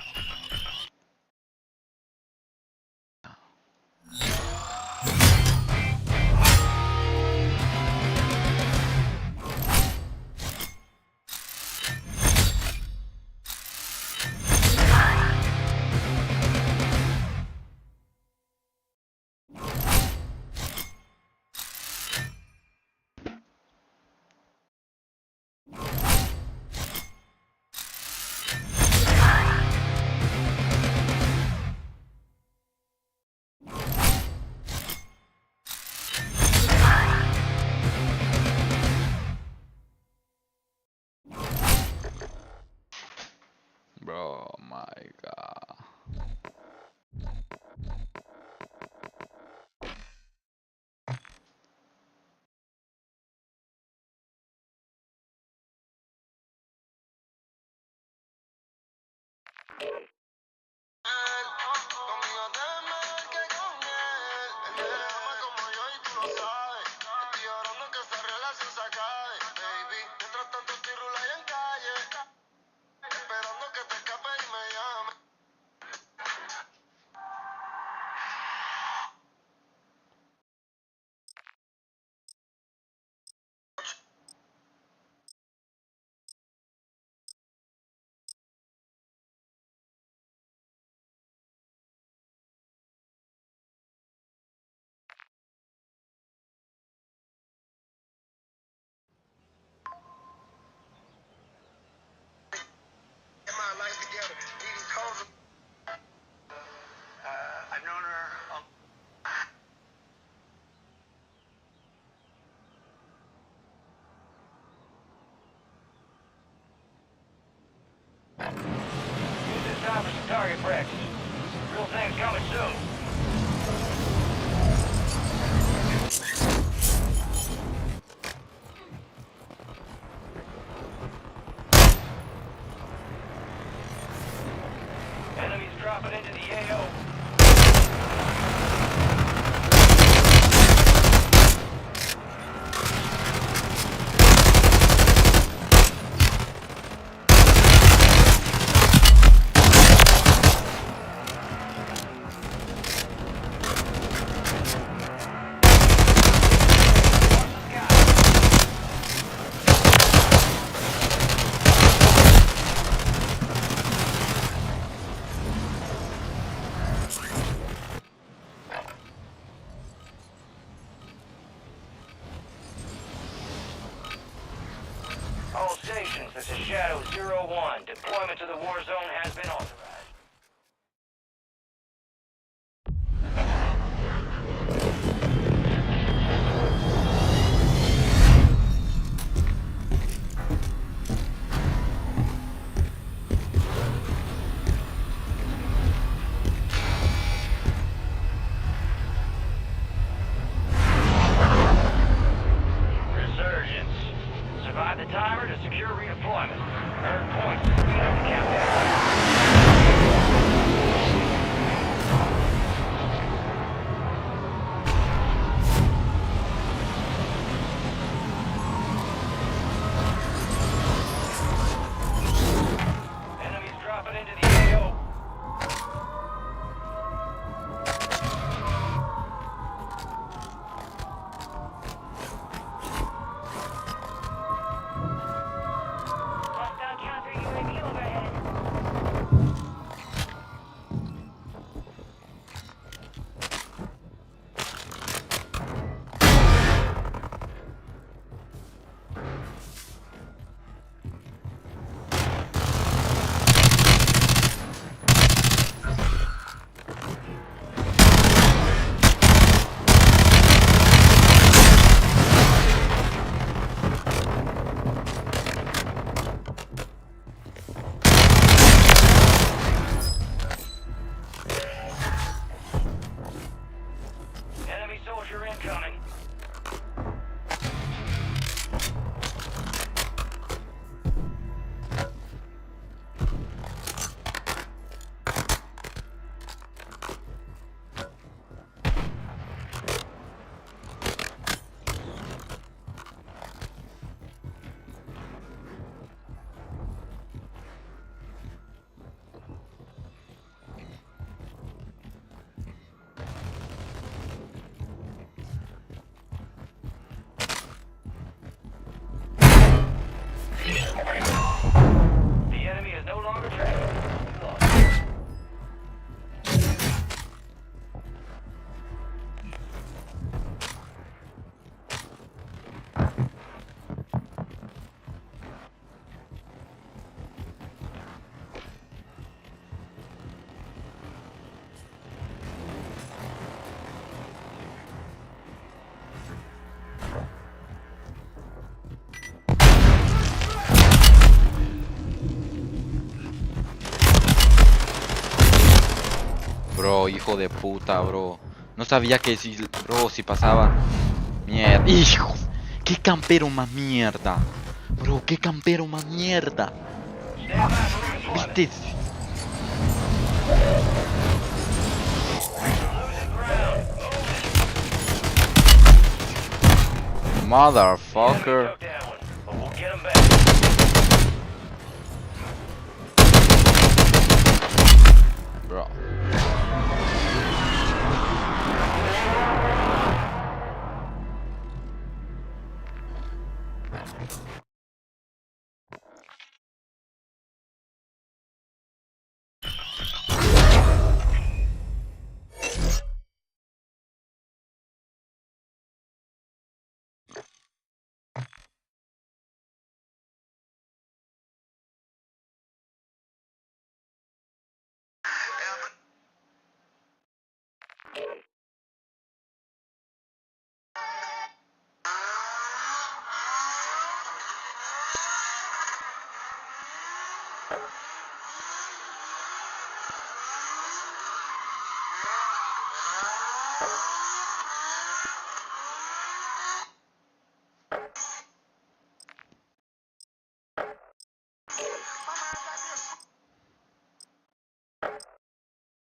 I've known her. Use this time for some target practice. Real thing's coming soon. Enemies dropping into the AO. All stations, this is Shadow 01. Deployment to the war zone has been authorized. Resurgence. Survive the timer to secure redeployment. Earn points to speed up the countdown. Enemies dropping into the AO. Hostile counter UAV overhead. Enemy soldier incoming. The enemy is no longer tracking. Bro, hijo de puta, bro. No sabía que si, bro, si pasaba. Mierda. Hijo. Qué campero más mierda. Bro, qué campero más mierda. ¿Viste? Motherfucker. We'll get him back. Bro.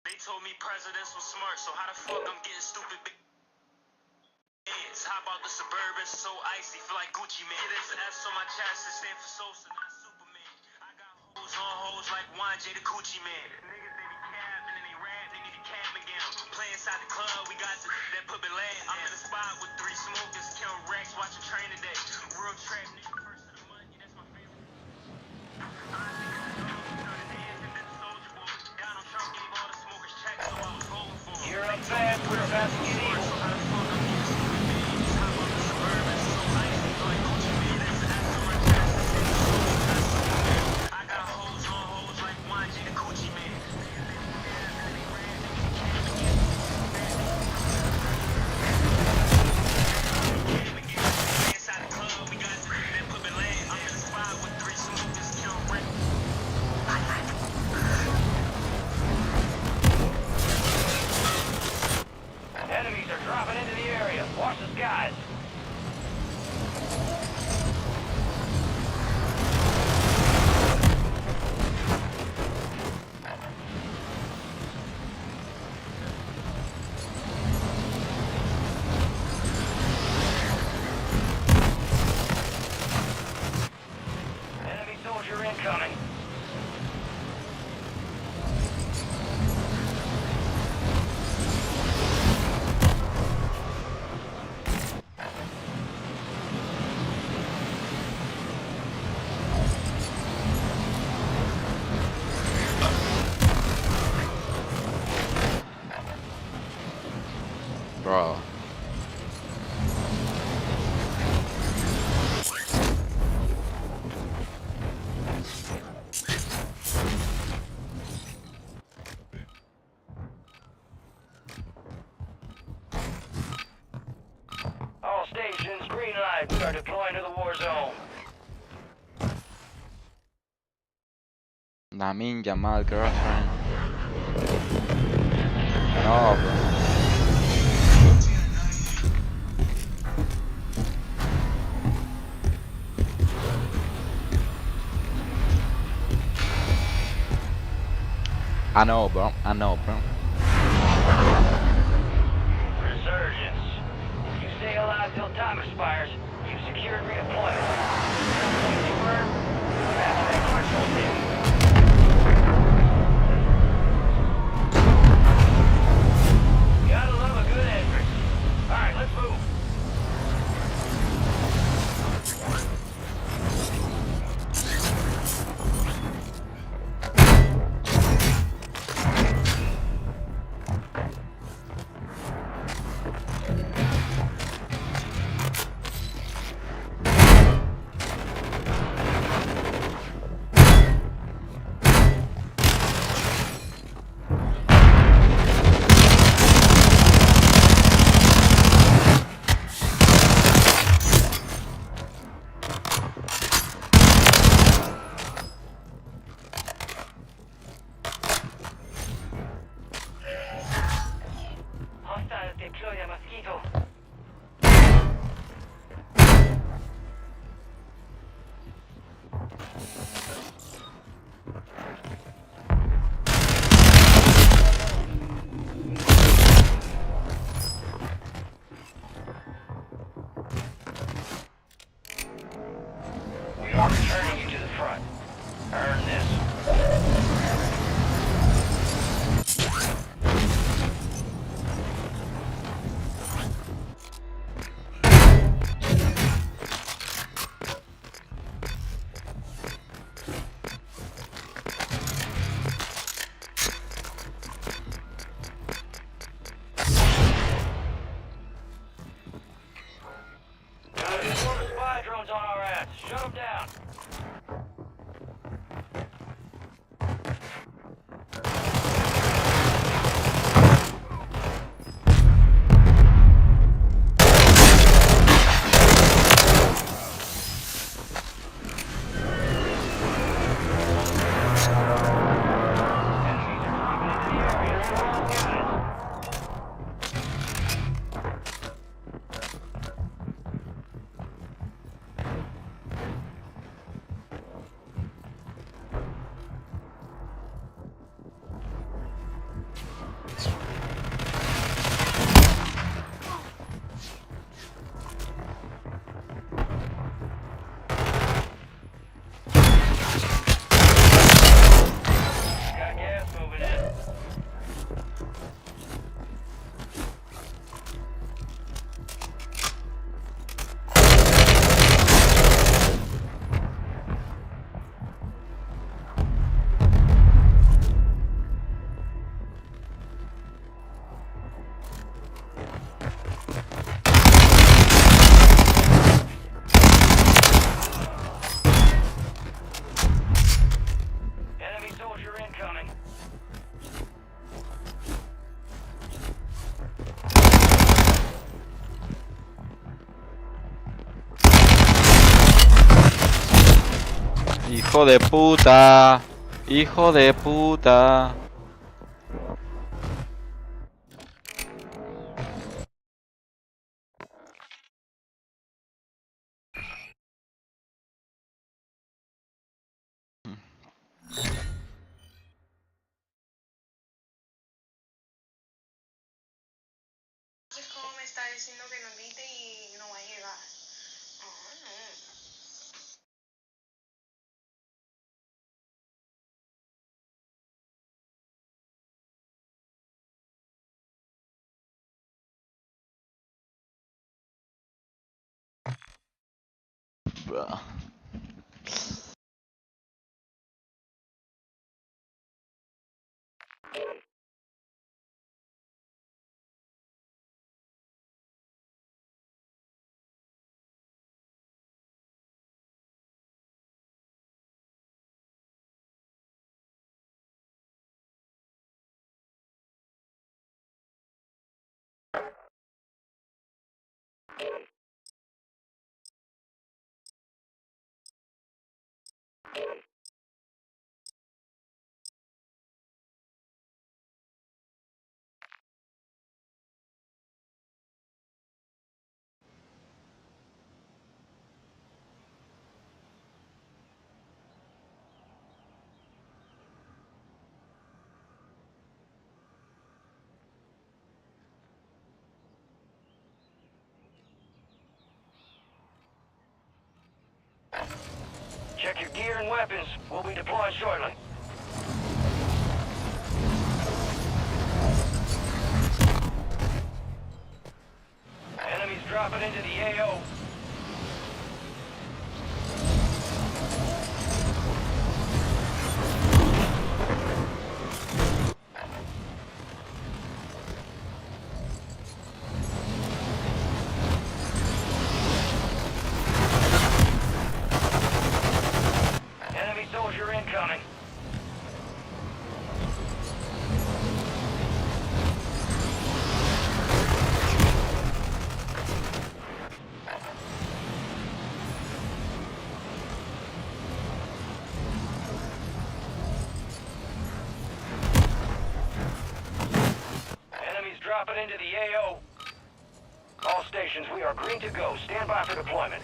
They told me presidents were smart, so how the fuck I'm getting stupid big heads? Hop out the Suburban, so icy, feel like Gucci man. Get this S on my chest, it stand for Sosa, not Superman. I got hoes on hoes like Wanje the Coochie man. Niggas, they be capping and they rap, they need a cap again. Play inside the club, we got the that put me land. I'm in the spot with 3 smokers, kill Rex, watching Train today. Real trap, nigga, first of the money, that's my favorite. You're up fast, we're about to get evil. I got hoes on hoes like Wanje the Coochie man. Inside the club, we got that put me land. I'm in the spot with 3 smokers, kill Rex. Enemies are dropping into the area. Watch the skies. Enemy soldier incoming. Bro. All stations, green light. We are deploying to the war zone. Namin Jamal girlfriend. No, bro. I know, bro. I know, bro. Resurgence. If you stay alive till time expires, you've secured redeployment. Once you burn, back to that control station. Gotta love a good entrance. Alright, let's move. Hostile deploy a mosquito. I'm returning you to the front. Earn this. There's more spy drones on our ass. Shut them down. Got gas moving in. Enemy soldier incoming. Hijo de puta. Hijo de puta. ¿Cómo me está diciendo que lo invite y no va a llegar? Oh, no. Bruh. Check your gear and weapons. We'll be deploying shortly. Enemies dropping into the AO. Enemy soldier incoming. Enemies dropping into the AO. All stations, we are green to go. Stand by for deployment.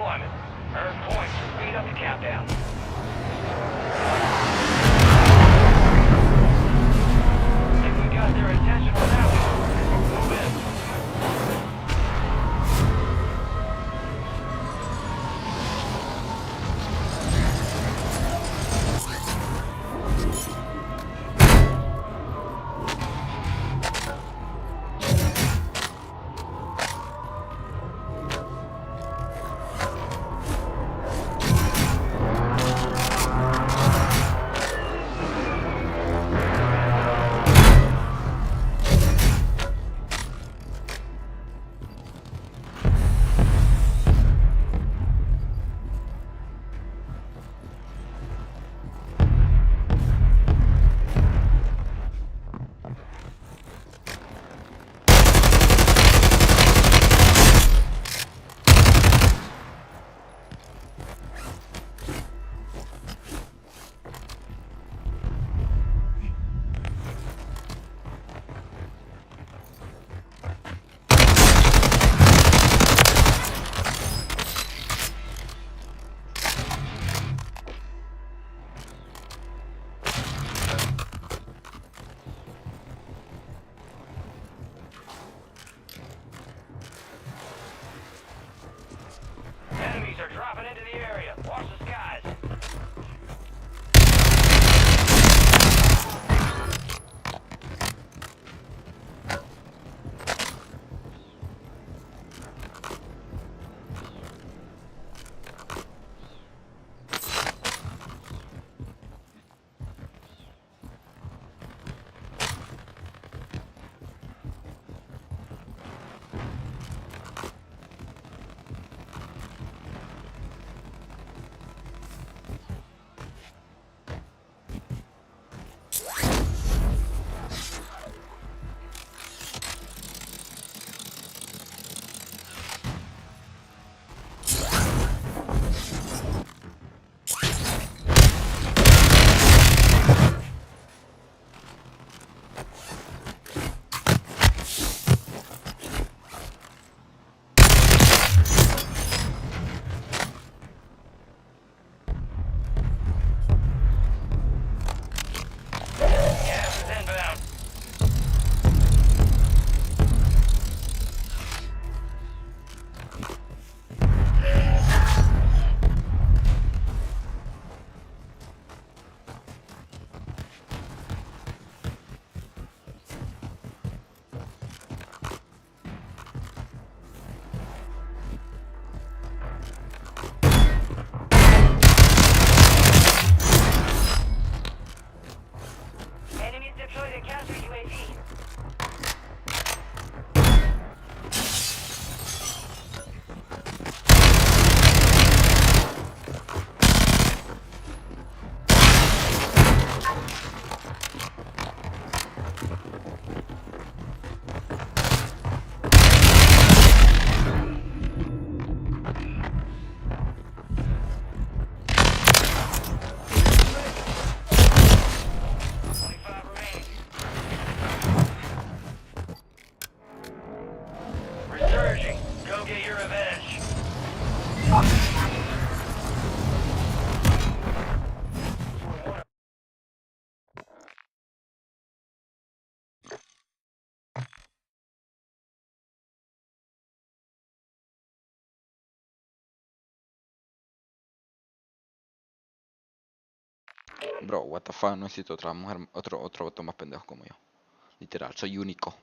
deployment. Earn points to speed up the countdown. If we got their attention for that one, move in. Enemies are dropping into the area. Watch the skies. Gas is inbound. Enemies deployed a counter UAV. Resurging. Go get your revenge. Bro, what the fuck, no existe otra mujer, otro vato más pendejo como yo. Literal, soy único.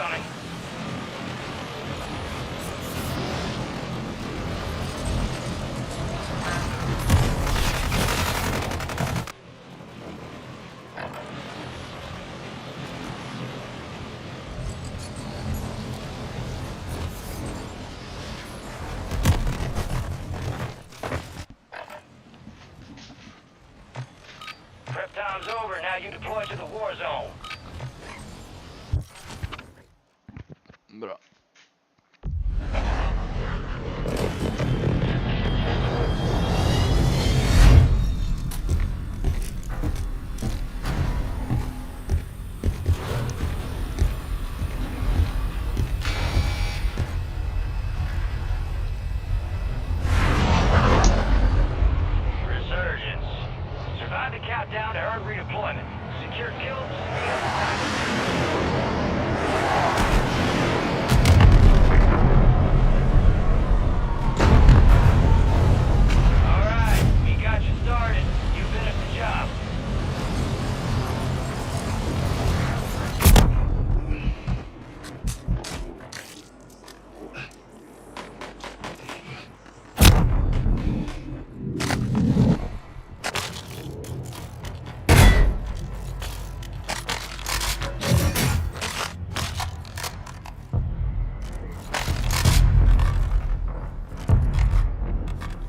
incoming. Prep time's over. Now you deploy to the war zone. Bro. Resurgence. Survive the countdown to earn redeployment. Secure kills. Speed up the time. Alright, we got you started. You finished the job.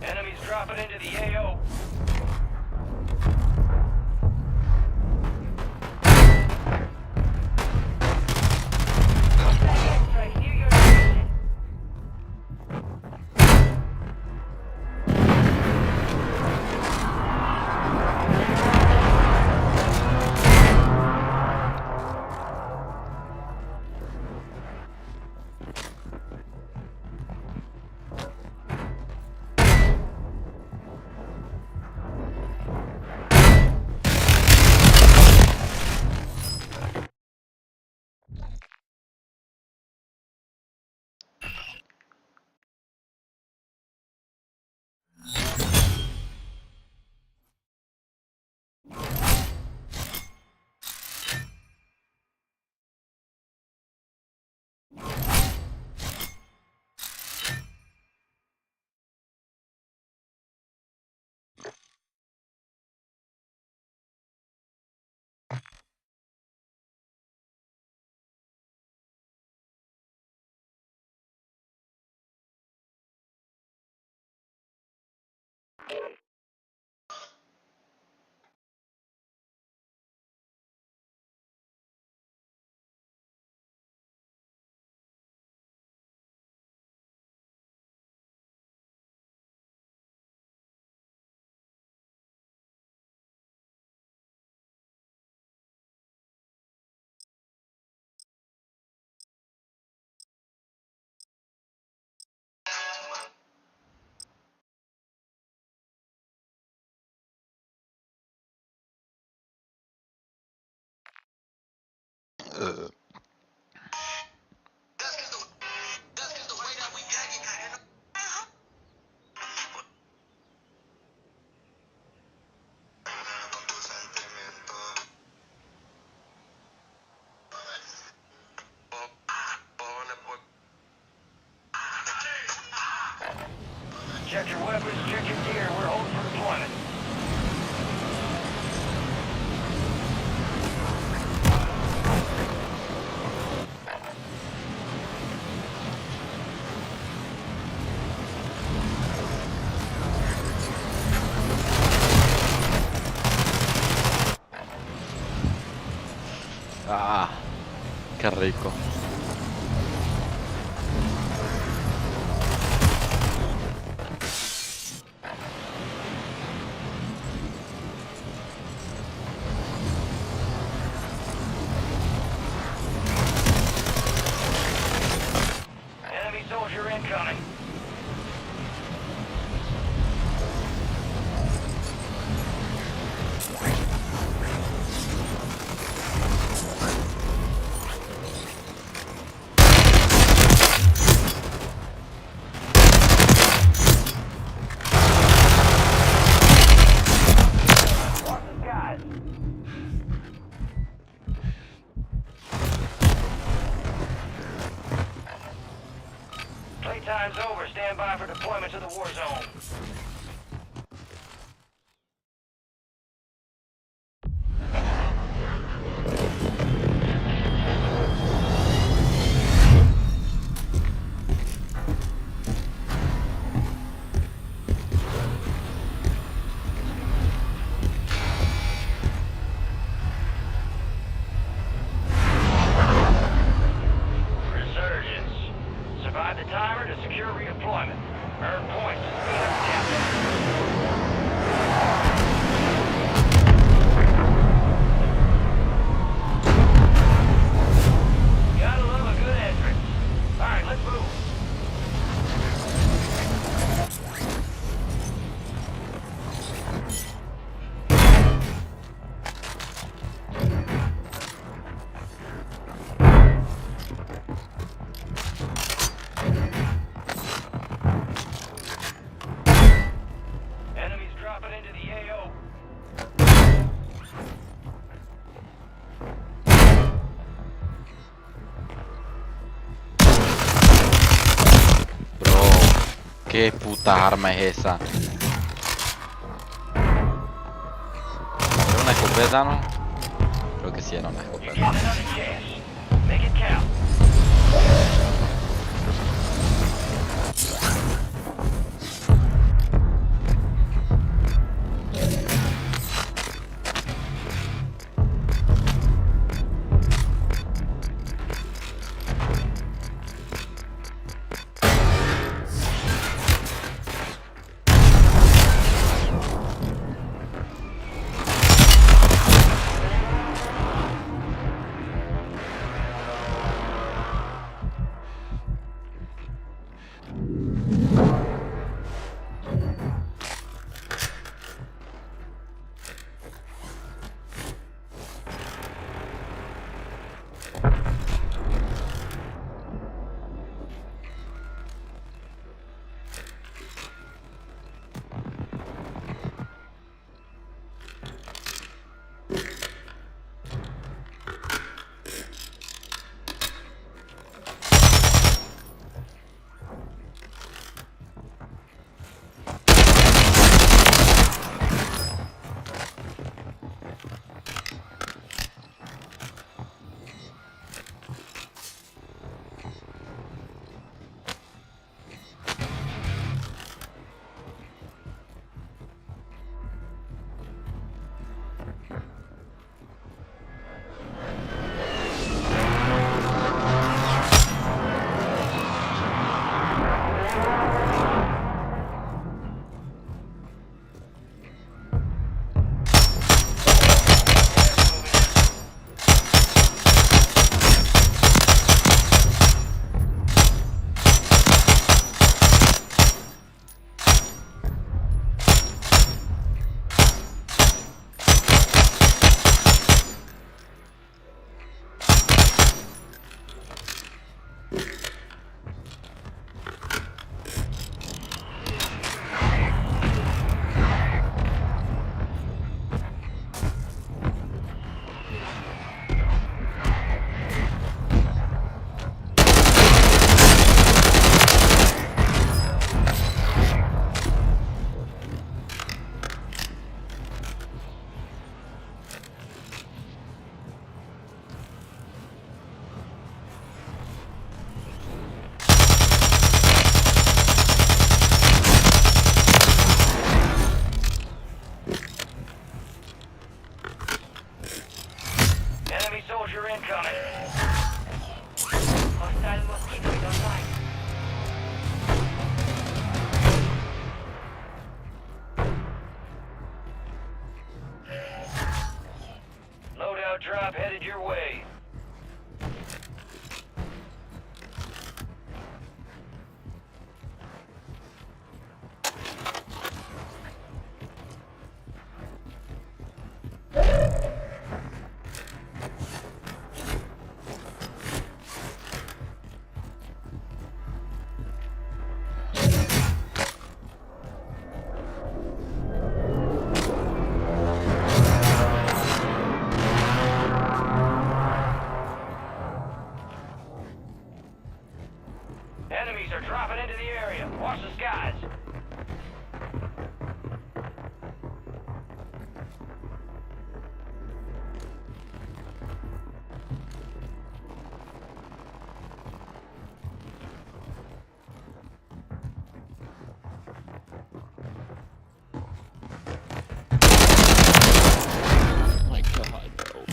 Enemies dropping into the AO. Strike near your location. Check your weapons, check your gear. We're holding for deployment. Ah, qué rico. Enemy soldier incoming. time's over. Stand by for deployment to the war zone. Survive the timer to secure redeployment. Earn points. Speed up the countdown. Gotta love a good entrance. Alright, let's move. ¿Qué puta arma es esa? ¿Era una escopeta, no? Creo que sí era una escopeta. Enemies are dropping into the area. Watch the skies. My God, bro.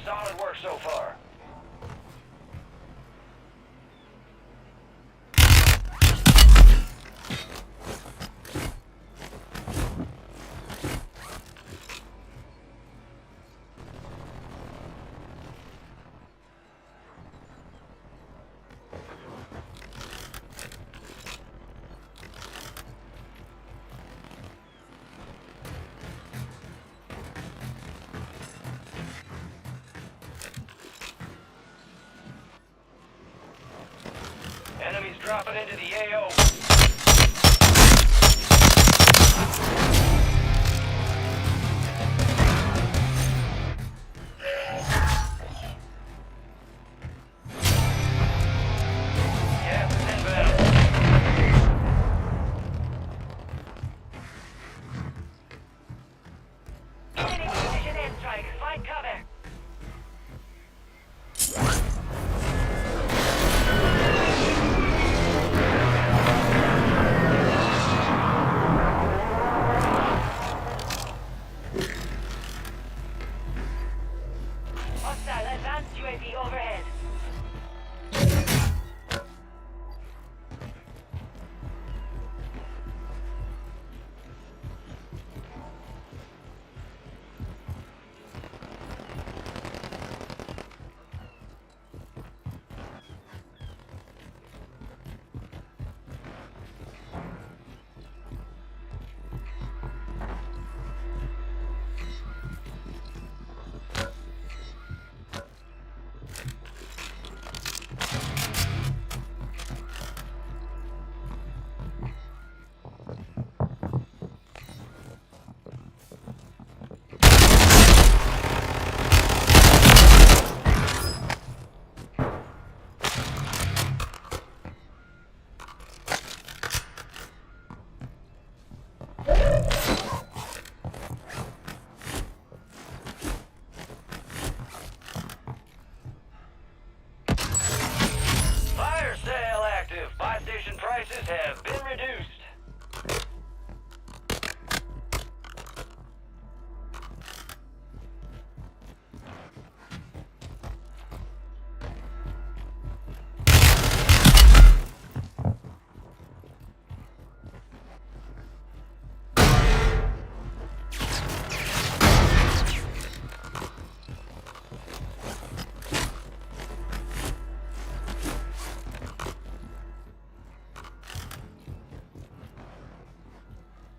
Solid work so far. Enemies dropping into the AO. Gas is inbound. Enemy precision airstrike. Find cover. Hostile advanced UAV overhead. Fire sale active. Buy station prices have been reduced.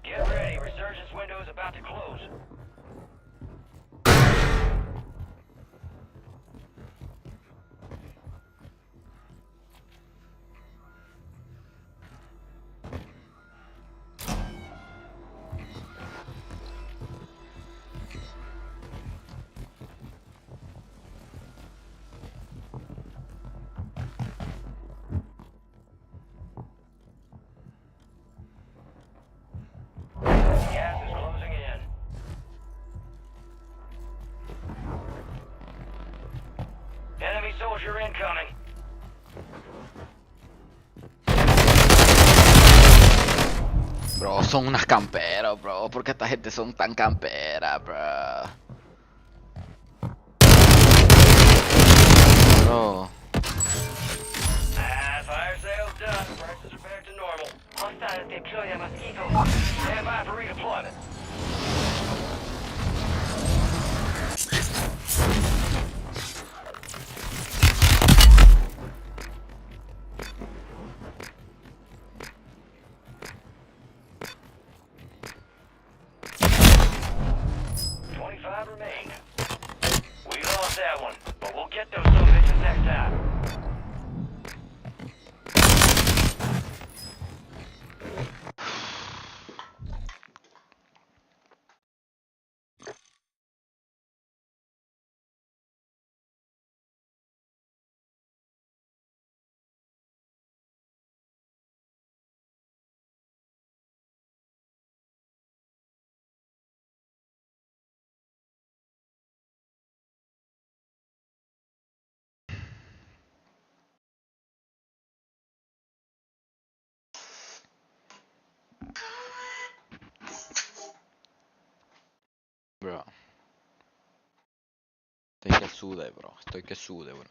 Get ready. Resurgence window is about to close. Gas is closing in. Enemy soldier incoming. Bro, son unas camperas, bro. ¿Por qué esta gente son tan camperas, bro? Bro. Fire sale's done. Prices are back to normal. Hostiles deploy a mosquito. Stand by for redeployment. Remain. We lost that one, but we'll get those bitches next time. sude, bro. Estoy que sude, bro.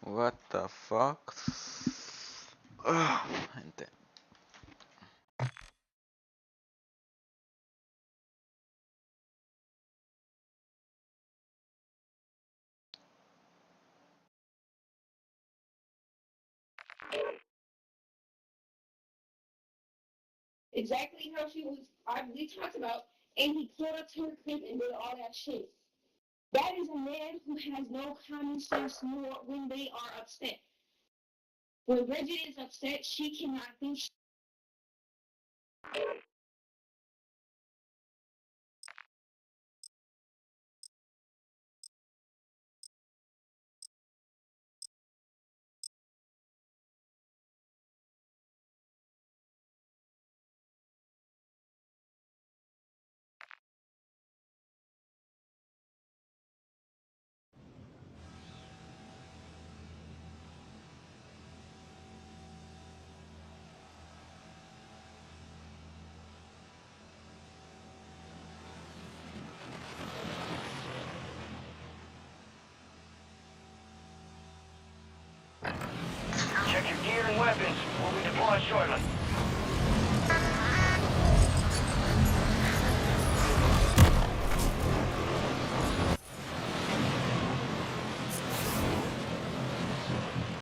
What the fuck? Gente. Exactly how she was, we talked about, and he pulled up to her crib and did all that shit. That is a man who has no common sense nor when they are upset. When Bridget is upset, she cannot think. Check your gear and weapons. We'll be deployed shortly.